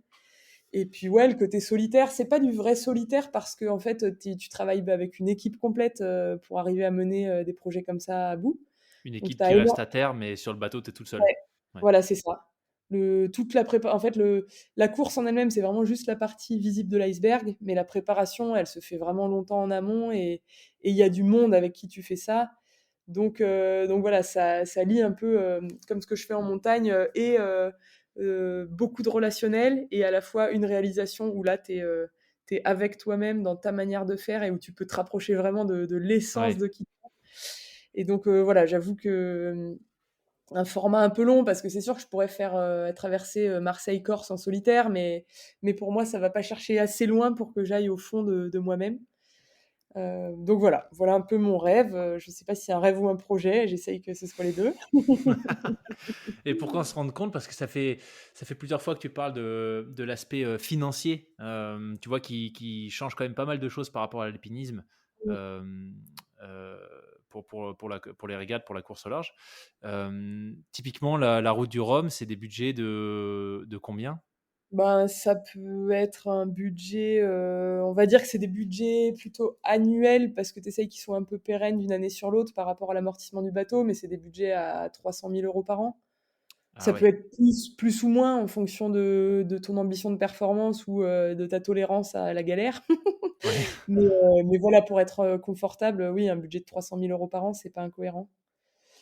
Speaker 1: Et puis ouais, le côté solitaire, c'est pas du vrai solitaire parce que en fait, tu travailles avec une équipe complète, pour arriver à mener, des projets comme ça à bout.
Speaker 2: Une
Speaker 1: Donc
Speaker 2: équipe
Speaker 1: tu
Speaker 2: qui
Speaker 1: as
Speaker 2: reste à terre, mais sur le bateau, tu es toute seule.
Speaker 1: Ouais,
Speaker 2: Ouais.
Speaker 1: voilà, c'est ça. Toute la prépa en fait, la course en elle-même, c'est vraiment juste la partie visible de l'iceberg, mais la préparation, elle se fait vraiment longtemps en amont et il y a du monde avec qui tu fais ça. Donc voilà, ça lie un peu, comme ce que je fais en montagne, beaucoup de relationnel et à la fois une réalisation où là, tu es avec toi-même dans ta manière de faire et où tu peux te rapprocher vraiment de l'essence
Speaker 2: Ouais.
Speaker 1: de qui tu es. Et donc voilà, j'avoue que, un format un peu long parce que c'est sûr que je pourrais faire traverser Marseille-Corse en solitaire, mais pour moi, ça va pas chercher assez loin pour que j'aille au fond de moi-même. Donc voilà un peu mon rêve. Je sais pas si c'est un rêve ou un projet, j'essaye que ce soit les deux.
Speaker 2: Et pourquoi on se rend compte? Parce que ça fait plusieurs fois que tu parles de l'aspect financier, tu vois, qui change quand même pas mal de choses par rapport à l'alpinisme, euh, euh, pour les régates, pour la course au large. Typiquement, la route du Rhum, c'est des budgets de combien?
Speaker 1: Ben, ça peut être un budget, on va dire que c'est des budgets plutôt annuels parce que tu essayes qu'ils soient un peu pérennes d'une année sur l'autre par rapport à l'amortissement du bateau, mais c'est des budgets à 300 000 € par an.
Speaker 2: Ah
Speaker 1: Ça peut
Speaker 2: ouais.
Speaker 1: être plus ou moins en fonction de ton ambition de performance ou de ta tolérance à la galère.
Speaker 2: Ouais.
Speaker 1: Mais voilà, pour être confortable, oui, un budget de 300 000 € par an, c'est pas incohérent.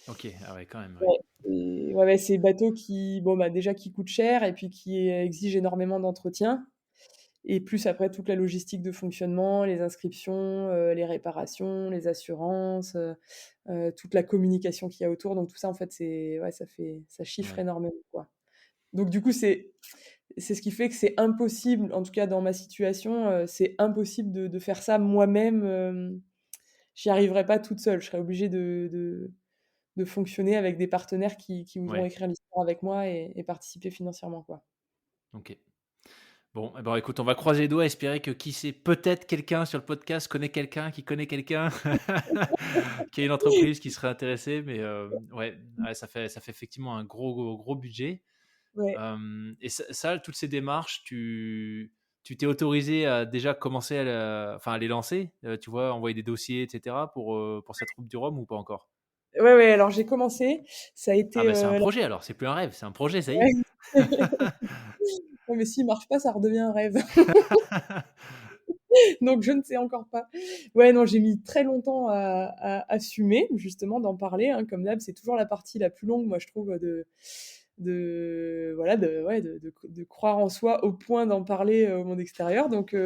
Speaker 2: Ok. Ah ouais, quand même. Ouais.
Speaker 1: Ouais, ouais, c'est des bateaux qui, bon, bah, déjà qui coûtent cher et puis qui exigent énormément d'entretien. Et plus après toute la logistique de fonctionnement, les inscriptions, les réparations, les assurances, toute la communication qu'il y a autour. Donc tout ça, en fait, ouais, ça chiffre
Speaker 2: Ouais.
Speaker 1: énormément, quoi. Donc du coup, c'est ce qui fait que c'est impossible, en tout cas dans ma situation, c'est impossible de faire ça moi-même. J'y arriverais pas toute seule. Je serais obligée de fonctionner avec des partenaires qui voudront
Speaker 2: Ouais.
Speaker 1: écrire l'histoire avec moi et participer financièrement, quoi.
Speaker 2: Ok. Bon, eh ben, écoute, on va croiser les doigts, espérer que qui sait, peut-être quelqu'un sur le podcast connaît quelqu'un qui connaît quelqu'un qui a une entreprise qui serait intéressée. Mais ouais, ouais, ça fait effectivement un gros budget.
Speaker 1: Ouais.
Speaker 2: Et ça, toutes ces démarches, tu t'es autorisé à déjà commencer enfin, à les lancer, tu vois, envoyer des dossiers, etc. pour cette route du Rhum ou pas encore?
Speaker 1: Ouais, ouais, alors j'ai commencé, ça a
Speaker 2: Ah
Speaker 1: été,
Speaker 2: ben c'est un
Speaker 1: la
Speaker 2: projet alors, c'est plus un rêve, c'est un projet, ça y est.
Speaker 1: ouais. Ouais, mais s'il marche pas, ça redevient un rêve. Donc je ne sais encore pas. Ouais, non, j'ai mis très longtemps à assumer, justement, d'en parler, hein. Comme d'hab, c'est toujours la partie la plus longue, moi, je trouve, voilà, ouais, de croire en soi au point d'en parler au monde extérieur. Donc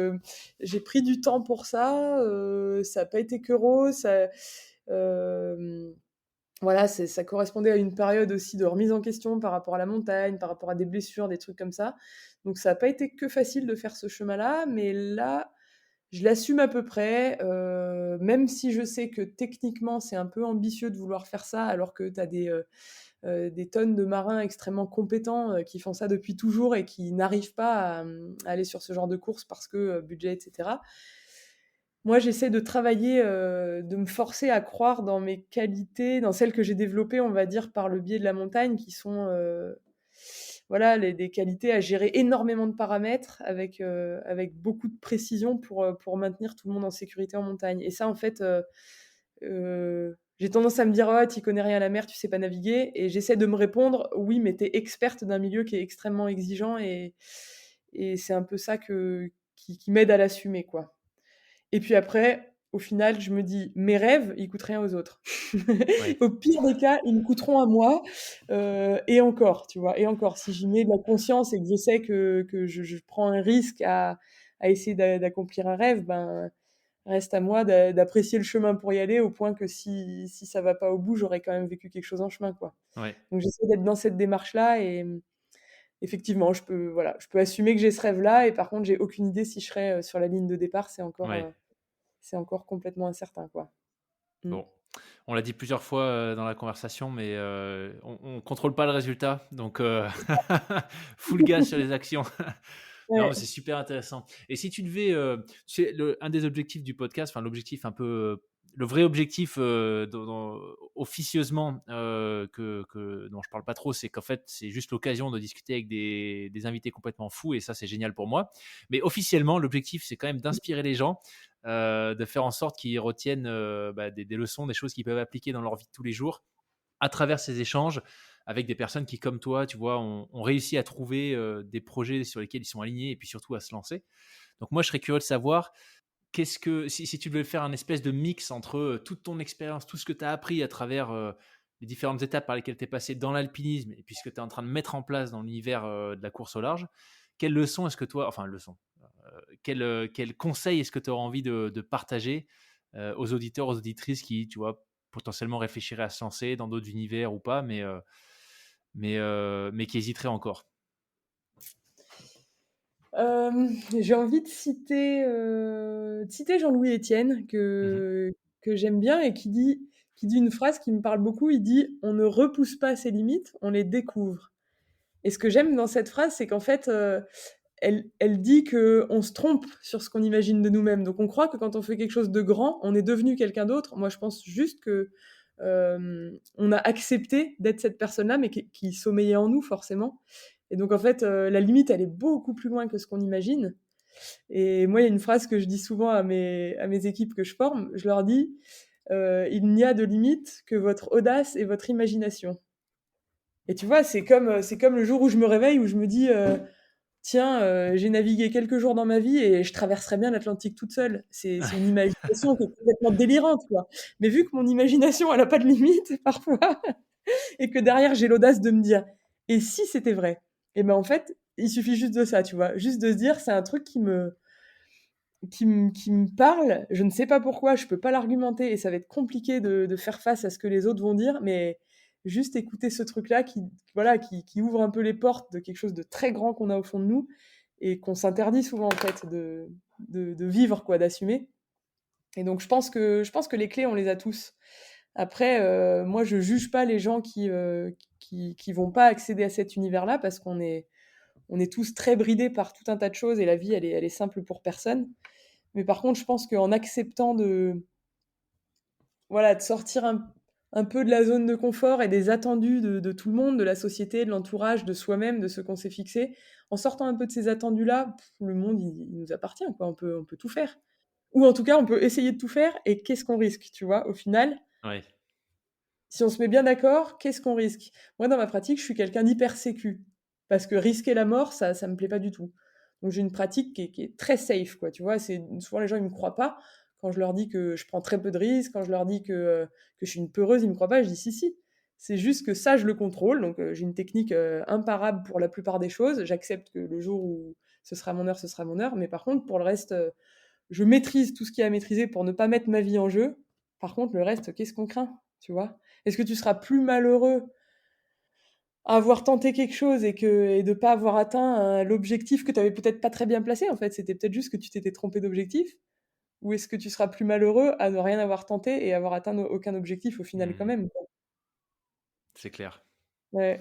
Speaker 1: j'ai pris du temps pour ça. Ça n'a pas été que rose. Voilà, ça correspondait à une période aussi de remise en question par rapport à la montagne, par rapport à des blessures, des trucs comme ça. Donc ça n'a pas été que facile de faire ce chemin-là, mais là, je l'assume à peu près, même si je sais que techniquement, c'est un peu ambitieux de vouloir faire ça, alors que tu as des tonnes de marins extrêmement compétents qui font ça depuis toujours et qui n'arrivent pas à aller sur ce genre de course parce que budget, etc. Moi, j'essaie de travailler, de me forcer à croire dans mes qualités, dans celles que j'ai développées, on va dire, par le biais de la montagne, qui sont voilà, des qualités à gérer énormément de paramètres avec beaucoup de précision pour maintenir tout le monde en sécurité en montagne. Et ça, en fait, j'ai tendance à me dire: «Oh, tu connais rien à la mer, tu sais pas naviguer», et j'essaie de me répondre: «Oui, mais tu es experte d'un milieu qui est extrêmement exigeant», et c'est un peu ça qui m'aide à l'assumer, quoi. Et puis après, au final, je me dis: «Mes rêves, ils coûtent rien aux autres».
Speaker 2: Ouais.
Speaker 1: Au pire des cas, ils me coûteront à moi, et encore, tu vois? Et encore, si j'y mets de la conscience et que je sais que je prends un risque à essayer d'accomplir un rêve, ben, Reste à moi d'apprécier le chemin pour y aller, au point que si ça va pas au bout, j'aurais quand même vécu quelque chose en chemin, quoi.
Speaker 2: Ouais,
Speaker 1: Donc j'essaie d'être dans cette démarche-là et effectivement, je peux assumer que j'ai ce rêve-là et par contre, j'ai aucune idée si je serai, sur la ligne de départ,
Speaker 2: ouais.
Speaker 1: c'est encore complètement incertain, quoi. Mmh.
Speaker 2: Bon, on l'a dit plusieurs fois, dans la conversation, mais on contrôle pas le résultat, donc full gas sur les actions. Non, mais
Speaker 1: Ouais.
Speaker 2: c'est super intéressant. Et si tu devais, tu sais, un des objectifs du podcast, enfin l'objectif un peu, le vrai objectif, officieusement, dont je parle pas trop, c'est qu'en fait, c'est juste l'occasion de discuter avec des invités complètement fous, et ça, c'est génial pour moi. Mais officiellement, l'objectif, c'est quand même d'inspirer les gens, de faire en sorte qu'ils retiennent, des leçons, des choses qu'ils peuvent appliquer dans leur vie de tous les jours à travers ces échanges avec des personnes qui, comme toi, tu vois, ont réussi à trouver, des projets sur lesquels ils sont alignés, et puis surtout à se lancer. Donc moi, je serais curieux de savoir, qu'est-ce que si tu devais faire un espèce de mix entre, toute ton expérience, tout ce que tu as appris à travers, les différentes étapes par lesquelles tu es passé dans l'alpinisme et puis ce que tu es en train de mettre en place dans l'univers, de la course au large, quelle leçon est-ce que toi, enfin leçon, quel conseil est-ce que tu auras envie de partager, aux auditeurs, aux auditrices qui, tu vois, potentiellement réfléchiraient à se lancer dans d'autres univers ou pas, mais qui hésiteraient encore?
Speaker 1: J'ai envie de citer Jean-Louis Etienne
Speaker 2: Mmh.
Speaker 1: que j'aime bien et qui dit une phrase qui me parle beaucoup. Il dit: «On ne repousse pas ses limites, on les découvre». Et ce que j'aime dans cette phrase, c'est qu'en fait, elle dit qu'on se trompe sur ce qu'on imagine de nous-mêmes. Donc on croit que quand on fait quelque chose de grand, on est devenu quelqu'un d'autre. Moi, je pense juste que, on a accepté d'être cette personne-là, mais qui sommeillait en nous forcément. Et donc en fait, la limite, elle est beaucoup plus loin que ce qu'on imagine. Et moi, il y a une phrase que je dis souvent à mes équipes que je forme. Je leur dis, «Il n'y a de limite que votre audace et votre imagination». Et tu vois, c'est comme le jour où je me réveille, où je me dis, «Tiens, j'ai navigué quelques jours dans ma vie et je traverserais bien l'Atlantique toute seule». C'est une imagination qui est complètement délirante, quoi. Mais vu que mon imagination, elle a pas de limite parfois et que derrière, j'ai l'audace de me dire: «Et si c'était vrai?» Et ben, en fait, il suffit juste de ça, tu vois? Juste de se dire: «C'est un truc qui me parle, je ne sais pas pourquoi, je peux pas l'argumenter et ça va être compliqué de faire face à ce que les autres vont dire, mais juste écouter ce truc-là voilà, qui ouvre un peu les portes de quelque chose de très grand qu'on a au fond de nous et qu'on s'interdit souvent, en fait, de vivre, quoi, d'assumer. Et donc, je pense que les clés, on les a tous. Après, moi, je juge pas les gens qui vont pas accéder à cet univers-là parce on est tous très bridés par tout un tas de choses et la vie, elle est simple pour personne. Mais par contre, je pense qu'en acceptant voilà, de sortir un peu de la zone de confort et des attendus de tout le monde, de la société, de l'entourage, de soi-même, de ce qu'on s'est fixé, en sortant un peu de ces attendus-là, le monde, il nous appartient, quoi. On peut tout faire. Ou en tout cas, on peut essayer de tout faire et qu'est-ce qu'on risque, tu vois? Au final,
Speaker 2: Ouais.
Speaker 1: si on se met bien d'accord, qu'est-ce qu'on risque? Moi, dans ma pratique, je suis quelqu'un d'hyper sécu parce que risquer la mort, ça me plaît pas du tout. Donc j'ai une pratique qui est très safe, quoi, tu vois? C'est souvent les gens, ils me croient pas quand je leur dis que je prends très peu de risques, quand je leur dis que je suis une peureuse, ils me croient pas. Je dis: «Si, si». C'est juste que ça, je le contrôle, donc j'ai une technique, imparable pour la plupart des choses. J'accepte que le jour où ce sera mon heure, ce sera mon heure, mais par contre, pour le reste, je maîtrise tout ce qu'il y a à maîtriser pour ne pas mettre ma vie en jeu. Par contre, le reste, qu'est-ce qu'on craint, tu vois? Est-ce que tu seras plus malheureux à avoir tenté quelque chose et de pas avoir atteint, l'objectif que tu avais peut-être pas très bien placé, en fait? C'était peut-être juste que tu t'étais trompé d'objectif? Ou est-ce que tu seras plus malheureux à ne rien avoir tenté et avoir atteint aucun objectif au final quand
Speaker 2: Mmh.
Speaker 1: même, quoi?
Speaker 2: C'est clair.
Speaker 1: Ouais.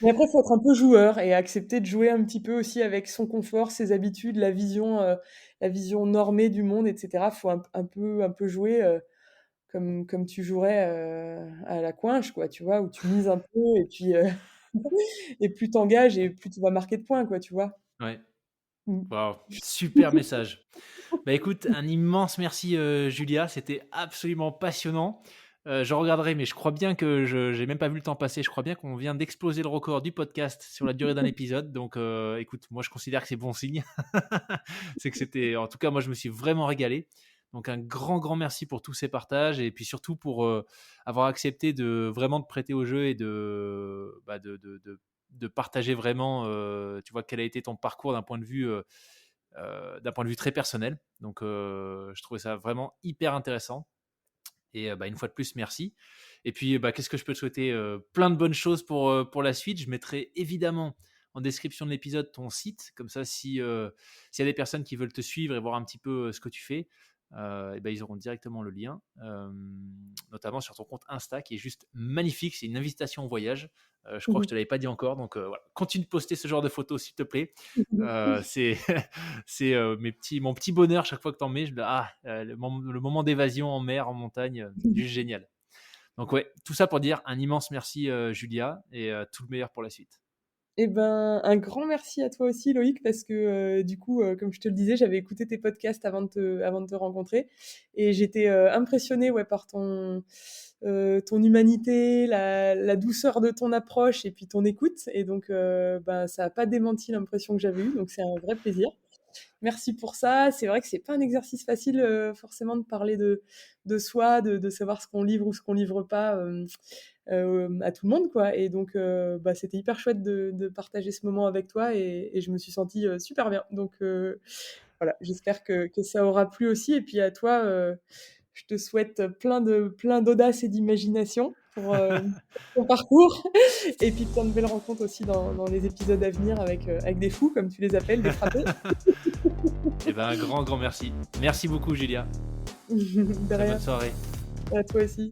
Speaker 1: Mais après, il faut être un peu joueur et accepter de jouer un petit peu aussi avec son confort, ses habitudes, la vision normée du monde et cetera. Faut un peu jouer, comme tu jouerais, à la coinche, quoi, tu vois? Où tu mises un peu et puis, et plus tu engages et plus tu vas marquer de points, quoi, tu vois?
Speaker 2: Ouais.
Speaker 1: Mmh.
Speaker 2: Waouh, super message. Bah, écoute, un immense merci, Julia, c'était absolument passionnant. Je regarderai, mais je crois bien que je j'ai même pas vu le temps passer. Je crois bien qu'on vient d'exploser le record du podcast sur la durée d'un épisode, donc écoute, moi je considère que c'est bon signe. C'est que c'était, en tout cas, moi je me suis vraiment régalé. Donc un grand, grand merci pour tous ces partages et puis surtout pour, avoir accepté de vraiment te prêter au jeu et de partager vraiment, tu vois, quel a été ton parcours d'un point de vue, d'un point de vue très personnel. Donc, je trouvais ça vraiment hyper intéressant. Et une fois de plus, merci. Et puis, qu'est-ce que je peux te souhaiter? Plein de bonnes choses pour la suite. Je mettrai évidemment en description de l'épisode ton site. Comme ça, s'il y a des personnes qui veulent te suivre et voir un petit peu ce que tu fais, ils auront directement le lien, notamment sur ton compte Insta qui est juste magnifique. C'est une invitation au voyage. Je crois que je ne te l'avais pas dit encore. Donc, voilà. Continue de poster ce genre de photos, s'il te plaît. C'est mon petit bonheur chaque fois que tu en mets. Le moment d'évasion en mer, en montagne, juste génial. Donc ouais, tout ça pour dire un immense merci Julia et tout le meilleur pour la suite.
Speaker 1: Eh ben, un grand merci à toi aussi, Loïc, parce que du coup, comme je te le disais, j'avais écouté tes podcasts avant de te rencontrer, et j'étais impressionnée, ouais, par ton humanité, la douceur de ton approche et puis ton écoute. Et donc, ça n'a pas démenti l'impression que j'avais eue, donc c'est un vrai plaisir. Merci pour ça. C'est vrai que c'est pas un exercice facile forcément de parler de soi, de savoir ce qu'on livre ou ce qu'on livre pas à tout le monde, quoi. Et donc, c'était hyper chouette de partager ce moment avec toi, et je me suis sentie super bien. Donc, voilà, j'espère que ça aura plu aussi. Et puis à toi, je te souhaite plein d'audace et d'imagination pour ton parcours. Et puis plein de belles rencontres aussi dans les épisodes à venir avec des fous, comme tu les appelles, des frappés.
Speaker 2: Eh ben, un grand merci. Merci beaucoup, Julia.
Speaker 1: De
Speaker 2: Très
Speaker 1: rien.
Speaker 2: bonne soirée.
Speaker 1: À toi aussi.